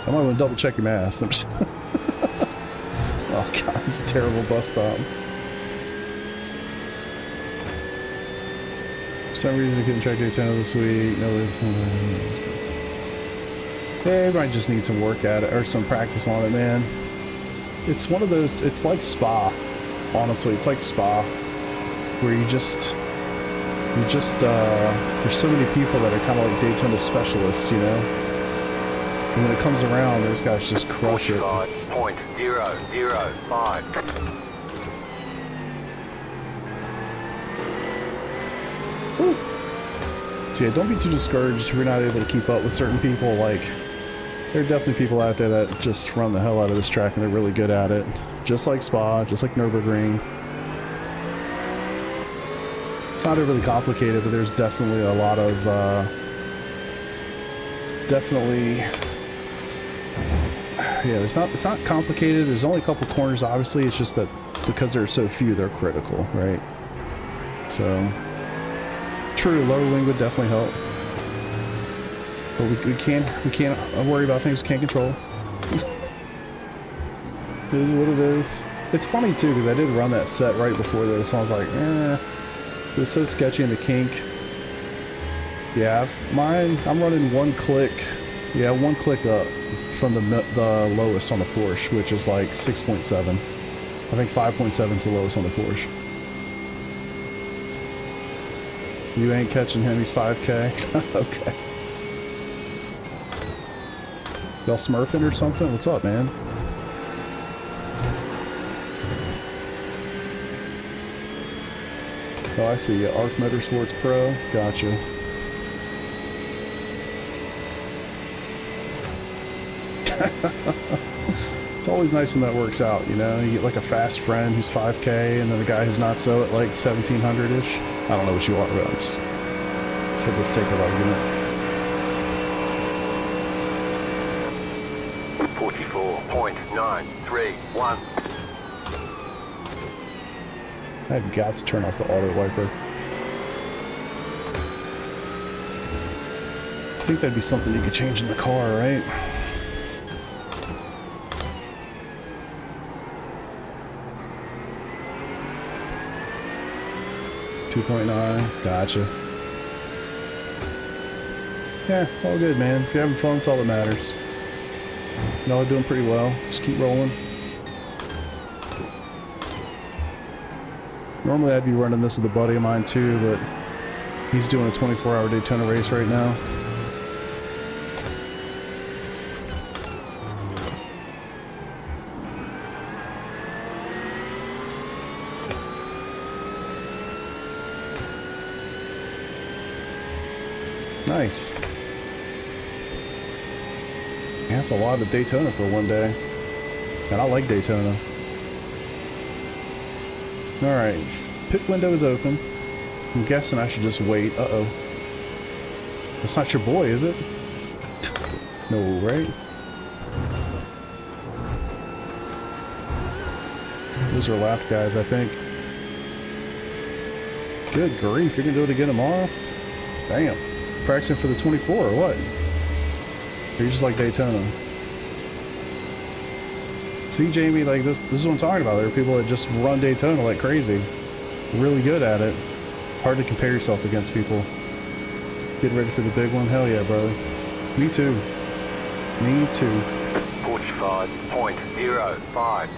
I might want to double check your math. I'm just oh god, it's a terrible bus stop. For some reason I couldn't track Daytona this week. No, yeah, I might just need some work at it, or some practice on it, man. It's one of those, it's like Spa. Honestly, it's like Spa. Where there's so many people that are kind of like Daytona specialists, you know? And when it comes around, those guys just crush it. 45.005. So yeah, don't be too discouraged if you're not able to keep up with certain people. Like, there are definitely people out there that just run the hell out of this track and they're really good at it. Just like Spa, just like Nürburgring. It's not overly complicated, but there's definitely a lot of, yeah, it's not complicated. There's only a couple corners, obviously. It's just that because there are so few, they're critical, right? So, true, lower wing would definitely help. But we can't worry about things we can't control. It is what it is. It's funny too, because I did run that set right before this, so I was like, it was so sketchy in the kink. Yeah, I'm running one click up from the lowest on the Porsche, which is like 6.7. I think 5.7 is the lowest on the Porsche. You ain't catching him, he's 5K. Okay. Y'all smurfing or something? What's up, man? Oh, I see you. Arc Motorsports Pro. Gotcha. It's always nice when that works out, you know? You get like a fast friend who's 5K and then a guy who's not so at like 1700-ish. I don't know what you are, but I'm just for the sake of argument. 44.931. I had got to turn off the auto wiper. I think that'd be something you could change in the car, right? .9, gotcha. Yeah, all good, man. If you're having fun, it's all that matters. Y'all are doing pretty well. Just keep rolling. Normally I'd be running this with a buddy of mine too, but he's doing a 24-hour Daytona race right now. Nice. Yeah, that's a lot of Daytona for one day. And I like Daytona. Alright, pit window is open. I'm guessing I should just wait. Uh-oh. That's not your boy, is it? No, right? Those are lapped guys, I think. Good grief, you're gonna do it again tomorrow? Damn. Practicing for the 24 or what? Or you just like Daytona? See, Jamie, like this is what I'm talking about. There are people that just run Daytona like crazy. Really good at it. Hard to compare yourself against people. Getting ready for the big one? Hell yeah, brother. Me too. Me too. 45.05.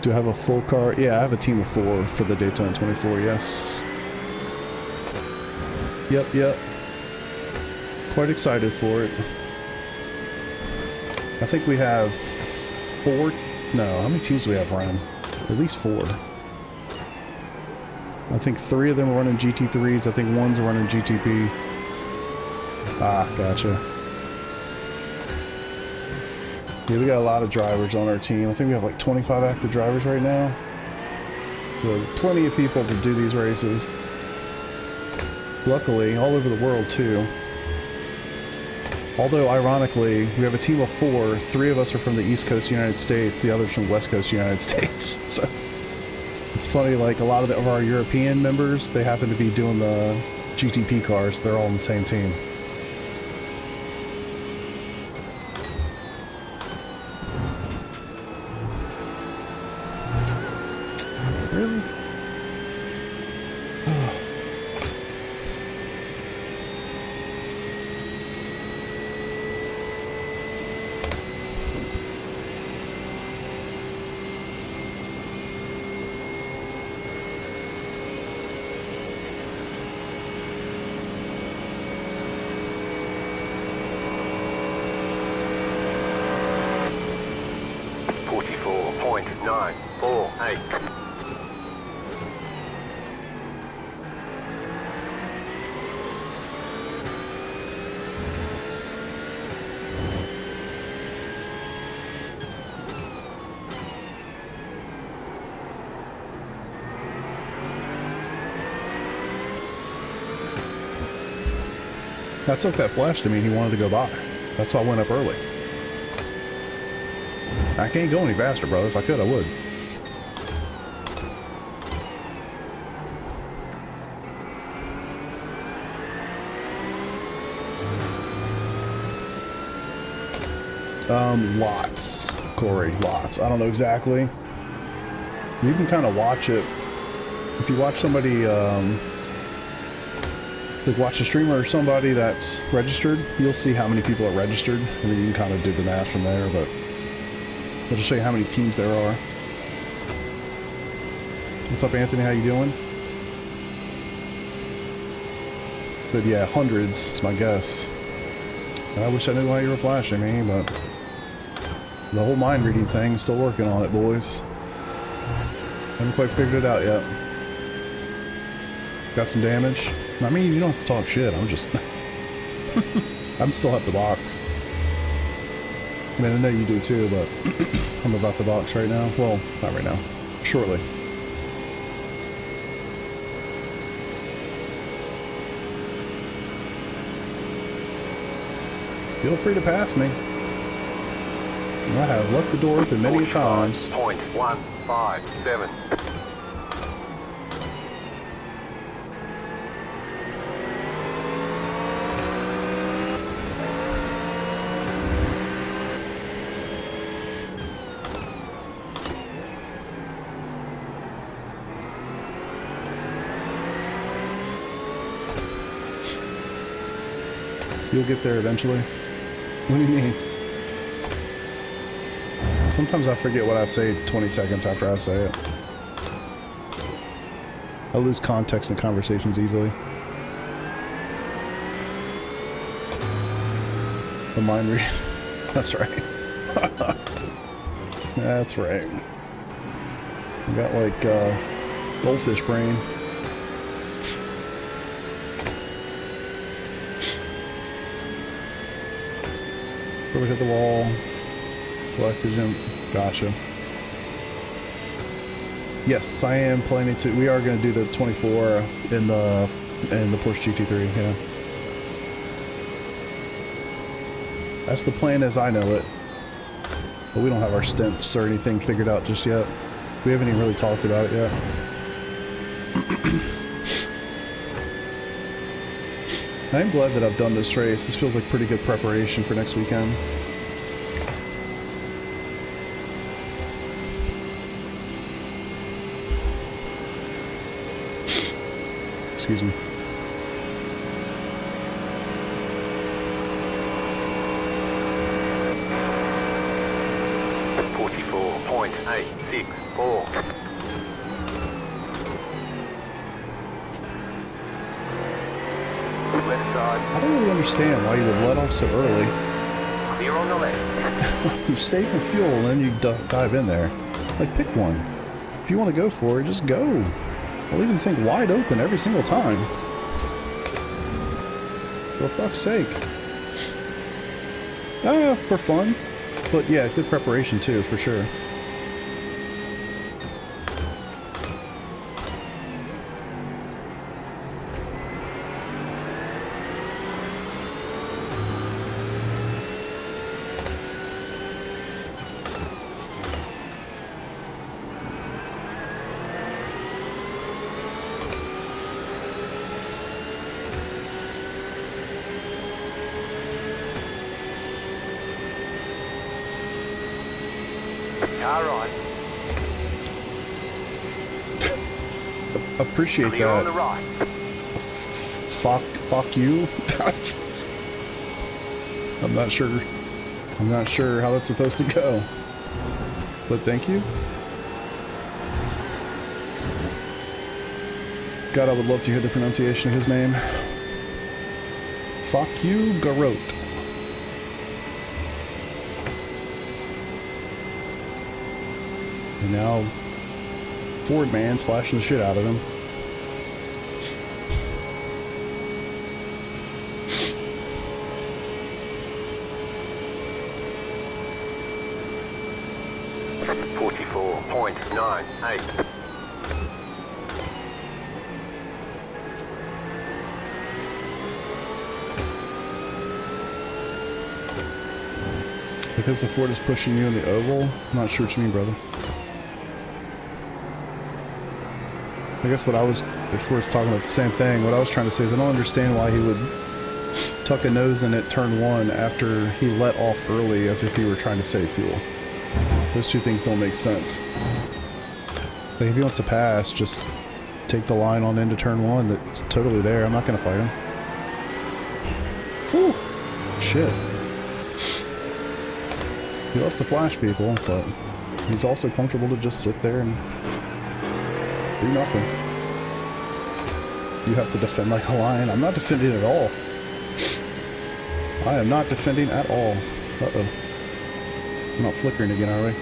Do I have a full car? Yeah, I have a team of 4 for the Daytona 24, yes. Yep. Quite excited for it. I think we have 4... No, how many teams do we have running? At least 4. I think 3 of them are running GT3s. I think 1's running GTP. Ah, gotcha. Yeah, we got a lot of drivers on our team. I think we have like 25 active drivers right now. So plenty of people to do these races. Luckily, all over the world too. Although, ironically, we have a team of 4. 3 of us are from the East Coast United States, the others from West Coast United States. So it's funny, like a lot of our European members, they happen to be doing the GTP cars. They're all on the same team. Really? I took that flash to mean he wanted to go by. That's why I went up early. I can't go any faster, brother. If I could, I would. Lots, Corey, lots. I don't know exactly. You can kind of watch it. If you watch somebody, like watch a streamer or somebody that's registered, you'll see how many people are registered, and then you can kind of do the math from there, but I'll just show you how many teams there are. What's up, Anthony? How you doing? But yeah, hundreds is my guess. I wish I knew why you were flashing me, but the whole mind reading thing, still working on it, boys. Haven't quite figured it out yet. Got some damage. I mean, you don't have to talk shit. I'm just... I'm still at the box. I mean, I know you do too, but I'm about the box right now. Well, not right now. Shortly. Feel free to pass me. I have left the door open many times. 45.157. You'll get there eventually. What do you mean? Sometimes I forget what I say 20 seconds after I say it. I lose context in conversations easily. The mind read. That's right. That's right. I got like goldfish brain. Probably hit the wall. Collected. Gotcha. Yes, I am planning to. We are going to do the 24 in the Porsche GT3. Yeah, that's the plan as I know it. But we don't have our stints or anything figured out just yet. We haven't even really talked about it yet. I'm glad that I've done this race. This feels like pretty good preparation for next weekend. Excuse me. .864. Left side. I don't really understand why you would let off so early. Clear on the left. You save for fuel and then you dive in there. Like, pick one. If you want to go for it, just go. I'll even think wide open every single time. For fuck's sake. For fun. But yeah, good preparation too, for sure. Car right. Appreciate Clear on the that. right. Fuck you. I'm not sure how that's supposed to go. But thank you. God, I would love to hear the pronunciation of his name. Fuck you, Garot. And now, Ford man's flashing the shit out of him. .98. Because the Ford is pushing you in the oval? I'm not sure what you mean, brother. I guess if we're talking about the same thing, what I was trying to say is I don't understand why he would tuck a nose in at turn 1 after he let off early as if he were trying to save fuel. Those two things don't make sense. Like, if he wants to pass, just take the line on into turn 1. That's totally there. I'm not going to fight him. Whew. Shit. He loves to flash people, but he's also comfortable to just sit there and do nothing. You have to defend like a lion. I'm not defending at all. I am not defending at all. Uh-oh. We're not flickering again, are we?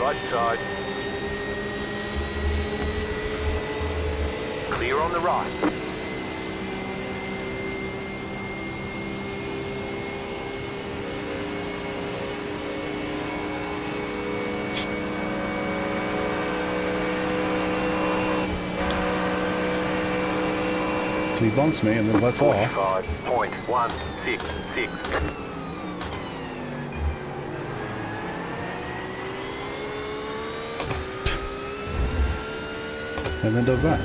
Right side. Clear on the right. So he bumps me and then lets off. 45.166. And then does that.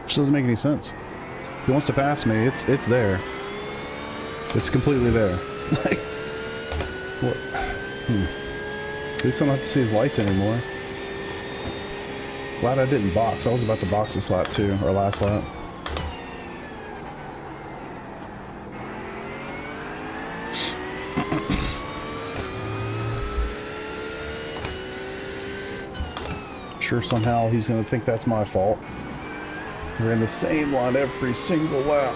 Which doesn't make any sense. If he wants to pass me, it's there. It's completely there. Like, what? At least I don't have to see his lights anymore. Glad I didn't box. I was about to box this lap too, or last lap. Sure, somehow he's going to think that's my fault. We're in the same line every single lap.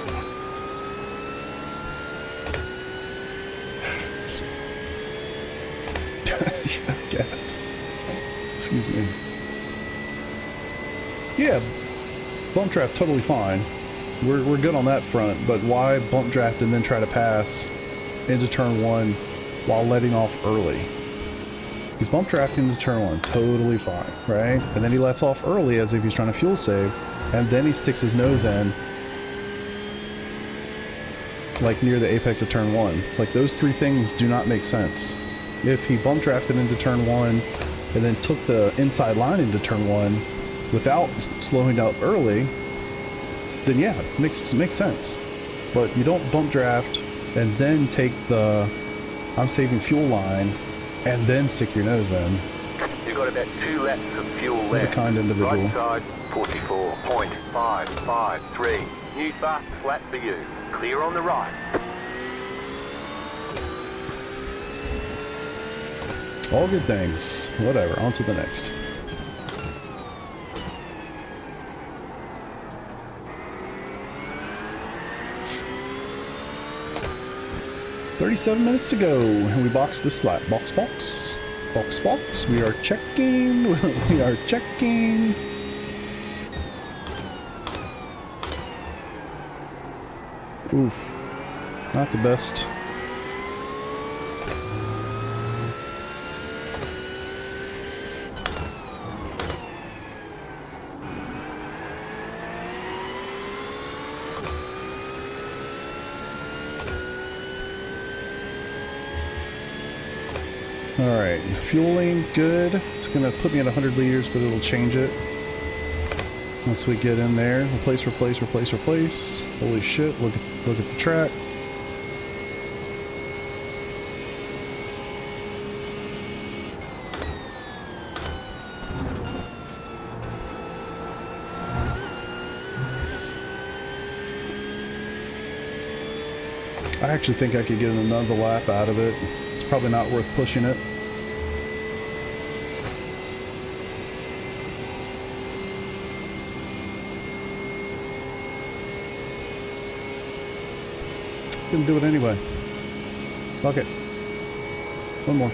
Yeah, I guess. Excuse me. Yeah, bump draft totally fine. We're good on that front, but why bump draft and then try to pass into turn 1 while letting off early. He's bump drafting into turn 1, totally fine, right? And then he lets off early as if he's trying to fuel save, and then he sticks his nose in, like near the apex of turn 1. Like, those three things do not make sense. If he bump drafted into turn 1 and then took the inside line into turn 1 without slowing up early, then yeah, it makes sense. But you don't bump draft and then take the I'm saving fuel line and then stick your nose in. You've got about 2 laps of fuel left. What a kind individual. Right side, 44.553. New fast flat for you. Clear on the right. All good things. Whatever, on to the next. "37 minutes to go, and we box this lap. Box. We are checking. We are checking. Oof. Not the best. Alright, fueling, good. It's gonna put me at 100 liters, but it'll change it once we get in there. Replace. Holy shit, look at the track. I actually think I could get another lap out of it. It's probably not worth pushing it. Gonna do it anyway. Fuck it. One more.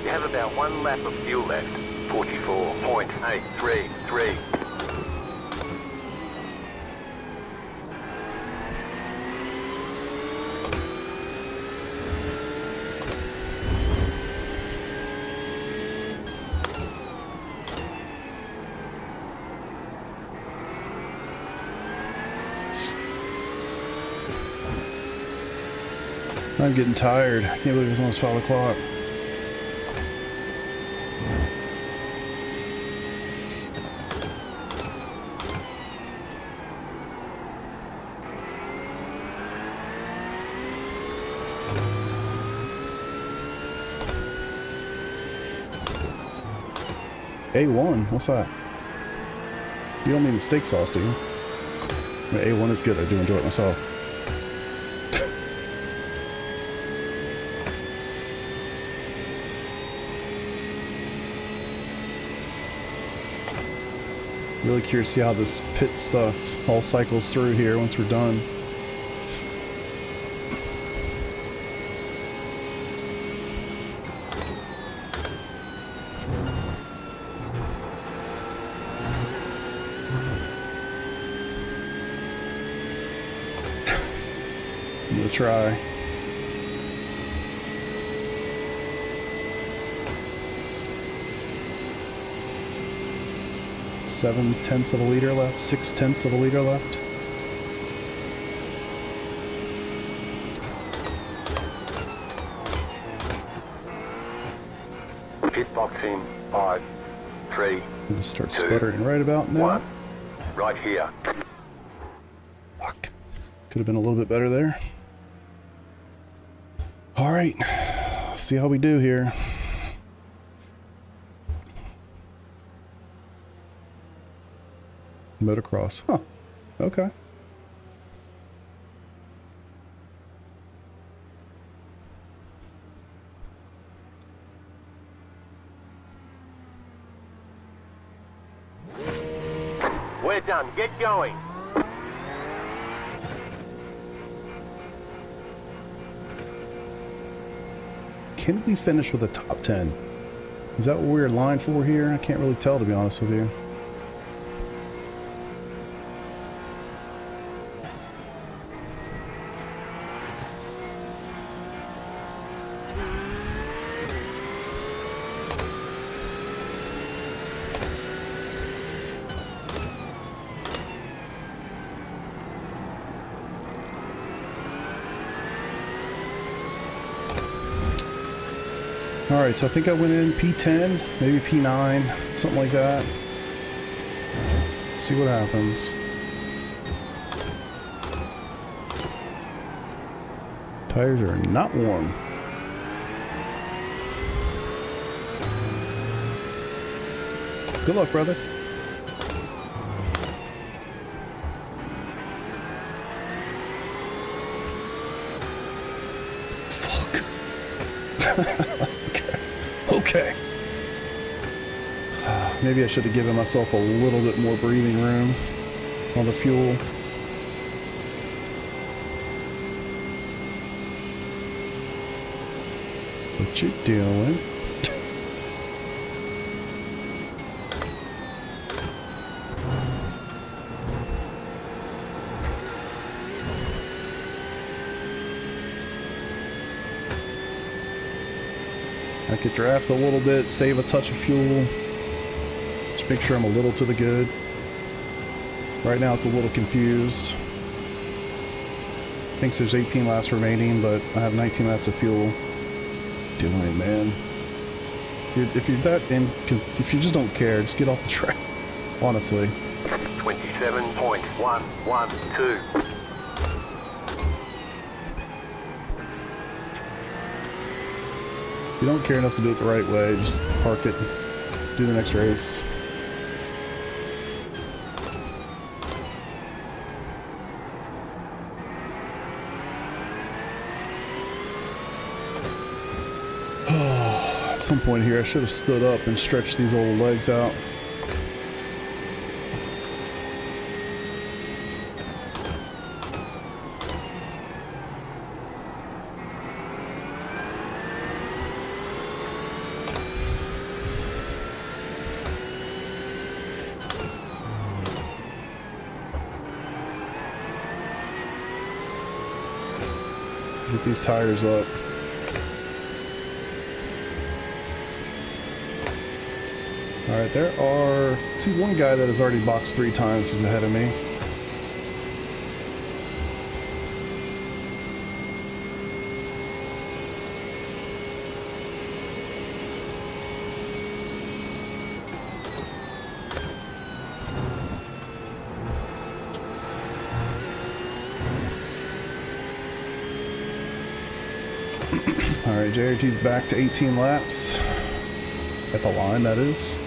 You have about 1 lap of fuel left. 44.833. I'm getting tired. I can't believe it's almost 5 o'clock. A1? What's that? You don't mean the steak sauce, do you? A1 is good. I do enjoy it myself. Really curious to see how this pit stuff all cycles through here once we're done. I'm gonna try. Seven-tenths of a liter left, 6/10 of a liter left. Pitboxing 5, 3. I'm gonna start sputtering right about now. 1. Right here. Fuck. Could have been a little bit better there. Alright. See how we do here. Motocross. Huh. Okay. We're done. Get going. Can we finish with a top 10? Is that what we're in line for here? I can't really tell, to be honest with you. Alright, so I think I went in P10, maybe P9, something like that. Let's see what happens. Tires are not warm. Good luck, brother. Fuck. Okay. Maybe I should have given myself a little bit more breathing room on the fuel. What you doing? I could draft a little bit, save a touch of fuel. Just make sure I'm a little to the good. Right now it's a little confused. Thinks there's 18 laps remaining, but I have 19 laps of fuel. Doing, man. If you're that if you just don't care, just get off the track. Honestly. 27.112. If you don't care enough to do it the right way, just park it. Do the next race. At some point here, I should have stood up and stretched these old legs out. Get these tires up. Alright, there are... see, one guy that has already boxed 3 times is ahead of me. Alright, JRT's back to 18 laps. At the line, that is.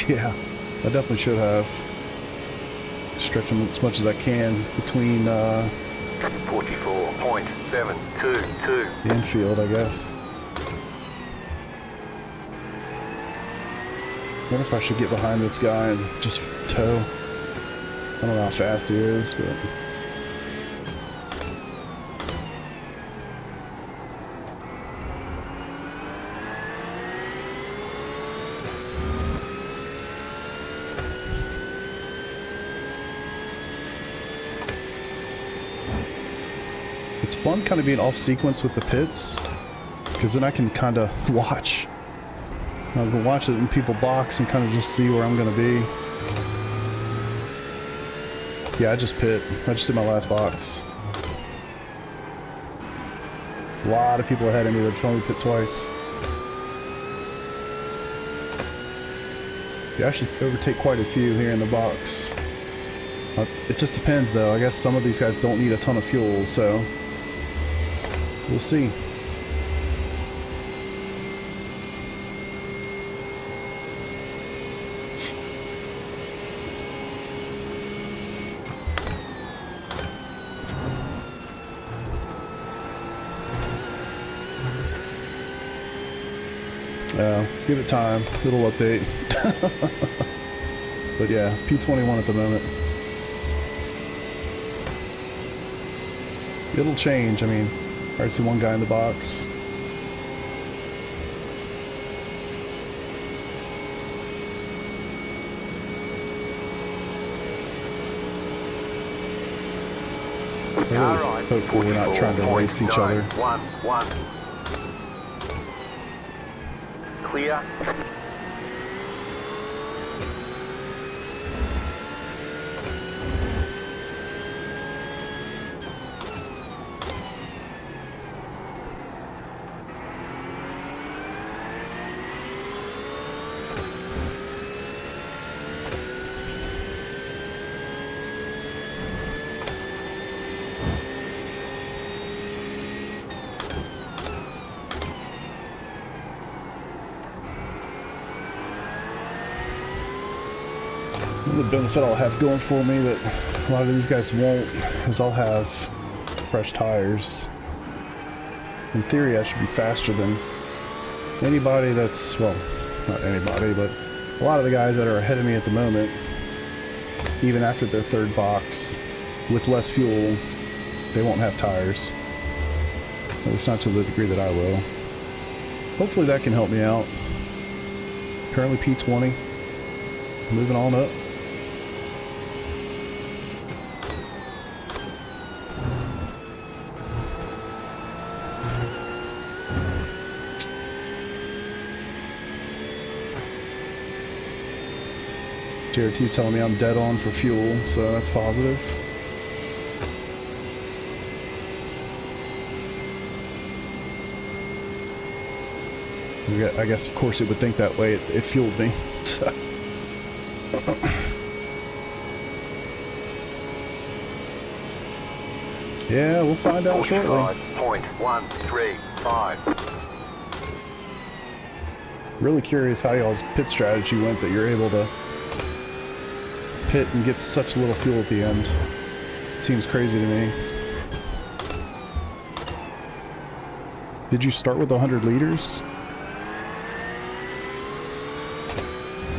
Yeah, I definitely should have. Stretch them as much as I can between 44.722. the infield, I guess. Wonder if I should get behind this guy and just tow. I don't know how fast he is, but... it's fun kind of being off sequence with the pits, because then I can kind of watch. I can watch it in people box and kind of just see where I'm going to be. Yeah, I just pit. I just did my last box. A lot of people ahead of me that only pit twice. You actually overtake quite a few here in the box. It just depends though. I guess some of these guys don't need a ton of fuel, so we'll see. Give it time. It'll update. But yeah, P21 at the moment. It'll change. I mean, I already see one guy in the box. Hopefully we're not trying to race each other. 11. Clear. The benefit I'll have going for me that a lot of these guys won't is I'll have fresh tires. In theory, I should be faster than anybody that's, well, not anybody, but a lot of the guys that are ahead of me at the moment, even after their third box, with less fuel, they won't have tires. At least not to the degree that I will. Hopefully that can help me out. Currently P20, moving on up. JRT's telling me I'm dead on for fuel, so that's positive. I guess, of course, it would think that way. It fueled me. Yeah, we'll find out shortly. 45.135. Really curious how y'all's pit strategy went that you're able to pit and get such little fuel at the end. It seems crazy to me. Did you start with 100 liters?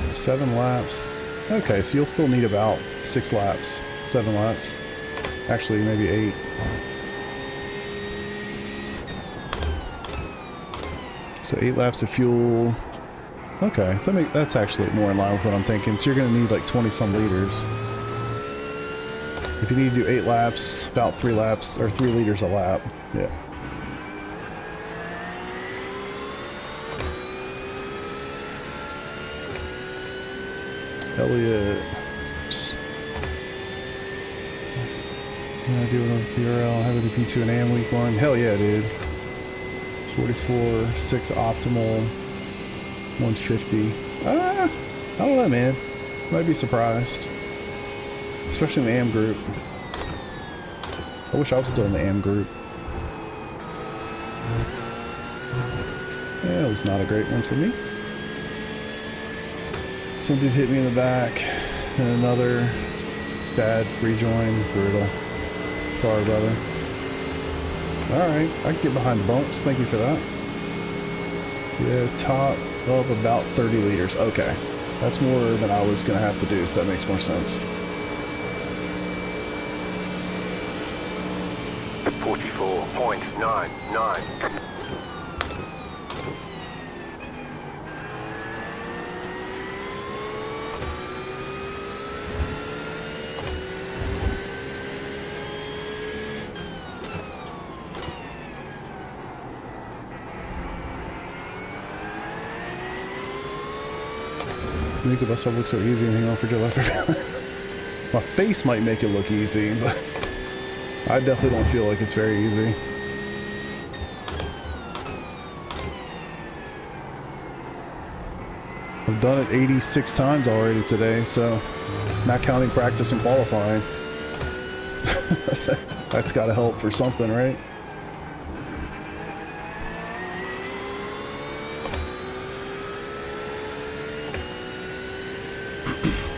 7 laps. Okay, so you'll still need about 6 laps, 7 laps. Actually, maybe 8. So 8 laps of fuel. Okay, so that's actually more in line with what I'm thinking. So you're going to need like 20 some liters. If you need to do 8 laps, about 3 laps, or 3 liters a lap. Yeah. Elliot. Yeah, doing a BRL, having the P2 and AM week 1. Hell yeah, dude. 44, 6 optimal, 150. I don't know, man. Might be surprised. Especially in the AM group. I wish I was still in the AM group. Yeah, it was not a great one for me. Some dude hit me in the back, and another bad rejoin. Brutal. Sorry, brother. Alright, I can get behind the bumps. Thank you for that. Yeah, top of about 30 liters. Okay. That's more than I was going to have to do, so that makes more sense. 44.99. Make the bus stop look so easy and hang on for July 4th. My face might make it look easy, but I definitely don't feel like it's very easy. I've done it 86 times already today, so not counting practice and qualifying. That's gotta help for something, right?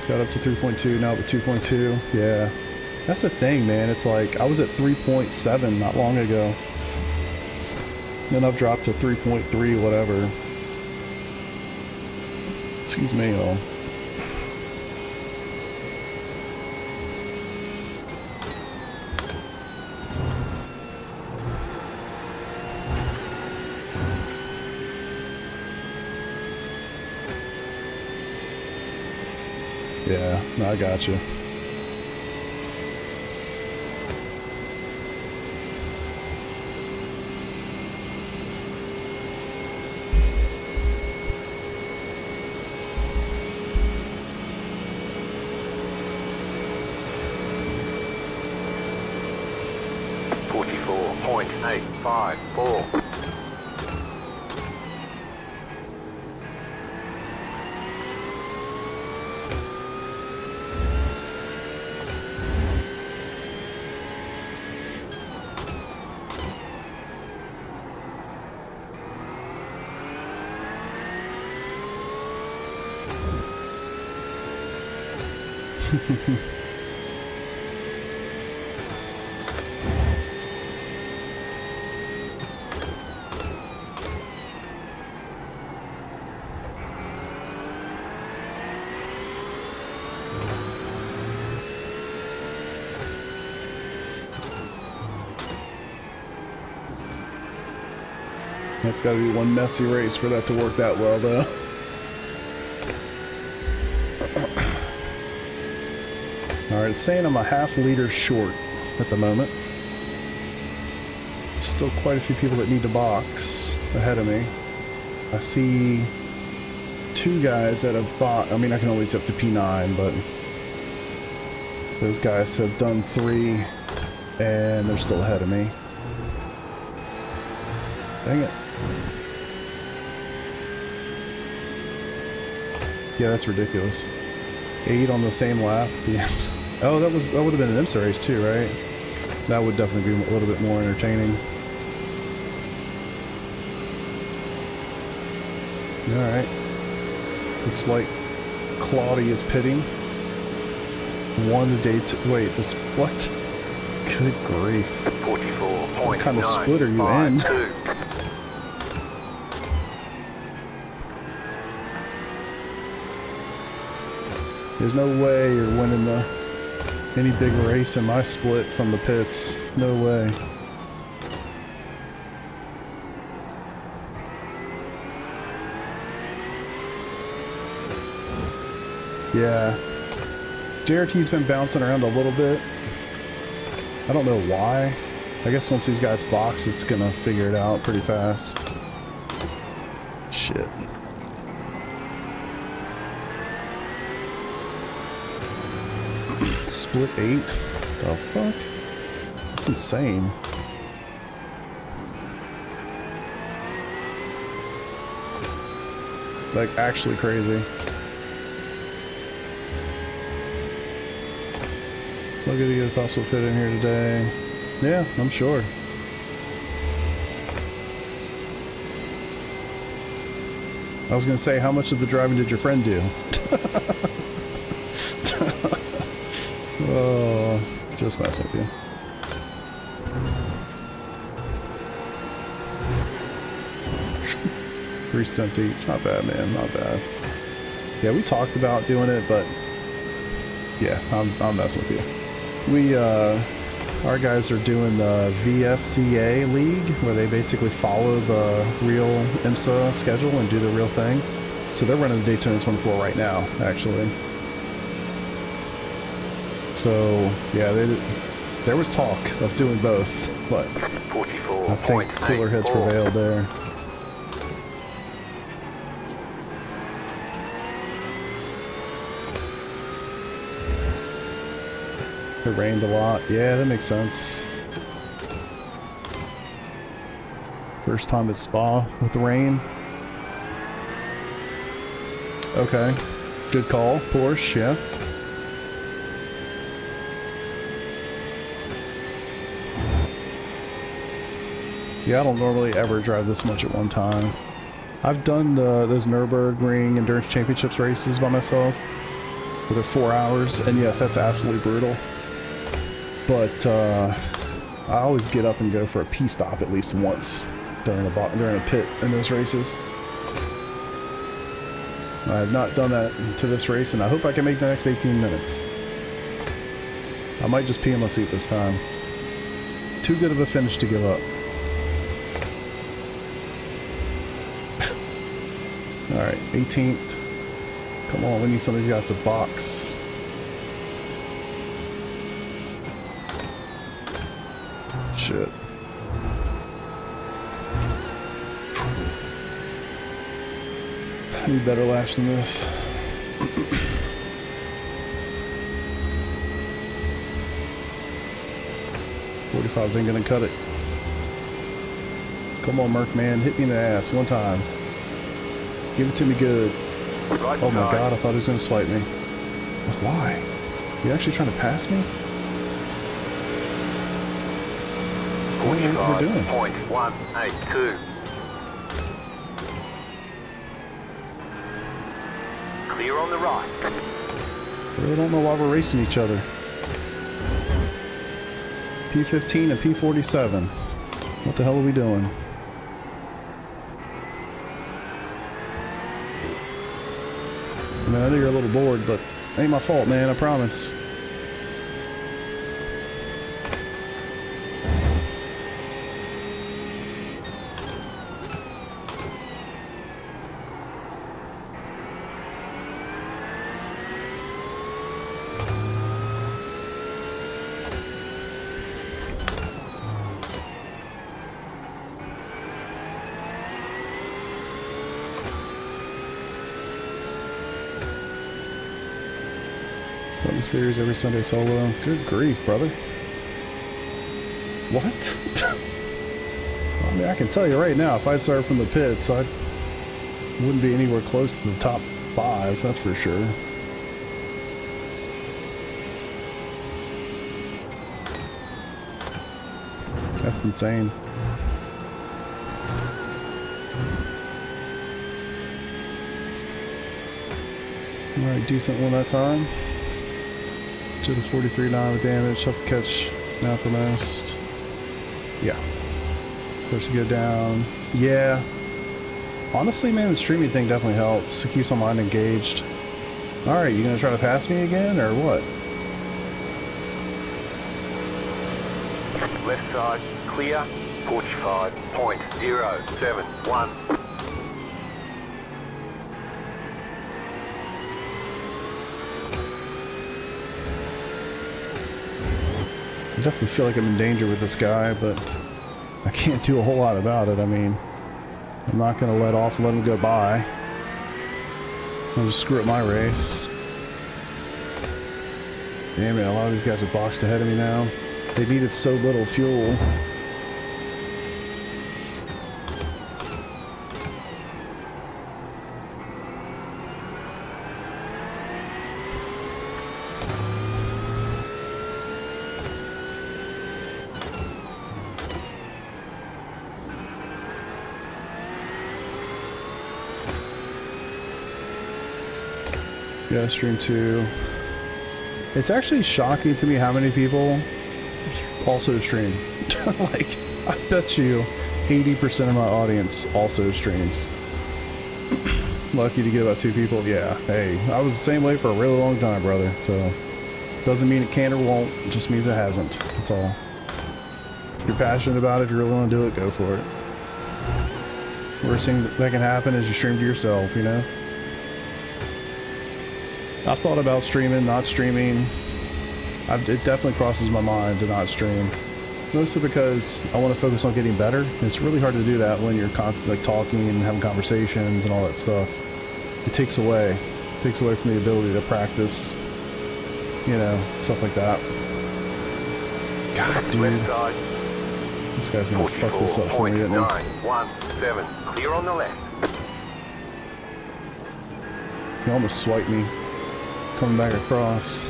Got up to 3.2, now up at 2.2. Yeah. That's the thing, man. It's like, I was at 3.7 not long ago. Then I've dropped to 3.3, whatever. Excuse me, y'all. Yeah, no, I got you. .854. That's got to be one messy race for that to work that well, though. Alright, it's saying I'm a half liter short at the moment. Still quite a few people that need to box ahead of me. I see 2 guys that have bought. I mean, I can only see up to P9, but those guys have done 3 and they're still ahead of me. Dang it. Yeah, that's ridiculous. 8 on the same lap. Yeah. Oh, that would have been an IMSA race too, right? That would definitely be a little bit more entertaining. Alright. Looks like Claudia is pitting. Won the Daytona. Wait, this. What? Good grief. 44.952. What kind of split are you in? There's no way you're winning any big race in my split from the pits. No way. Yeah. JRT's been bouncing around a little bit. I don't know why. I guess once these guys box, it's gonna figure it out pretty fast. Shit. Split 8? The fuck? That's insane. Like, actually crazy. Look at you, it's also fit in here today. Yeah, I'm sure. I was gonna say, how much of the driving did your friend do? Oh, just messing with you. Three stunts each. Not bad, man. Not bad. Yeah, we talked about doing it, but yeah, I'm messing with you. Our guys are doing the VSCA League, where they basically follow the real IMSA schedule and do the real thing. So they're running the Daytona 24 right now, actually. So yeah, there was talk of doing both, but I think cooler heads prevailed there. It rained a lot. Yeah, that makes sense. First time at Spa with rain. Okay. Good call, Porsche, yeah. Yeah, I don't normally ever drive this much at one time. I've done those Nürburgring Endurance Championships races by myself. Where they're 4 hours, and yes, that's absolutely brutal. But I always get up and go for a P-stop at least once during a pit in those races. I have not done that to this race, and I hope I can make the next 18 minutes. I might just pee in my seat this time. Too good of a finish to give up. Alright, 18th. Come on, we need some of these guys to box. Shit. I need better laps than this. 45s ain't gonna cut it. Come on, Merc man, hit me in the ass one time. Give it to me good. Oh my god, I thought he was gonna swipe me. Why? You actually trying to pass me? What are you doing? 45.182. Clear on the right. Really don't know why we're racing each other. P15 and P47. What the hell are we doing? I mean, I know you're a little bored, but ain't my fault, man, I promise. The series every Sunday solo. Good grief, brother. What? I mean, I can tell you right now, if I'd started from the pits, I wouldn't be anywhere close to the top 5, that's for sure. That's insane. Alright, decent one that time. To the 43.9 of damage, have to catch now for most. Yeah. First to go down. Yeah. Honestly, man, the streaming thing definitely helps. It keeps my mind engaged. Alright, you gonna try to pass me again, or what? Left side, clear, 45.071. I definitely feel like I'm in danger with this guy, but I can't do a whole lot about it. I mean, I'm not going to let him go by. I'll just screw up my race. Damn it, a lot of these guys are boxed ahead of me now. They needed so little fuel. Yeah, stream 2. It's actually shocking to me how many people also stream. Like, I bet you 80% of my audience also streams. Lucky to get about 2 people. Yeah, hey, I was the same way for a really long time, brother. So, doesn't mean it can or won't. It just means it hasn't. That's all. If you're passionate about it, if you really want to do it, go for it. Worst thing that can happen is you stream to yourself, you know? I've thought about streaming, not streaming. It definitely crosses my mind to not stream. Mostly because I want to focus on getting better. It's really hard to do that when you're like talking and having conversations and all that stuff. It takes away from the ability to practice, you know, stuff like that. God, dude. This guy's gonna fuck this up for me, isn't he? 44.917, clear on the left. He almost swiped me. Coming back across.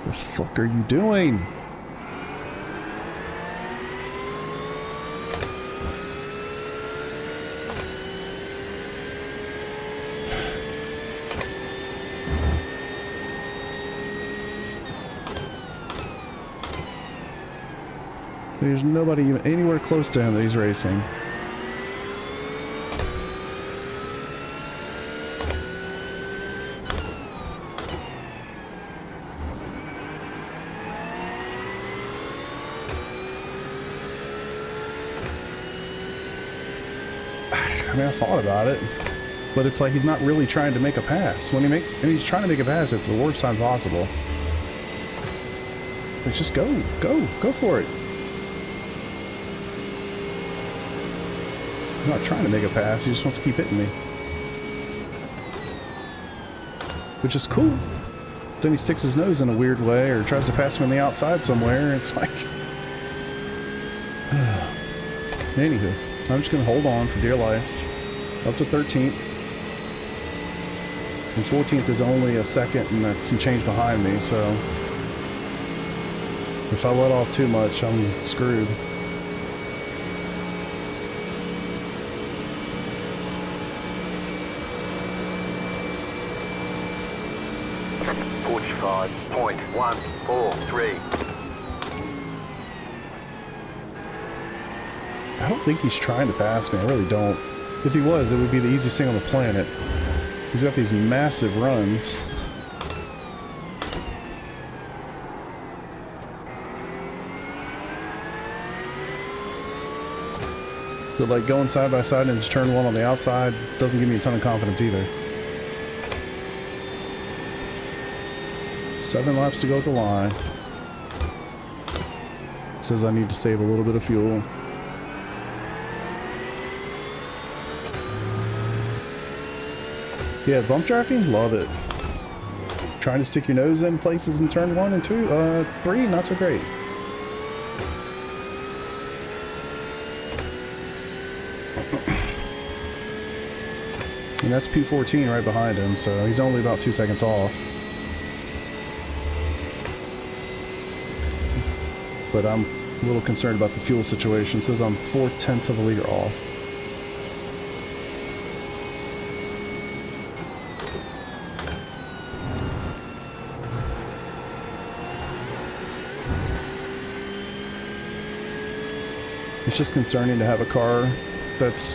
The fuck are you doing? There's nobody even anywhere close to him that he's racing. I mean, I thought about it, but it's like he's not really trying to make a pass. When he's trying to make a pass, it's the worst time possible. Like, just go for it. He's not trying to make a pass, he just wants to keep hitting me. Which is cool. Then he sticks his nose in a weird way, or tries to pass me on the outside somewhere, it's like... Anywho, I'm just going to hold on for dear life. Up to 13th. And 14th is only a second and some change behind me, so... If I let off too much, I'm screwed. 45.143. I don't think he's trying to pass me. I really don't. If he was, it would be the easiest thing on the planet. He's got these massive runs. But like going side by side into turn one on the outside doesn't give me a ton of confidence either. 7 laps to go at the line. It says I need to save a little bit of fuel. Yeah, bump drafting, love it. Trying to stick your nose in places in turn 1 and 2, 3, not so great. And that's P14 right behind him, so he's only about 2 seconds off. But I'm a little concerned about the fuel situation. It says I'm 0.4 of a liter off. It's just concerning to have a car that's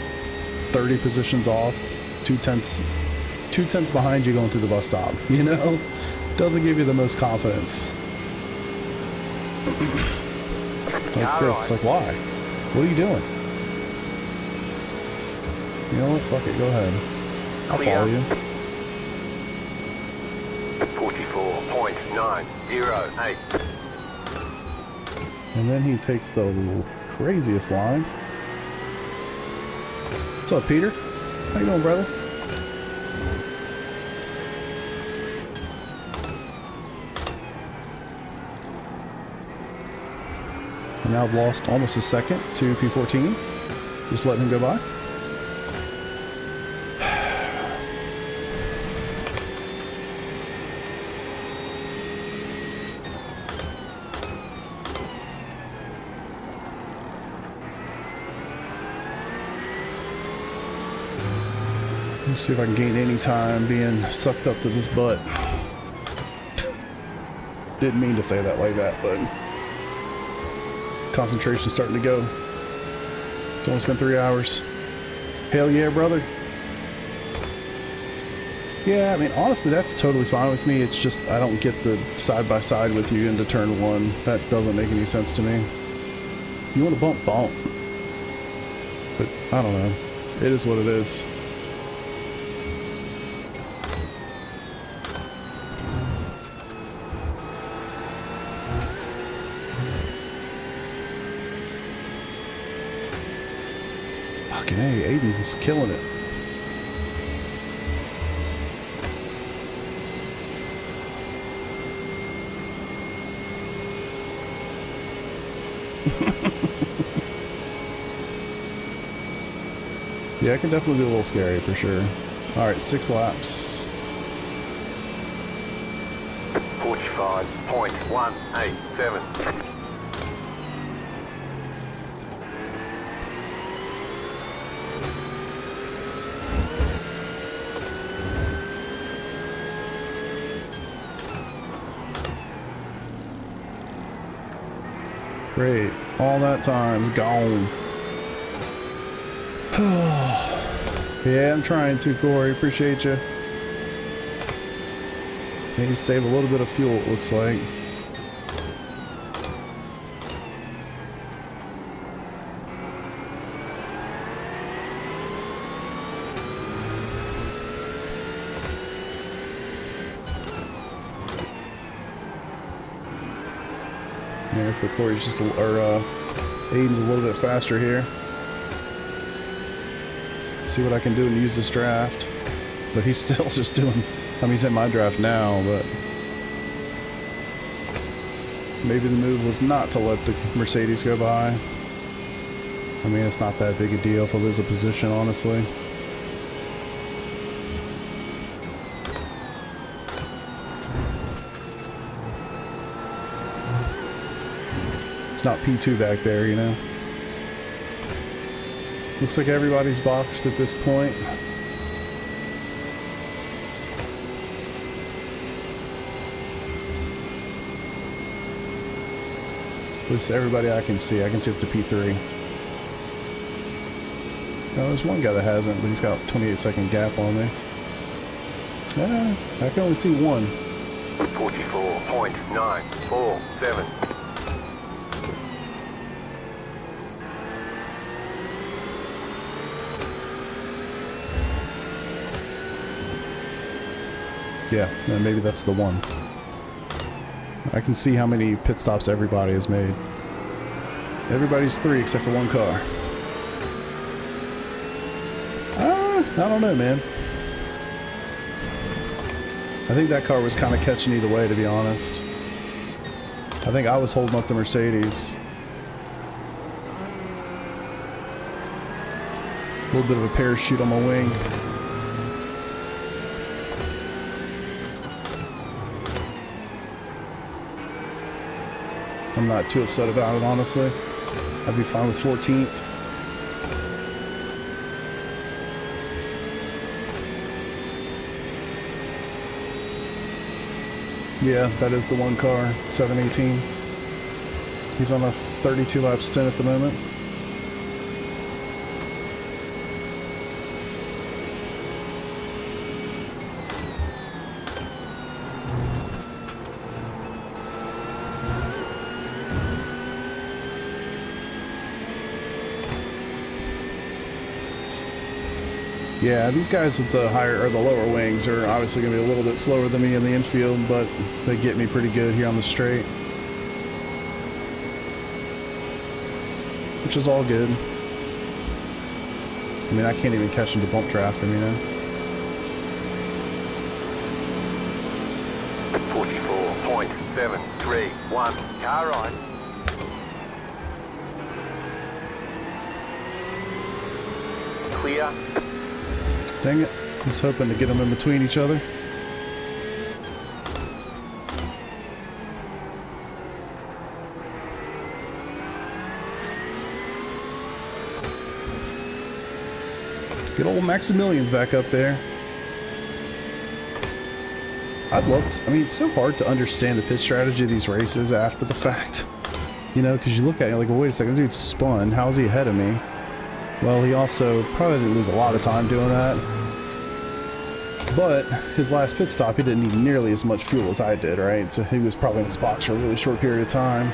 30 positions off, 2/10 behind you going through the bus stop, you know? Doesn't give you the most confidence. Like Chris, like why? What are you doing? You know what? Fuck it, go ahead. I'll follow you. 44.908. And then he takes the craziest line. What's up, Peter? How you doing, brother? And now I've lost almost a second to P14. Just letting him go by. Let's see if I can gain any time being sucked up to this butt. Didn't mean to say that like that, but concentration's starting to go. It's almost been 3 hours. Hell yeah, brother. Yeah, I mean, honestly, that's totally fine with me. It's just I don't get the side-by-side with you into turn 1. That doesn't make any sense to me. You want to bump, bump. But, I don't know. It is what it is. Fucking hey, Aiden's killing it. Yeah, it can definitely be a little scary for sure. Alright, 6 laps. 45.187. Great. All that time's gone. Yeah, I'm trying to, Corey. Appreciate you. Need to save a little bit of fuel, it looks like. Yeah, looks like Corey's just Aiden's a little bit faster here. See what I can do and use this draft. But he's still just doing, I mean, he's in my draft now, but maybe the move was not to let the Mercedes go by. I mean, it's not that big a deal if I lose a position, honestly. It's not P2 back there, you know? Looks like everybody's boxed at this point. At least everybody I can see up to P3. No, there's one guy that hasn't, but he's got a 28-second gap on me. I can only see one. 44.947. Yeah, and maybe that's the one. I can see how many pit stops everybody has made. Everybody's 3 except for one car. I don't know, man. I think that car was kind of catching either way, to be honest. I think I was holding up the Mercedes. A little bit of a parachute on my wing. I'm not too upset about it, honestly. I'd be fine with 14th. Yeah, that is the one car, 718. He's on a 32 lap stint at the moment. Yeah, these guys with the higher or the lower wings are obviously going to be a little bit slower than me in the infield, but they get me pretty good here on the straight, which is all good. I mean, I can't even catch them to bump draft them, you know. 44.731. Car right. Clear. Dang it. I was hoping to get them in between each other. Good old Maximilian's back up there. I'd love to, I mean, it's so hard to understand the pit strategy of these races after the fact. You know, because you look at it like, well, wait a second, dude spun. How's he ahead of me? Well, he also probably didn't lose a lot of time doing that. But his last pit stop, he didn't need nearly as much fuel as I did, right? So he was probably in his box for a really short period of time.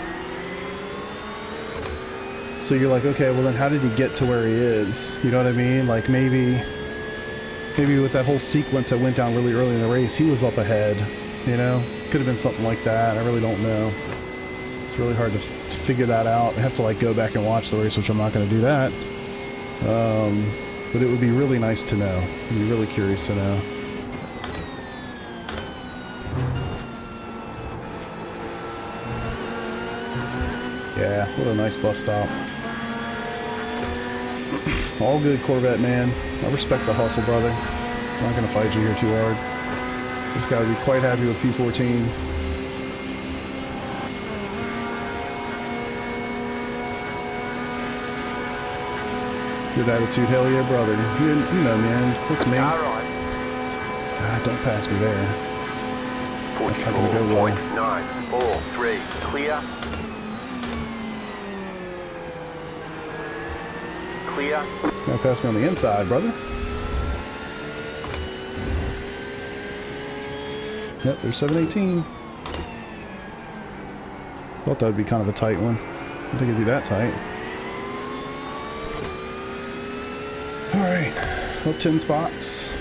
So you're like, okay, well then how did he get to where he is? You know what I mean? Like maybe with that whole sequence that went down really early in the race, he was up ahead, you know? Could have been something like that. I really don't know. It's really hard to figure that out. I have to like go back and watch the race, which I'm not going to do that. But it would be really nice to know. I'd be really curious to know. Yeah, what a nice bus stop. All good, Corvette man. I respect the hustle, brother. I'm not going to fight you here too hard. Just got to be quite happy with P14. Good attitude, hell yeah, brother. You know, man, that's me. All right. God, don't pass me there. That's not going to go well. 44.943. Clear. Clear. Gonna pass me on the inside, brother. Yep, there's 718. Thought that would be kind of a tight one. I didn't think it'd be that tight. Alright, up 10 spots.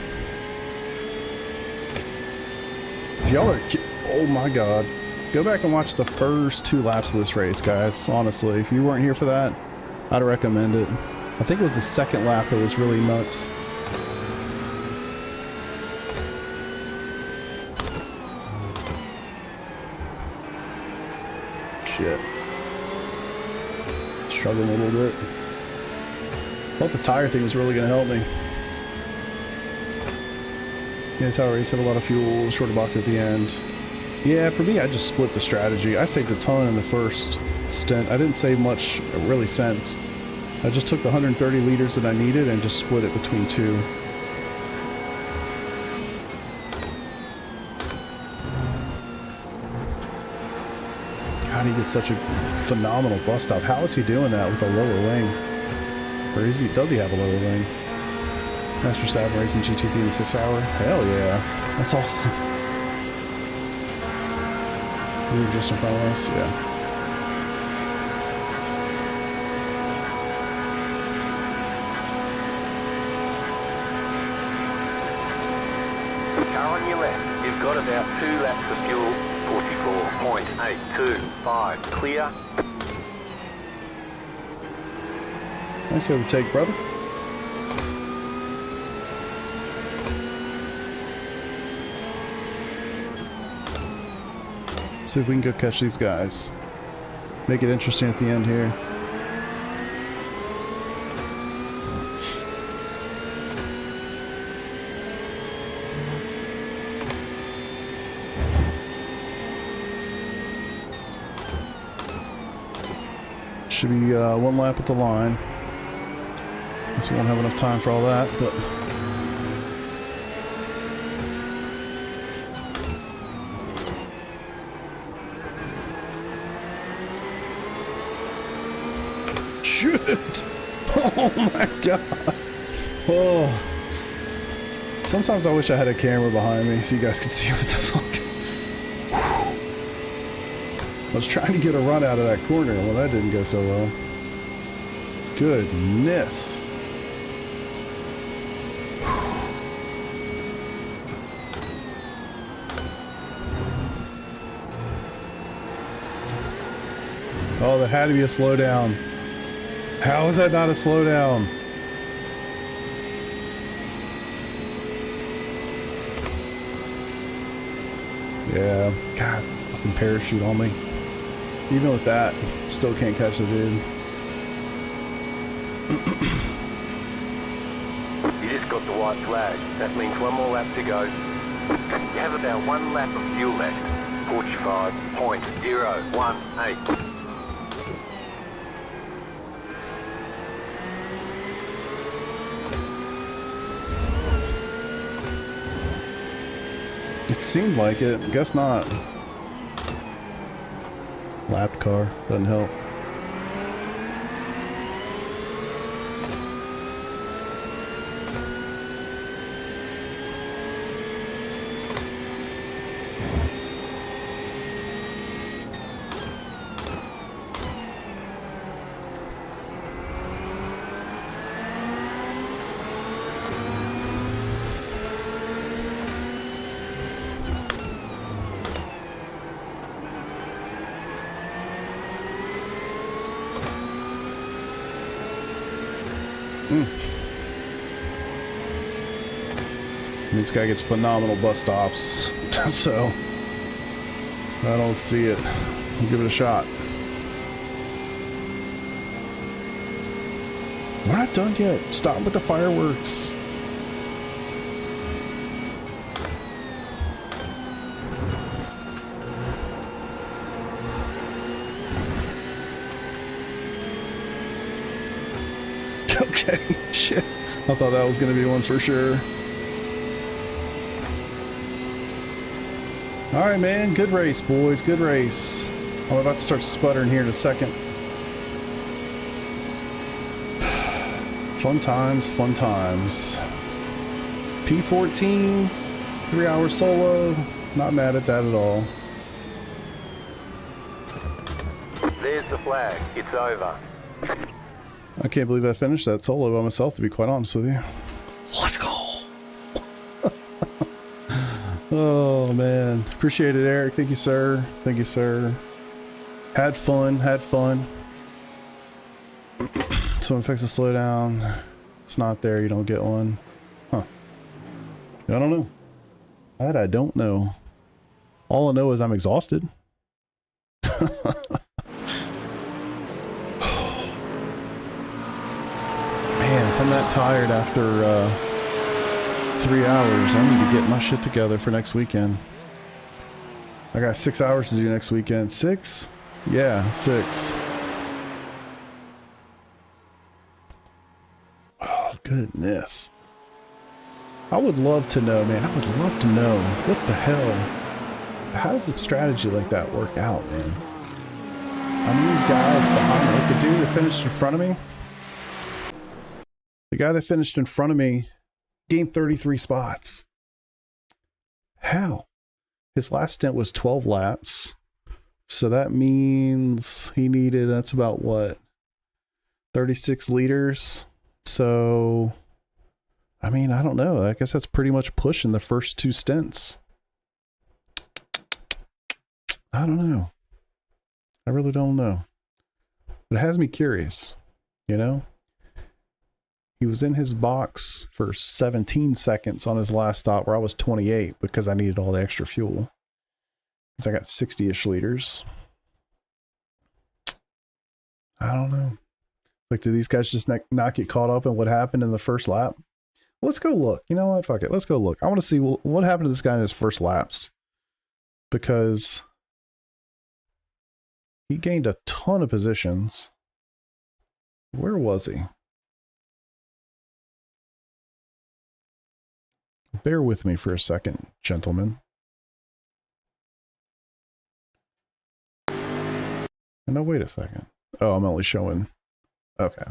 If y'all are, oh my god. Go back and watch the first 2 laps of this race, guys. Honestly, if you weren't here for that, I'd recommend it. I think it was the second lap that was really nuts. Shit. Struggling a little bit. I thought the tire thing was really going to help me. Yeah, tire race had a lot of fuel, shorter box at the end. Yeah, for me, I just split the strategy. I saved a ton in the first stint. I didn't save much really since. I just took the 130 liters that I needed and just split it between 2. God, he gets such a phenomenal bus stop. How is he doing that with a lower wing? Or is he? Does he have a lower wing? Master Staff Racing GTP in 6 hour? Hell yeah. That's awesome. You were just in front of us? Yeah. Car on your left. You've got about 2 laps of fuel. 44.825. Clear. Nice overtake, brother. See if we can go catch these guys. Make it interesting at the end here. Should be one lap at the line. Guess we won't have enough time for all that, but shoot! Oh my god! Oh. Sometimes I wish I had a camera behind me so you guys could see what the fuck. I was trying to get a run out of that corner. Well, that didn't go so well. Goodness. Oh, that had to be a slowdown. How is that not a slowdown? Yeah. God, fucking parachute on me. Even with that, still can't catch the dude. You just got the white flag. That means one more lap to go. You have about 1 lap of fuel left. 45.018. It seemed like it. Guess not. Lapped car. Doesn't help. This guy gets phenomenal bus stops, so I don't see it. We'll give it a shot. We're not done yet. Stop with the fireworks. Okay, shit. I thought that was going to be one for sure. Alright, man. Good race, boys. Good race. I'm about to start sputtering here in a second. Fun times, fun times. P14, 3-hour solo. Not mad at that at all. There's the flag. It's over. I can't believe I finished that solo by myself, to be quite honest with you. Let's go! Oh, man. Appreciate it, Eric. Thank you, sir. Thank you, sir. Had fun. Had fun. Someone fix a slowdown. It's not there. You don't get one. Huh. I don't know. That I don't know. All I know is I'm exhausted. Man, if I'm that tired after 3 hours, I need to get my shit together for next weekend. I got 6 hours to do next weekend. 6? Yeah, 6. Oh, goodness. I would love to know, man. I would love to know what the hell. How does a strategy like that work out, man? I mean, these guys behind me, like the dude that finished in front of me, the guy that finished in front of me gained 33 spots. How? His last stint was 12 laps. So that means he needed, that's about what? 36 liters. So, I mean, I don't know. I guess that's pretty much pushing the first two stints. I don't know. I really don't know. But it has me curious, you know? He was in his box for 17 seconds on his last stop where I was 28 because I needed all the extra fuel. Because I got 60-ish liters. I don't know. Like, do these guys just not get caught up in what happened in the first lap? Let's go look. You know what? Fuck it. Let's go look. I want to see what happened to this guy in his first laps. Because he gained a ton of positions. Where was he? Bear with me for a second, gentlemen. No, wait a second. Oh, I'm only showing... Okay.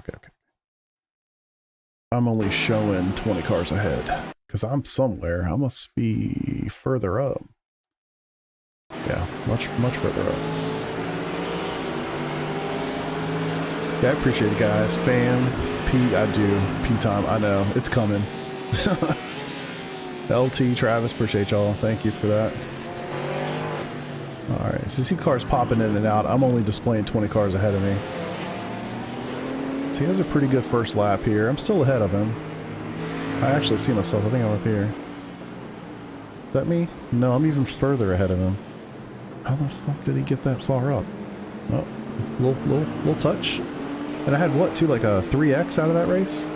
I'm only showing 20 cars ahead. Because I'm somewhere. I must be further up. Yeah, much further up. Yeah, I appreciate it, guys. Fan, P, I do. P-time, I know. It's coming. LT, Travis, appreciate y'all. Thank you for that. Alright, so see cars popping in and out. I'm only displaying 20 cars ahead of me. So he has a pretty good first lap here. I'm still ahead of him. I actually see myself. I think I'm up here. Is that me? No, I'm even further ahead of him. How the fuck did he get that far up? Oh, little touch. And I had what, too, like a 3X out of that race?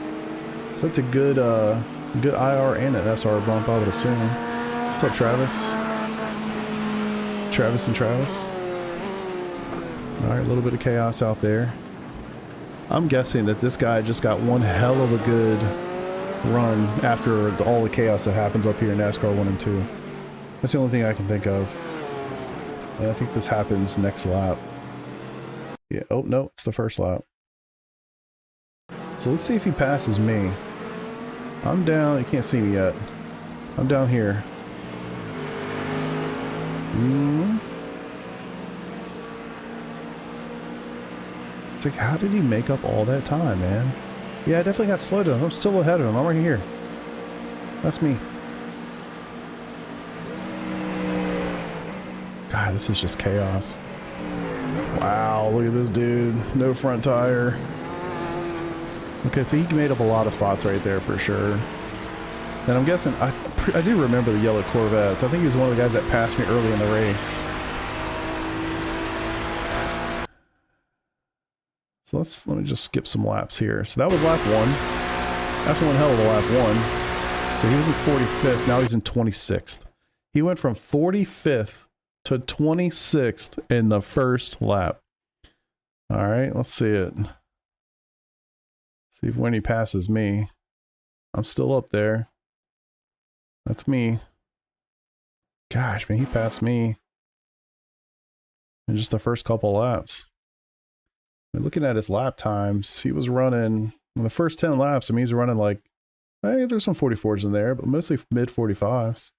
So that's a good IR and an SR bump, I would assume. What's up, Travis? Travis and Travis. Alright, a little bit of chaos out there. I'm guessing that this guy just got one hell of a good run after all the chaos that happens up here in NASCAR 1 and 2. That's the only thing I can think of. And I think this happens next lap. Yeah, oh no, it's the first lap. So let's see if he passes me. I'm down, you can't see me yet. I'm down here. It's like, how did he make up all that time, man? Yeah, I definitely got slowdowns. I'm still ahead of him. I'm right here. That's me. God, this is just chaos. Wow, look at this dude. No front tire. Okay, so he made up a lot of spots right there for sure. And I'm guessing, I do remember the yellow Corvettes. I think he was one of the guys that passed me early in the race. So let me just skip some laps here. So that was lap 1. That's one hell of a lap 1. So he was in 45th, now he's in 26th. He went from 45th to 26th in the first lap. All right, let's see it. See if when he passes me. I'm still up there. That's me. Gosh, man, he passed me in just the first couple laps. I mean, looking at his lap times, he was running, in the first 10 laps, I mean, he's running like, hey, there's some 44s in there, but mostly mid 45s.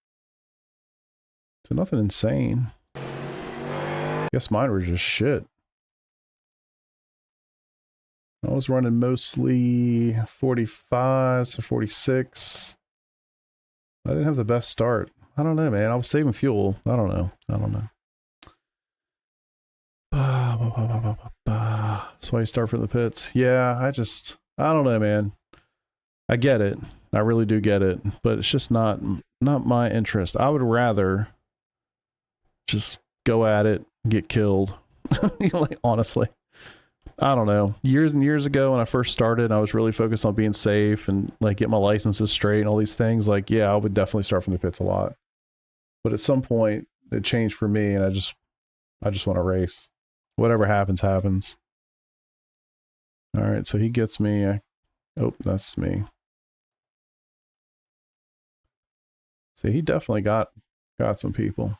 So nothing insane. I guess mine were just shit. I was running mostly 45s or 46. I didn't have the best start. I don't know, man. I was saving fuel. I don't know. That's why you start from the pits. Yeah, I don't know, man. I get it. I really do get it. But it's just not my interest. I would rather just go at it, get killed. Like, honestly. I don't know. Years and years ago when I first started, I was really focused on being safe and like get my licenses straight and all these things. Like, yeah, I would definitely start from the pits a lot. But at some point it changed for me and I just want to race. Whatever happens, happens. All right, so he gets me. Oh, that's me. See, he definitely got some people.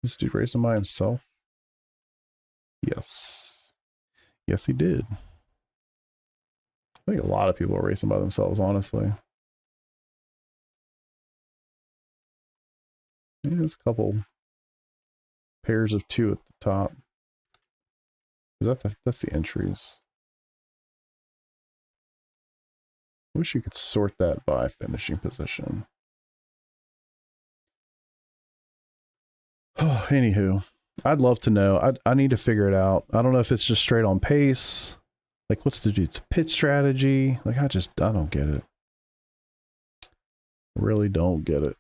This dude racing by himself. Yes. Yes, he did. I think a lot of people are racing by themselves, honestly. Yeah, there's a couple pairs of 2 at the top. Is that that's the entries? I wish you could sort that by finishing position. Oh, anywho, I'd love to know. I need to figure it out. I don't know if it's just straight on pace. Like, what's the dude's pitch strategy? Like, I don't get it. Really don't get it.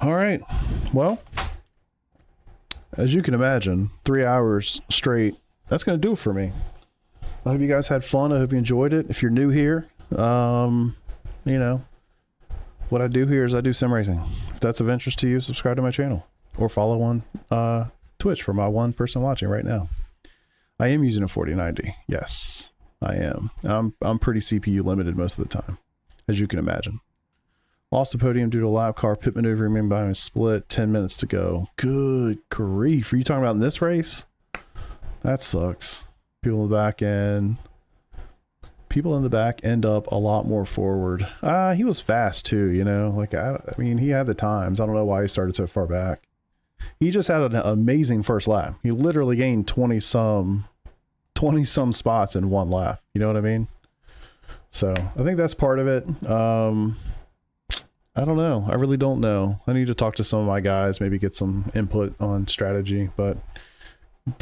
All right. Well, as you can imagine, 3 hours straight, that's going to do it for me. I hope you guys had fun. I hope you enjoyed it. If you're new here, you know, what I do here is I do sim racing. If that's of interest to you, subscribe to my channel or follow on Twitch for my one person watching right now. I am using a 4090. Yes, I am. I'm pretty CPU limited most of the time, as you can imagine. Lost the podium due to a lap car pit maneuver being by a split. 10 minutes to go. Good grief. Are you talking about in this race? That sucks. People in the back end. People in the back end up a lot more forward. He was fast too, you know. Like I mean, he had the times. I don't know why he started so far back. He just had an amazing first lap. He literally gained 20 some spots in one lap. You know what I mean? So I think that's part of it. I don't know. I really don't know. I need to talk to some of my guys, maybe get some input on strategy, but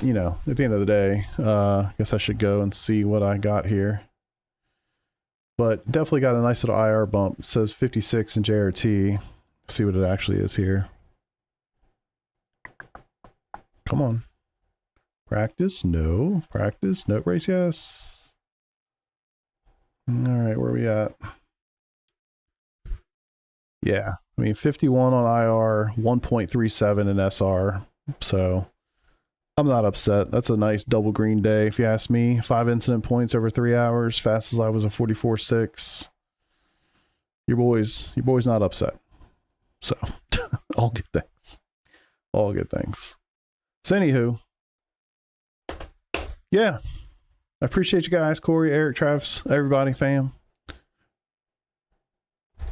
you know, at the end of the day, I guess I should go and see what I got here. But definitely got a nice little IR bump. It says 56 in JRT. See what it actually is here. Come on. Practice? No. Practice? Note race? Yes. All right, where are we at? Yeah, I mean 51 on IR, 1.37 in SR. So I'm not upset. That's a nice double green day, if you ask me. 5 incident points over 3 hours. Fastest I was a 44.6. Your boy's not upset. So all good things. All good things. So anywho, yeah, I appreciate you guys, Corey, Eric, Travis, everybody, fam.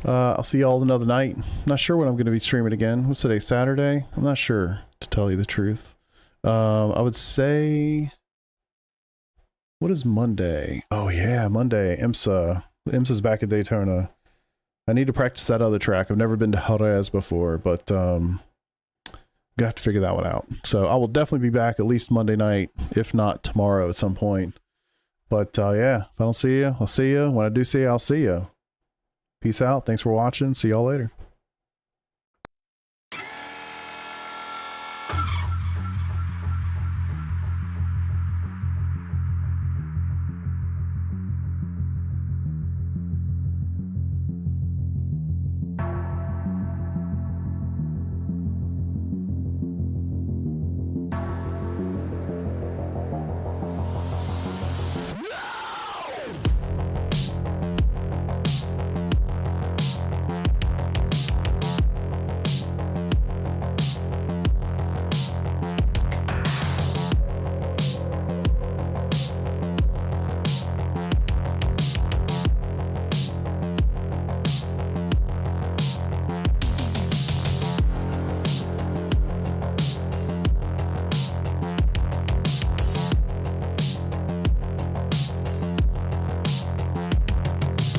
I'll see y'all another night. Not sure when I'm going to be streaming again. What's today? Saturday? I'm not sure, to tell you the truth. I would say, what is Monday? Oh yeah, Monday, IMSA. IMSA's back at Daytona. I need to practice that other track. I've never been to Jerez before, but I'm gonna have to figure that one out. So I will definitely be back at least Monday night, if not tomorrow at some point. But yeah, if I don't see you, I'll see you. When I do see you, I'll see you. Peace out. Thanks for watching. See y'all later.